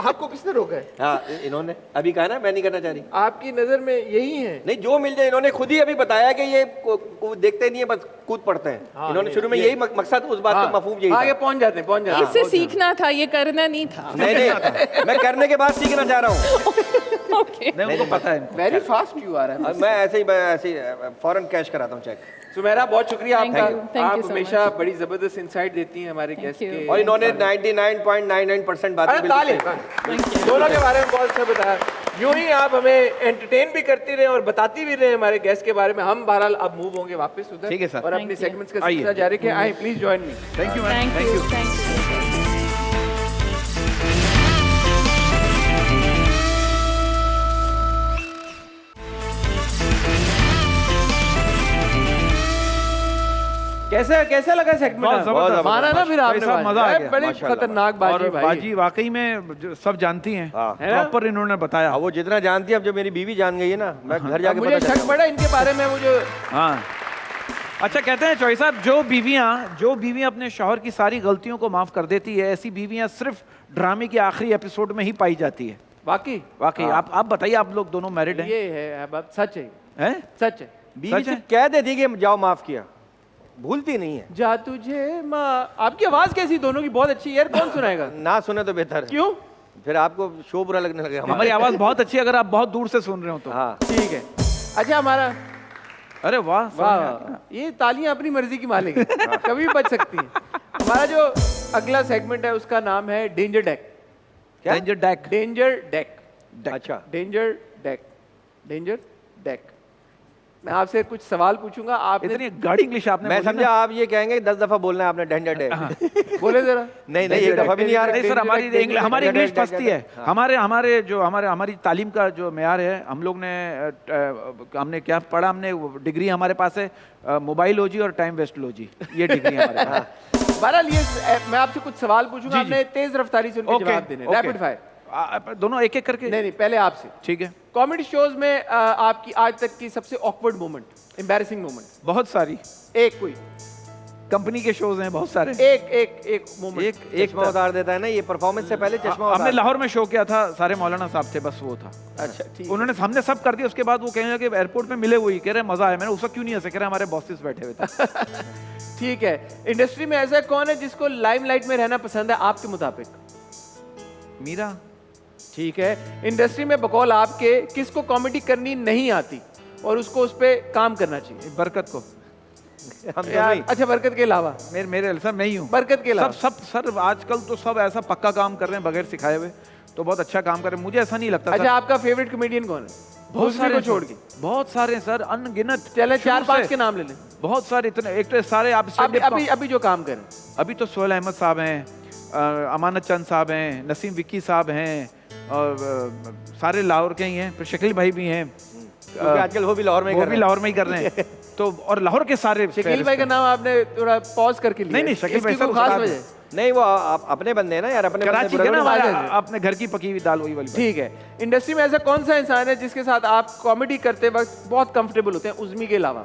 आपको किसने रोका है? हाँ, इन्होंने अभी कहा ना मैं नहीं करना चाह रही। आपकी नजर में यही है? नहीं, जो मिल जाए। इन्होंने खुद ही अभी बताया कि ये देखते नहीं है, बस कूद पड़ते हैं। इन्होंने शुरू में यही मकसद, उस बात का मफहूम यही आगे था। पहुंच जाते हैं, पहुंच जाते हैं। इससे सीखना था, ये करना नहीं था। नहीं नहीं, मैं करने के बाद सीखना चाह रहा हूँ। ओके, नहीं, उनको पता है इनको। वेरी फास्ट यू आ रहा है। मैं ऐसे ही फौरन कैश कराता हूँ चेक। सुमेरा, बहुत शुक्रिया Thank आपका। you, thank you आप so हमेशा much. बड़ी जबरदस्त इंसाइट देती हैं हमारे गेस्ट you. के। और इन्होंने 99.99% बातें अरे बिल्कुल ताली सही। दोनों के बारे में बहुत अच्छा बताया। यूं ही आप हमें एंटरटेन भी करती रहे और बताती भी रहे हमारे गेस्ट के बारे में। हम बहरहाल अब मूव होंगे वापस उधर। ठीक है सर। और अपनी Thank you. सेगमेंट्स का आइए। सिलसिला जारी रखें। आए, please join me. Thank you ma'am, thank thank you you. Thank you. कैसा लगा बहुत सेगमेंट? जबरदस्त। माना ना फिर आपने? साहब, मजा आ बाजी। गया। बड़ी माशाल्लाह। खतरनाक और बाजी भाई। बाजी वाकई में जो सब जानती हैं, हाँ। है ना? प्रॉपर इन्होंने बताया। अब वो जितना जानती है, अब जो मेरी बीवी जान गई है ना, मैं घर जाके मुझे पता शक चलेगा। पड़ा इनके बारे में। वो जो हाँ, अच्छा कहते हैं चौधरी साहब, जो बीवियां अपने शौहर की सारी गलतियों को माफ कर देती है, ऐसी बीवियां सिर्फ ड्रामे के आखिरी एपिसोड में ही पाई जाती है। वाकई वाकई आप बताइए, आप लोग दोनों मैरिड हैं? ये है बात, सच है, हैं? सच है। बीवी सच से है? कह देती कि जाओ माफ किया, भूलती नहीं है। जा तुझे माँ। आपकी आवाज कैसी दोनों की? बहुत अच्छी है यार, कौन सुनाएगा? ना सुने तो बेहतर है, क्यों? फिर आपको शो बुरा लगने लगेगा हमारी हमारे। आवाज बहुत अच्छी है अगर आप बहुत दूर से सुन रहे हो तो। हाँ, ठीक है। अच्छा, हमारा अरे वाह, वाह समझ में आ गया। वाह, ये तालियां अपनी मर्जी की मालिक है, कभी भी बच सकती हैं। हमारा जो अगला सेगमेंट है उसका नाम है danger deck. Danger deck. Danger deck. अच्छा। Danger deck. Danger deck. मैं आपसे कुछ सवाल पूछूंगा, आपने इतनी गाढ़ी इंग्लिश आपने मैं बोली समझा ना। आप ये कहेंगे 10 दफा बोलना है आपने डेंजर डे। बोले जरा। नहीं नहीं, एक दफा भी नहीं आ रहा। नहीं सर, हमारी हमारी इंग्लिश डेंजर फंसती है। हमारी तालीम का जो मेयार है, हम लोग ने हमने क्या पढ़ा, हमने डिग्री हमारे पास है मोबाइलोजी और टाइम वेस्टोलॉजी, ये डिग्री हमारे पास। बहरहाल ये मैं आपसे कुछ सवाल पूछूंगा, जी, जी। आपने तेज रफ्तारी से उनके ओके, जवाब देने, ओके। Rapid fire. दोनों एक एक करके। नहीं, पहले आपसे। ठीक है। कॉमेडी शोज में आपकी आज तक की सबसे ऑकवर्ड मोमेंट, एम्बैरेसिंग मोमेंट, बहुत सारी एक कोई, कंपनी के शोज हैं बहुत सारे। एक मोमेंट। चश्मा उतार देता है ना, ये परफॉर्मेंस से पहले चश्मा हमने उतार। लाहौर में शो किया था, सारे मौलाना साहब थे, बस वो था। अच्छा, ठीक। उन्होंने हमने सब कर दिया, उसके बाद वो कहने लगे एयरपोर्ट में मिले, वही कह रहे मजा आया। मैंने उसका क्यों नहीं हंसे, कह रहे हमारे बॉसेस बैठे हुए थे। ठीक है। इंडस्ट्री में ऐसा कौन है जिसको लाइमलाइट में रहना पसंद है आपके मुताबिक? मीरा। ठीक है। इंडस्ट्री में बकौल आपके किसको कॉमेडी करनी नहीं आती और उसको उस पे काम करना चाहिए? बरकत को। हम यार, अच्छा बरकत के अलावा? मेरे सर मैं ही हूँ। बरकत के अलावा सब सर आजकल तो सब ऐसा पक्का काम कर रहे हैं बगैर सिखाए हुए, तो बहुत अच्छा काम कर रहे हैं। मुझे ऐसा नहीं लगता। अच्छा, आपका फेवरेट कॉमेडियन कौन है? बहुत हुस्न सारे को हैं छोड़ सर, के। बहुत सारे हैं सर, अनगिनत। चले शुरू 4-5 से के नाम ले लें। बहुत सारे, इतने एक तो सारे आप अभी जो काम करें। अभी तो सोहेल अहमद साहब हैं, अमानत चंद साहब हैं, नसीम विक्की साहब हैं, और सारे लाहौर के ही हैं, फिर शकील भाई भी हैं, क्योंकि आजकल वो भी लाहौर में ही कर रहे हैं। लाहौर में ही कर रहे हैं। तो और लाहौर के सारे शकील भाई का नाम आपने थोड़ा पॉज करके लिया। नहीं, शकील भाई इसकी कोई खास वजह? नहीं, वो अपने बंदे हैं ना यार, अपने कराची बंदे के ना, बुरे- हमारे अपने घर की पकी हुई दाल वही वाली। ठीक है। इंडस्ट्री में ऐसा कौन सा इंसान है जिसके साथ आप कॉमेडी करते वक्त बहुत कंफर्टेबल होते हैं, उज़्मी के अलावा?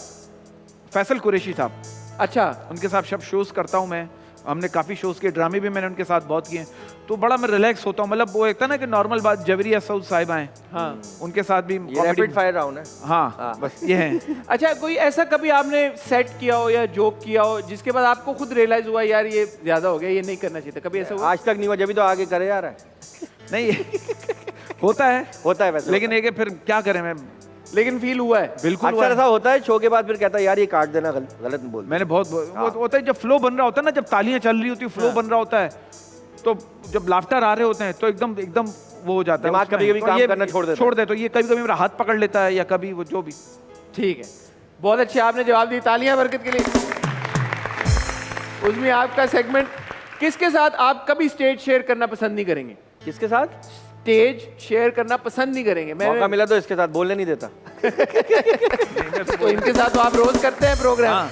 फैसल कुरैशी साहब, अच्छा। उनके साथ सब शोज करता हूँ मैं। हमने काफी शोज किए, ड्रामे भी मैंने उनके साथ बहुत किए, तो बड़ा मैं रिलैक्स होता हूँ। मतलब वो एक था ना कि नॉर्मल बात, जबरिया सऊद साहिबा हैं, हाँ, उनके साथ भी ये रैपिड फायर राउंड है। हाँ बस ये है। अच्छा, कोई ऐसा कभी आपने सेट किया हो या जोक किया हो जिसके बाद आपको खुद रियलाइज हुआ यार ये ज्यादा हो गया, ये नहीं करना चाहिए था? कभी ऐसा हुआ? आज तक नहीं हुआ, जब भी तो आगे करे जा रहा है। नहीं होता है वैसे, लेकिन एक फिर क्या करें, मैं लेकिन फील हुआ है? बिल्कुल अक्सर ऐसा होता है, शो के बाद फिर कहता है यार ये काट देना, गलत बोल। मैंने बहुत वो होता है जब फ्लो बन रहा होता है ना, जब तालियां चल रही होती है, फ्लो बन रहा होता है, तो जब लाफ्टर आ रहे होते हैं तो एकदम वो हो जाता है, दिमाग उसमें। कभी-कभी तो काम ये करना छोड़ देता तो ये कभी कभी मेरा हाथ पकड़ लेता है, या कभी वो जो भी। ठीक है, बहुत अच्छे आपने जवाब दिए, तालियां बरकत के लिए। उसमें आपका सेगमेंट, किसके साथ आप कभी स्टेज शेयर करना पसंद नहीं करेंगे? किसके साथ स्टेज शेयर करना पसंद नहीं करेंगे? मौका मिला तो इसके साथ बोलने नहीं देता। तो इनके साथ तो आप रोज करते हैं प्रोग्राम।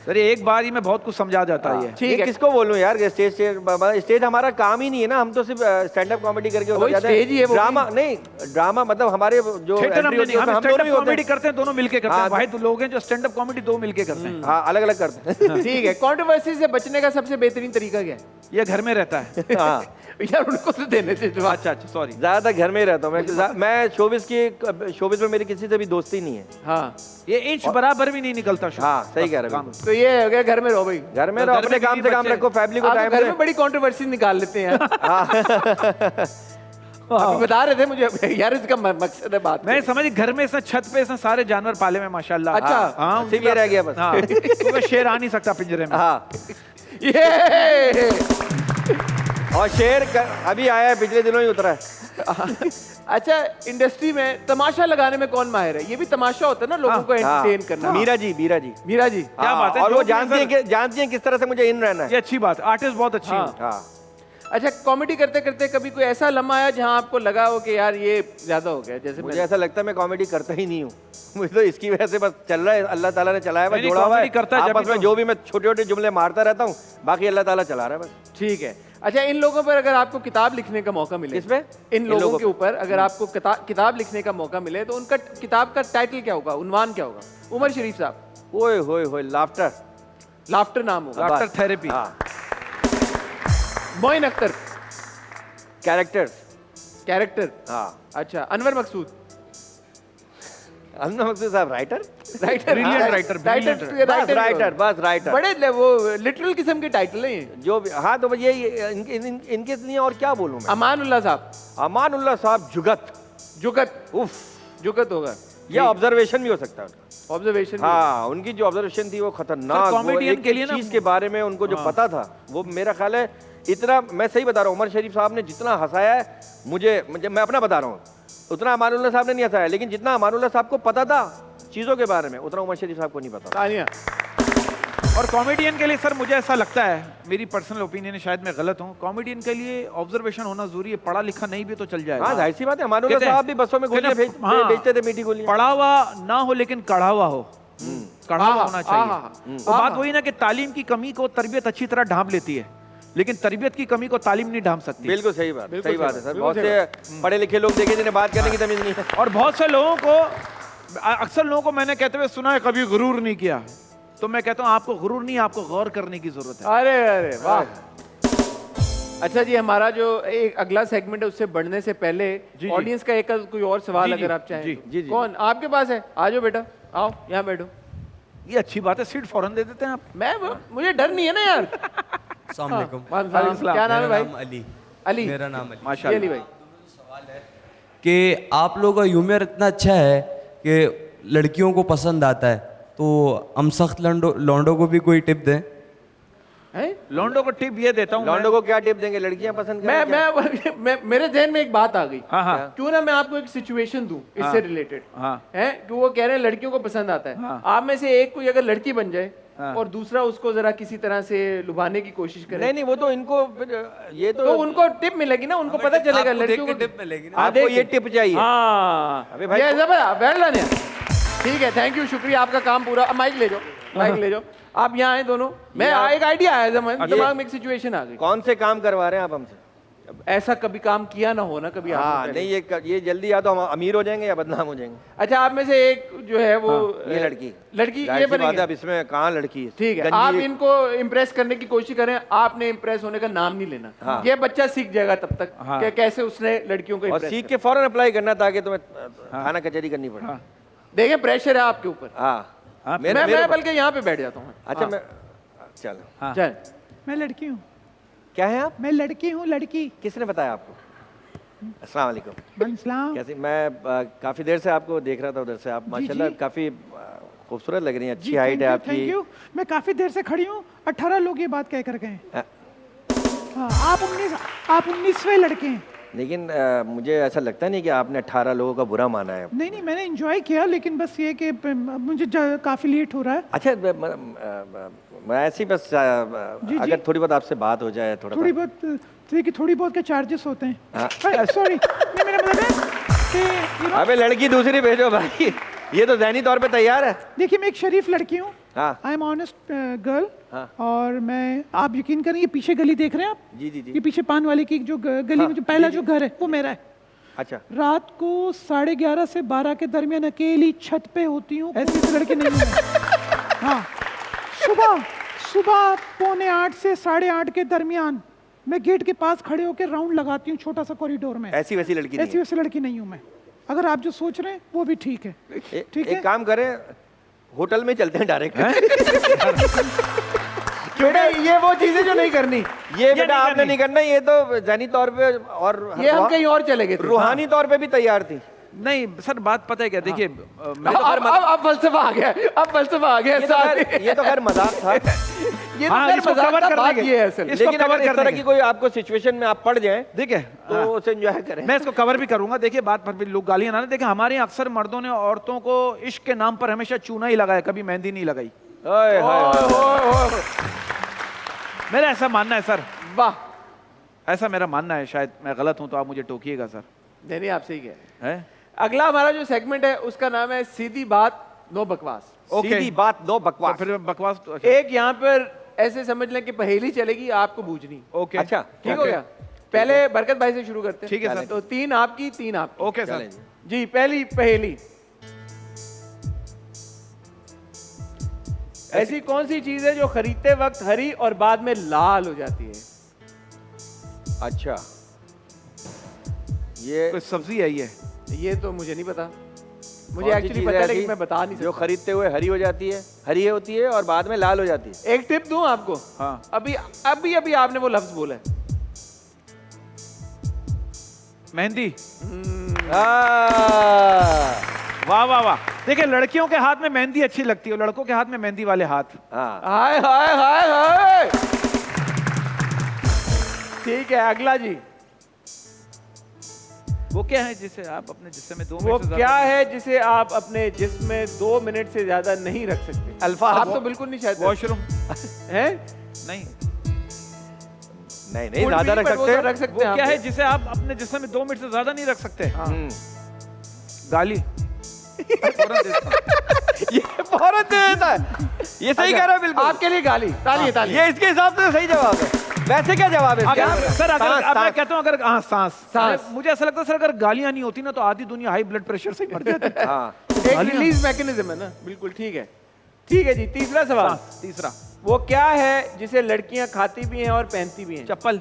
सर एक बार ही मैं बहुत कुछ समझा जाता है ये। ठीक है। किसको बोलूं यार, स्टेज हमारा काम ही नहीं है ना, हम तो सिर्फ स्टैंड अप कॉमेडी करके वही स्टेज ही है, वो ड्रामा नहीं, ड्रामा मतलब हमारे जो थिएटर entry हमने होती नहीं, है, हम हम स्टैंड दोनों ही अप होते कॉमेडी हैं। करते हैं, दोनों मिलके करते हैं। हाँ, भाई तो लोग हैं जो स्टैंड अप कॉमेडी दो मिलके करते हैं। हाँ, अलग अलग करते हैं। ठीक है। कंट्रोवर्सी से बचने का सबसे बेहतरीन तरीका क्या है? ये घर में रहता है। हाँ, यार उनको तो देने से जवाब। अच्छा सॉरी। ज्यादातर घर में ही रहता हूँ मैं शोबिस में मेरी किसी से भी दोस्ती नहीं है। हाँ, ये इंच बराबर भी नहीं निकलता शो। हाँ, सही कह रहे हो। काम। तो ये हो गया, घर में रहो भाई। घर में रहो, घर अपने में काम से काम बच्चे- रखो, फैमिली को आप तो टाइम घर दे। में बड़ी कंट्रोवर्सी निकाल लेते हैं यार। आप बता रहे थे मुझे यार, इसका मकसद है बात। मैं समझ, घर में इसने छत पे इसने सारे जानवर पाले में माशाल्लाह। अच्छा। हाँ, सिर्फ ये रह गया बस। हाँ, तो शेर आ नहीं सकता पिंजरे में। हाँ, ये और अभी आया है, पिछले दिनों ही उतरा है। अच्छा, इंडस्ट्री में तमाशा लगाने में कौन माहिर है? ये भी तमाशा होता है ना, लोगों को हाँ, एंटरटेन करना। मीरा जी मीरा जी। क्या बात है, और जो वो भी जानती हैं किस तरह से मुझे इन रहना है। ये अच्छी बात, आर्टिस्ट बहुत अच्छी हाँ। है। हाँ, अच्छा, कॉमेडी करते करते कभी कोई ऐसा लम्हा आया जहां आपको लगा हो कि यार ये ज्यादा हो गया? जैसे मुझे ऐसा लगता है मैं कॉमेडी करता ही नहीं हूँ। मुझे तो इसकी वजह से बस चल रहा है, अल्लाह ताला ने चलाया है, नहीं, जोड़ा हुआ है। comedy करता है जब आपस में भी जो भी मैं छोटे छोटे जुमले मारता रहता हूँ, बाकी अल्लाह ताला चला रहा है बस। ठीक है। अच्छा, इन लोगों पर अगर आपको किताब लिखने का मौका मिले, किस पे? इन लोगों के ऊपर अगर आपको किताब लिखने का मौका मिले, तो उनका किताब का टाइटल क्या होगा, उन्वान क्या होगा? उमर शरीफ साहब। ओए होए होए, लाफ्टर। लाफ्टर नाम होगा। Laughter therapy. हाँ, मोइन अख्तर। कैरेक्टर। हाँ, अच्छा, अनवर मकसूद। अनवर मकसूद साहब writer. Writer. Brilliant writer, brilliant बस राइटर। बड़े वो लिटरल किस्म के टाइटल हैं ये। जो भी, हाँ, तो ये इनके लिए और क्या बोलूं मैं। अमानुल्लाह साहब। अमानुल्लाह साहब जुगत। उफ, जुगत होगा। ये ऑब्जर्वेशन भी हो सकता है उनका। ऑब्जर्वेशन। हाँ, उनकी जो ऑब्जर्वेशन थी वो खतरनाक, वो कॉमेडियन एक के लिए ना, चीज के बारे में उनको जो पता था, वो मेरा ख्याल है इतना, मैं सही बता रहा हूँ, उमर शरीफ साहब ने जितना हंसाया है मुझे मैं अपना बता रहा हूँ, उतना अमानुल्लाह साहब ने नहीं हंसाया, लेकिन जितना अमानुल्लाह साहब को पता था चीजों के बारे में, उतना उमर शरीफ साहब को नहीं पता। तालियां। और कॉमेडियन के लिए सर मुझे ऐसा लगता है, मेरी पर्सनल ओपिनियन है, शायद मैं गलत हूँ, कॉमेडियन के लिए ऑब्जर्वेशन होना जरूरी है। पढ़ा लिखा नहीं भी तो चल जाएगा। हाँ, जाहिर सी बात है, अमानुल्लाह कहते हैं- साहब भी बसों में गोलियां हाँ, बेचते थे, मीठी गोलियां। पढ़ा हुआ ना हो लेकिन कढ़ा हुआ हो। कढ़ा हुआ होना चाहिए। आहा, वो बात वही ना कि तालीम की कमी को तरबियत अच्छी तरह ढांप लेती है, लेकिन तरबियत की कमी को तालीम नहीं ढांप सकती। बिल्कुल सही बात, सही बात है सर। बिल्कुल बहुत से पढ़े लिखे लोग देखे जिन्हें बात करने की तमीज नहीं है। और बहुत से लोगों को, अक्सर लोगों को मैंने कहते हुए सुना है कभी गुरूर नहीं किया, तो मैं कहता हूं आपको गुरूर नहीं, आपको गौर करने की जरूरत है। अरे वाह। अच्छा जी, हमारा जो एक अगला सेगमेंट है उससे बढ़ने से पहले ऑडियंस का एक कोई और सवाल जी, अगर आप चाहें। जी, जी, जी। कौन आपके पास है? आ जाओ बेटा, आओ यहाँ बैठो। ये अच्छी बात है, सीट फौरन दे देते हैं आप। मुझे डर नहीं है ना यार। अस्सलाम वालेकुम। क्या नाम है भाई? अली। अली, मेरा नाम अली। ये माशाल्लाह। अली भाई, कि आप लोगों का ह्यूमर इतना अच्छा है कि लड़कियों को पसंद आता है, तो हम सख्त लौंडों को भी कोई टिप दें? हैं? लौंडो को टिप ये देता हूँ लौंडों को क्या टिप देंगे? लड़कियां पसंद करें क्या? मैं मेरे ध्यान में एक बात आ गई। हाँ, हाँ। क्यों ना मैं आपको एक सिचुएशन दूं इससे रिलेटेड, हाँ। है कि वो कह रहे हैं लड़कियों को पसंद आता है। हाँ। आप में से एक कोई अगर लड़की बन जाए हाँ। और दूसरा उसको जरा किसी तरह से लुभाने की कोशिश करे, नहीं नहीं, वो तो इनको फिर ये तो तो उनको टिप मिलेगी ना, उनको पता चलेगा आपको देख लड़कियों के को टिप मिलेगी ना। आपको ये टिप चाहिए। हाँ, अबे भाई, ये जबर वेल डन है। ठीक है, थैंक यू, शुक्रिया, आपका काम पूरा। अब माइक ले जाओ, माइक ले जाओ। आप यहाँ आए दोनों, मैं एक आइडिया आया दिमाग में, एक सिचुएशन आ गई। कौन से काम करवा रहे हैं आप हमसे? ऐसा कभी काम किया ना हो ना कभी आपने हाँ पहले। नहीं, ये जल्दी या तो हम अमीर हो जाएंगे या बदनाम हो जाएंगे। अच्छा, आप में से एक जो है वो ये लड़की लड़की जाहिर ये सी बात है, बनेगी। अब इसमें कहाँ लड़की है? ठीक है, गंजी आप एक- इनको इम्प्रेस करने की कोशिश करें, आपने इम्प्रेस होने का नाम नहीं लेना। हाँ। ये बच्चा सीख जाएगा तब तक हाँ। कि कैसे उसने लड़कियों को और impress सीख करना। के फौरन अप्लाई करना ताकि तुम्हें थाना कचहरी करनी पड़े। देखिए, प्रेशर है आपके ऊपर। हाँ मैं बल्कि यहाँ पे बैठ जाता हूँ। अच्छा मैं चलो, हाँ। चल, मैं लड़की हूँ, क्या है आप? मैं लड़की हूँ, लड़की। किसने बताया आपको? अस्सलाम वालेकुम। वालेकुम। कैसी? मैं काफी देर से आपको देख रहा था उधर से। आप माशाल्लाह काफी खूबसूरत लग रही हैं, अच्छी हाइट है थैंक आपकी। यू। मैं काफी देर से खड़ी हूँ, 18 लोग ये बात कह कर गए। हाँ। हाँ, आप 19वें लड़के हैं। लेकिन मुझे ऐसा लगता नहीं कि आपने 18 लोगों का बुरा माना है। नहीं नहीं, मैंने एंजॉय किया, लेकिन बस ये कि मुझे काफी लेट हो रहा है। अच्छा मैं ऐसी बस अगर थोड़ी बहुत आपसे बात हो जाए थोड़ा थोड़ी सा। बहुत देखिए, थोड़ी बहुत के चार्जेस होते हैं। हाँ। सॉरी, नहीं, मेरा मतलब है कि अबे लड़की दूसरी भेजो भाई, ये तो ज़हनी तौर पे तैयार है। देखिए, मैं एक शरीफ लड़की हूँ। हाँ आई एम ऑनेस्ट गर्ल। हाँ। और मैं, आप यकीन करें, ये पीछे गली देख रहे हैं आप? जी जी जी। ये पीछे पान वाले की जो गली में जो पहला जो घर है वो मेरा है। अच्छा रात को 11:30 से 12 के दरमियान अकेली छत पे होती हूँ, ऐसे तो लड़के नहीं हूँ मैं। हाँ, सुबह सुबह 7:45 से 8:30 के दरमियान मैं गेट के पास खड़े होकर राउंड लगाती हूँ, छोटा सा कॉरिडोर में। ऐसी वैसी लड़की नहीं ऐसी वैसी लड़की नहीं हूँ मैं। अगर आप जो सोच रहे हैं वो भी ठीक है। है। ठीक है। एक काम करें, होटल में चलते हैं डायरेक्ट। बेटा ये वो चीजें जो नहीं करनी, ये बेटा आपने नहीं करना, ये तो ज़हनी तौर पे और ये हम कहीं और चले गए थे। रूहानी तौर पे भी तैयार थी। नहीं सर, बात पता है क्या, देखिए अब फलसफा आ गया, अब फलसफा आ गया। ये तो खैर मजाक था। ये तो हाँ, खैर इसको मजाक cover था, कर बात देंगे। ये है असल। इसको लेकिन cover अगर इस कर तरह देंगे। की कोई आपको सिचुएशन में आप पड़ जाएं ठीक है, तो उसे एंजॉय करें। मैं इसको कवर भी करूंगा। देखिए, बात पर भी लोग गालियां ना दें। देखिए, हमारे यहाँ अक्सर मर्दों ने औरतों को इश्क के नाम पर हमेशा चूना ही लगाया, कभी मेहंदी नहीं लगाई। ओए होए। मेरा ऐसा मानना है सर, वाह, ऐसा मेरा मानना है। शायद मैं गलत हूं तो आप मुझे टोकिएगा सर। नहीं आप सही कह रहे हैं। है अगला हमारा जो सेगमेंट है उसका नाम है सीधी बात नो बकवास। ओके। सीधी बात नो तो बकवास। फिर बकवास तो अच्छा। एक यहाँ पर ऐसे समझ लें कि पहेली चलेगी, आपको बूझनी। ओके अच्छा ठीक हो गया? पहले बरकत भाई से शुरू करते हैं। ठीक है सर। तो 3 आपकी 3 आपकी। Okay sir. चलें जी। जी, पहली पहेली, ऐसी कौन सी चीज है जो खरीदते वक्त हरी और बाद में लाल हो जाती है? अच्छा, ये कोई सब्जी है ये तो मुझे नहीं पता, मुझे कौन सी एक्चुअली चीज़ पता है है लेकिन ऐसी मैं बता नहीं जो सकता। खरीदते हुए हरी हो जाती है, हरी होती है और बाद में लाल हो जाती है। एक टिप दूं आपको? हाँ। अभी अभी अभी आपने वो लफ्ज बोला है। मेहंदी। हाँ वाह वाह वाह। देखिए, लड़कियों के हाथ में मेहंदी अच्छी लगती है, लड़कों के हाथ में मेहंदी वाले हाथ। हाँ। हाय हाय हाय हाय। ठीक है, अगला जी। वो क्या है जिसे आप अपने जिस्म में 2 वो मिनट से क्या ज्यादा- है जिसे आप अपने जिस्म में 2 मिनट से ज्यादा नहीं रख सकते? अल्फाज। आप तो बिल्कुल नहीं शायद वॉशरूम। हैं? नहीं, नहीं नहीं ज्यादा रख सकते रख सकते वो हैं क्या आप। है जिसे आप अपने जिस्म में 2 मिनट से ज्यादा नहीं रख सकते? हम्म। गाली। फौरन देता हूं। ये फौरन दे देता है। ये सही कह रहा है बिल्कुल। आपके लिए गाली, ताली ताली। ये इसके हिसाब से सही जवाब है। वैसे क्या जवाब है इसका? अगर सर, अगर सांस, अब मैं सांस। कहता हूं, अगर हाँ सांस। सांस। मुझे ऐसा लगता है सर, अगर गालियां नहीं होती ना तो आधी दुनिया हाई ब्लड प्रेशर से ही मर जाती। हाँ एक रिलीज मैकेनिज्म है ना, बिल्कुल ठीक है। ठीक है जी, तीसरा सवाल। सांस। तीसरा, वो क्या है जिसे लड़कियां खाती भी हैं और पहनती भी हैं? चप्पल।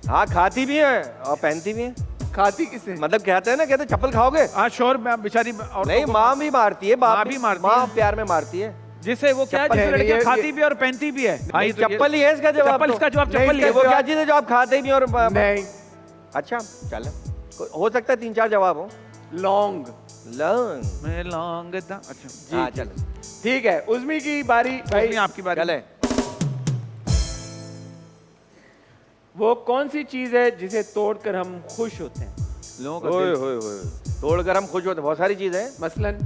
हाँ खाती भी है और पहनती भी है। खाती किसे? मतलब कहते हैं ना, कहते हैं चप्पल खाओगे। हाँ श्योर, मैं बेचारी और नहीं, माँ भी मारती है, बाप माँ भी मारती माँ है। प्यार में मारती है। जिसे वो क्या है, जिसे नहीं, लड़कियां ये- खाती भी और पहनती भी है। हाँ, ये तो चप्पल ही है इसका जवाब। चप्पल, तो। इसका जवाब नहीं, चप्पल ही इसका है। वो क्या चीज है जो आप खाते ही नहीं और नहीं, अच्छा चलो, हो सकता है 3-4 जवाब हो। लौंग। लौंग। मैं लौंग दा, अच्छा हाँ चलो, ठीक है, उज़्मी की बारी भाई। नहीं, आपकी बात चले। वो कौन सी चीज है जिसे तोड़कर हम खुश होते हैं? लोगों का ओए दिल। होए होए, तोड़कर हम खुश होते हैं। बहुत सारी चीजें हैं। मसलन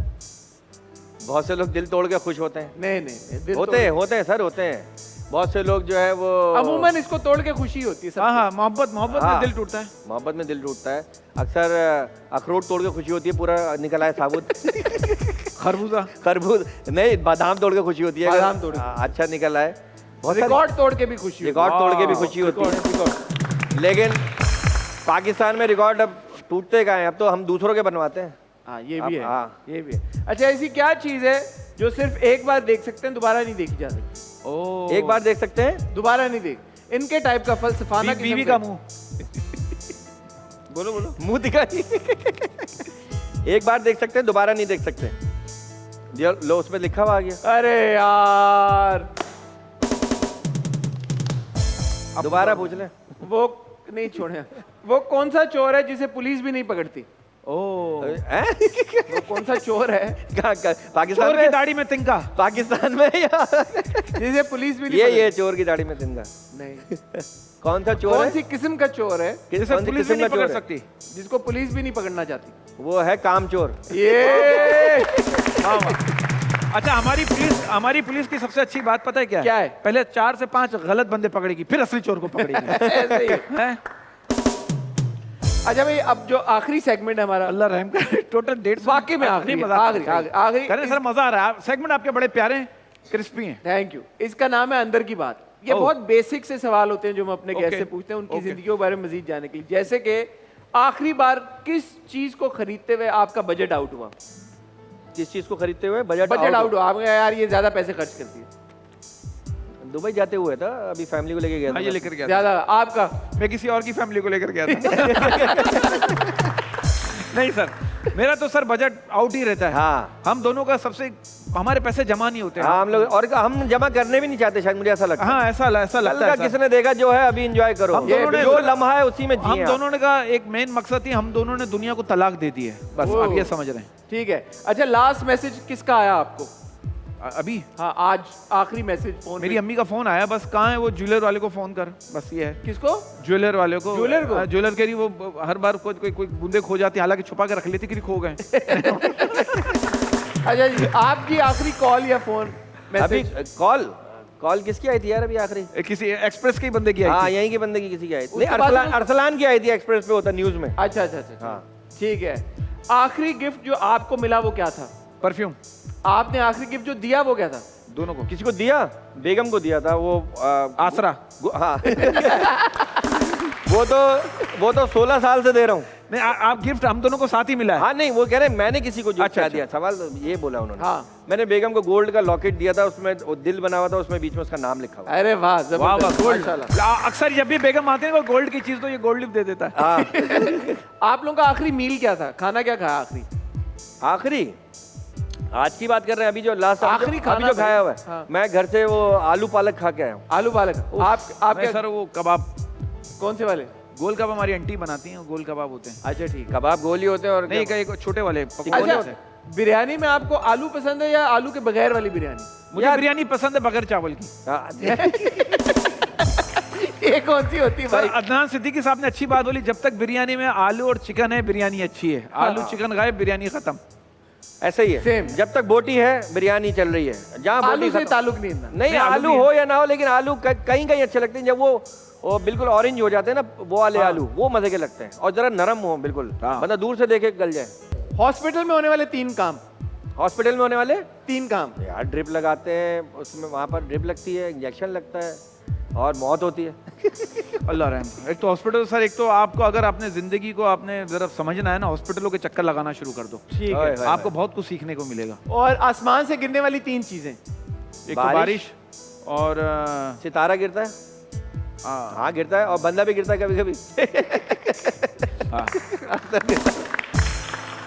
बहुत से लोग दिल तोड़ के खुश होते हैं। नहीं, दिल होते हैं सर, होते हैं। बहुत से लोग जो है वो अमूमन इसको तोड़ के खुशी होती है हाँ सबको। हाँ, मोहब्बत हाँ। में दिल टूटता है। मोहब्बत में दिल टूटता है। अक्सर अखरोट तोड़ के खुशी होती है, पूरा निकल आए साबुत। खरबूजा। खरबूज नहीं, बादाम तोड़ के खुशी होती है। बादाम तोड़ के। अच्छा निकल आए। बहुत सारी- रिकॉर्ड तोड़ के भी खुशी होती है। रिकॉर्ड तोड़ के भी खुशी होती है। लेकिन पाकिस्तान में रिकॉर्ड अब टूटते कहाँ हैं? अब तो हम दूसरों के बनवाते हैं। हाँ, ये भी है, हाँ। ये भी है। अच्छा, ऐसी क्या चीज है जो सिर्फ एक बार देख सकते हैं, दोबारा नहीं देखी जा सकती? ओ, एक बार देख सकते हैं। दोबारा नहीं देख। इनके टाइप का फलसफाना किस्म बीवी का- का मुंह। बोलो बोलो, मुंह दिखाई। एक बार देख सकते हैं, दोबारा नहीं देख सकते। लो, उसमें लिखा हुआ आ गया। अरे यार, दोबारा पूछ ले। वो नहीं छोड़े। वो कौन सा चोर है जिसे पुलिस भी नहीं पकड़ती? ओ, हैं? वो कौन सा चोर है पाकिस्तान चोर की में? दाढ़ी में तिनका। पाकिस्तान में या जिसे पुलिस भी नहीं ये चोर की दाढ़ी में तिनका। नहीं, कौन सा चोर कौन है? सी किस्म का चोर है जिसे कौन सी पुलिस भी किस्म नहीं का पकड़ चोर है? सकती। जिसको पुलिस भी नहीं पकड़ना चाहती? वो है काम चोर। ये अच्छा, हमारी पुलिस की सबसे अच्छी बात पता है क्या क्या है? पहले 4 से 5 गलत बंदे पकड़ेगी, फिर असली चोर को पकड़ेगी। ऐसे ही है। हैं? अच्छा भाई, अब जो आखिरी सेगमेंट है हमारा, अल्लाह रहम करे, टोटल 150 वाकई में आखिरी है, आखिरी करें सर, मजा आ रहा है। सेगमेंट आपके बड़े प्यारे हैं, क्रिस्पी हैं। Thank you. इसका नाम है अंदर की बात। ये ओह। बहुत बेसिक से सवाल होते हैं जो हम अपने गेस्ट ओके, से पूछते हैं उनकी ओके। जिंदगी के बारे में मजीद जानने के लिए। जैसे कि आखिरी बार किस चीज को खरीदते हुए आपका बजट आउट हुआ? किस चीज को खरीदते हुए बजट बजट आउट हुआ, आपने कहा यार ये ज्यादा पैसे खर्च करती है। दुबई जाते हुए था, अभी फैमिली को लेके गया था। हाँ, ये लेकर गया था। ज्यादा आपका? मैं किसी और की फैमिली को लेकर गया था। नहीं सर, मेरा तो सर बजट आउट ही रहता है। हाँ। हम दोनों का सबसे, हमारे पैसे जमा नहीं होते हैं। हाँ, हम लोग और हम जमा करने भी नहीं चाहते, शायद मुझे ऐसा लगता है। हाँ, ऐसा लगता है सर। किसने देखा जो है अभी एंजॉय करो। हम दोनों ने जो सर- लम्हा है उसी में जिए हम आप। दोनों ने का एक मेन मकसद थी, हम दोनों ने दुनिया को तलाक दे दी है, बस ओह। आप ये समझ रहे हैं। ठीक है। अच्छा, लास्ट मैसेज किसका आया आपको? अभी हाँ, आज आखिरी मैसेज फोन मेरी पे। अम्मी का फोन आया, बस कहाँ है वो ज्वेलर वाले को फोन कर, बस ये है। किसको? ज्वेलर वाले को। ज्वेलर को? ज्वेलर कह रही वो हर बार कोई बूंदे खो जाती, हालांकि छुपा के रख लेती कि खो गए। अच्छा जी, आपकी आखिरी कॉल या फोन अभी मैसेज? कॉल किसकी आई थी यार अभी आखिरी? किसी एक्सप्रेस के ही बंदे की आई हाँ, थी। यहीं की बंदे की किसी की आई थी। उसके नहीं, बाद अरसलान की आई थी, एक्सप्रेस पे होता न्यूज में। अच्छा अच्छा अच्छा, हाँ। ठीक है। आखिरी गिफ्ट जो आपको मिला वो क्या था? परफ्यूम। आपने आखिरी गिफ्ट जो दिया वो क्या था? दोनों को। किसी को दिया? बेगम को दिया था वो। आसरा। हाँ। वो तो 16 साल से दे रहा हूँ। नहीं, आप गिफ्ट हम दोनों को साथ ही मिला है। हाँ नहीं, वो कह रहे हैं मैंने किसी को जो अच्छा, दिया। सवाल तो ये बोला उन्होंने। हाँ। मैंने बेगम को गोल्ड का लॉकेट दिया था, उसमें वो दिल बना हुआ था, उसमें बीच में उसका नाम लिखा हुआ। अरे वाह, वाह वाह, जबरदस्त, गोल्ड। माशाल्लाह। अक्सर जब भी बेगम आते हैं वो गोल्ड की चीज, तो ये गोल्ड लिप दे देता है। हाँ। आप लोगों का आखिरी मील क्या था? खाना क्या खाया आखिरी? आखिरी आज की बात कर रहे हैं, अभी जो लास्ट आखिरी अभी खाना जो खाया हुआ है। हाँ। मैं घर से वो आलू पालक खा के आया हूँ। आलू पालक। आप मैं क्या? सर वो कबाब, कौन से वाले? गोल कबाब हमारी आंटी बनाती हैं, गोल कबाब होते हैं। अच्छा ठीक है। कबाब गोली होते हैं और नहीं, एक छोटे वाले पकौड़े अच्छा, होते हैं। बिरयानी में आपको आलू पसंद है या आलू के बगैर वाली बिरयानी? मुझे यार- बिरयानी पसंद है बगैर चावल की। हाँ, ये कौन सी होती है सर, भाई? अदनान सिद्दीकी साहब ने अच्छी बात बोली, जब तक बिरयानी में आलू और चिकन है बिरयानी अच्छी है, आलू चिकन गायब बिरयानी खत्म। ऐसा ही है। Same। जब तक बोटी है बिरयानी चल रही है। जहाँ आलू बोटी से खत्म- ताल्लुक नहीं है। नहीं, आलू आलू भी हो या ना हो, लेकिन आलू कहीं कहीं अच्छे लगते हैं। जब वो बिल्कुल ऑरेंज हो जाते हैं ना, वो वाले आलू वो मजे के लगते हैं, और जरा नरम हो बिल्कुल, हाँ। मतलब दूर से देखे गल जाए। हॉस्पिटल में होने वाले 3 काम। हॉस्पिटल में होने वाले 3 काम। यार, ड्रिप लगाते हैं, उसमें वहाँ पर ड्रिप लगती है, इंजेक्शन लगता है, और मौत होती है। अल्लाह रहम। एक तो हॉस्पिटल सर, एक तो आपको अगर आपने जिंदगी को आपने जरा समझना है ना, हॉस्पिटलों के चक्कर लगाना शुरू कर दो, ठीक ओए, है। ओए, आपको बहुत कुछ सीखने को मिलेगा। और आसमान से गिरने वाली 3 चीजें। एक तो बारिश। बारिश और सितारा गिरता है। हाँ, गिरता है, और बंदा भी गिरता है कभी कभी।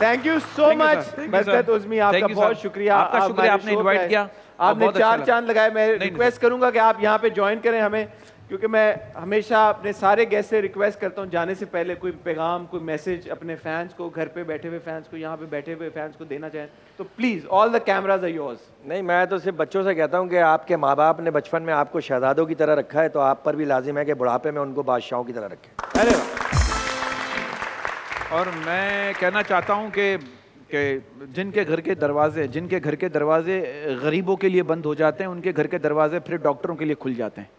Thank you so Thank you, much sir. Thank you, बरकत sir. उज़्मी, आपका Thank you, sir. बहुत शुक्रिया। आपका आप शुक्रिया, हमारे आपने शो पे invite आए। किया। आपने बहुत अच्छा 4 लगा। चांद लगाए। मैं नहीं, रिक्वेस्ट करूंगा कि आप यहाँ पे ज्वाइन करें हमें, क्योंकि मैं हमेशा अपने सारे गेस्ट से रिक्वेस्ट करता हूँ जाने से पहले कोई पैगाम, कोई मैसेज अपने फैंस को, घर पे बैठे हुए फैंस को, यहाँ पे बैठे हुए फैंस को देना चाहें तो please, all the cameras are yours. नहीं, मैं तो सिर्फ बच्चों से कहता हूँ कि आपके माँ बाप ने बचपन में आपको शहजादों की तरह रखा है, तो आप पर भी लाजिम है कि बुढ़ापे में उनको बादशाहों की तरह रखें। अरे वाह। और मैं कहना चाहता हूं कि जिनके घर के दरवाजे गरीबों के लिए बंद हो जाते हैं, उनके घर के दरवाजे फिर डॉक्टरों के लिए खुल जाते हैं।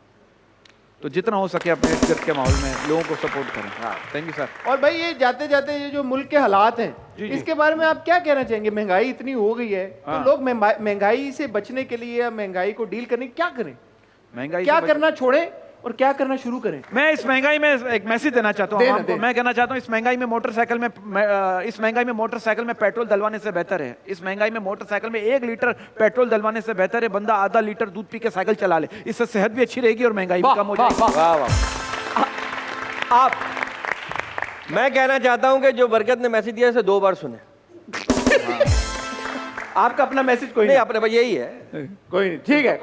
तो जितना हो सके अपने इर्द गिर्द के माहौल में लोगों को सपोर्ट करें। हाँ, थैंक यू सर। और भाई ये जाते जाते ये जो मुल्क के हालात हैं, जी। इसके बारे में आप क्या कहना चाहेंगे? महंगाई इतनी हो गई है, तो लोग महंगाई से बचने के लिए या महंगाई को डील करने क्या करें? महंगाई क्या से करना छोड़ें और क्या करना शुरू करें? मैं इस महंगाई में एक मैसेज देना चाहता हूँ देना, आपको। देना। मैं कहना चाहता हूँ इस महंगाई में मोटरसाइकिल में पेट्रोल डलवाने से बेहतर है, इस महंगाई में मोटरसाइकिल में 1 लीटर पेट्रोल डलवाने से बेहतर है बंदा आधा लीटर दूध पी के साइकिल चला ले। इससे सेहत भी अच्छी रहेगी और महंगाई भी कम हो जाएगी। वाह वाह। आप, मैं कहना चाहता हूं कि जो बरकत ने मैसेज दिया इसे 2 बार सुने। आपका अपना मैसेज कोई नहीं, नहीं? अपने भाई यही है। कोई नहीं, ठीक है।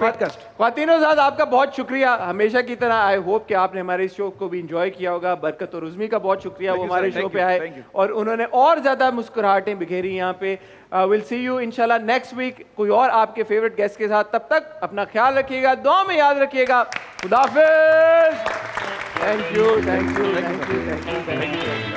ख्वातीनो ज़ाद, आपका बहुत शुक्रिया, हमेशा की तरह। आई होप कि आपने हमारे इस शो को भी इंजॉय किया होगा। बरकत और उज़मी का बहुत शुक्रिया, वो हमारे शो पे आए और उन्होंने और ज़्यादा मुस्कुराहटें बिखेरी यहाँ पे। विल सी यू इंशाल्लाह नेक्स्ट वीक कोई और आपके फेवरेट गेस्ट के साथ। तब तक अपना ख्याल रखिएगा, दुआ में याद रखिएगा। खुदा हाफिज़। Thank you, thank you, thank you, thank you.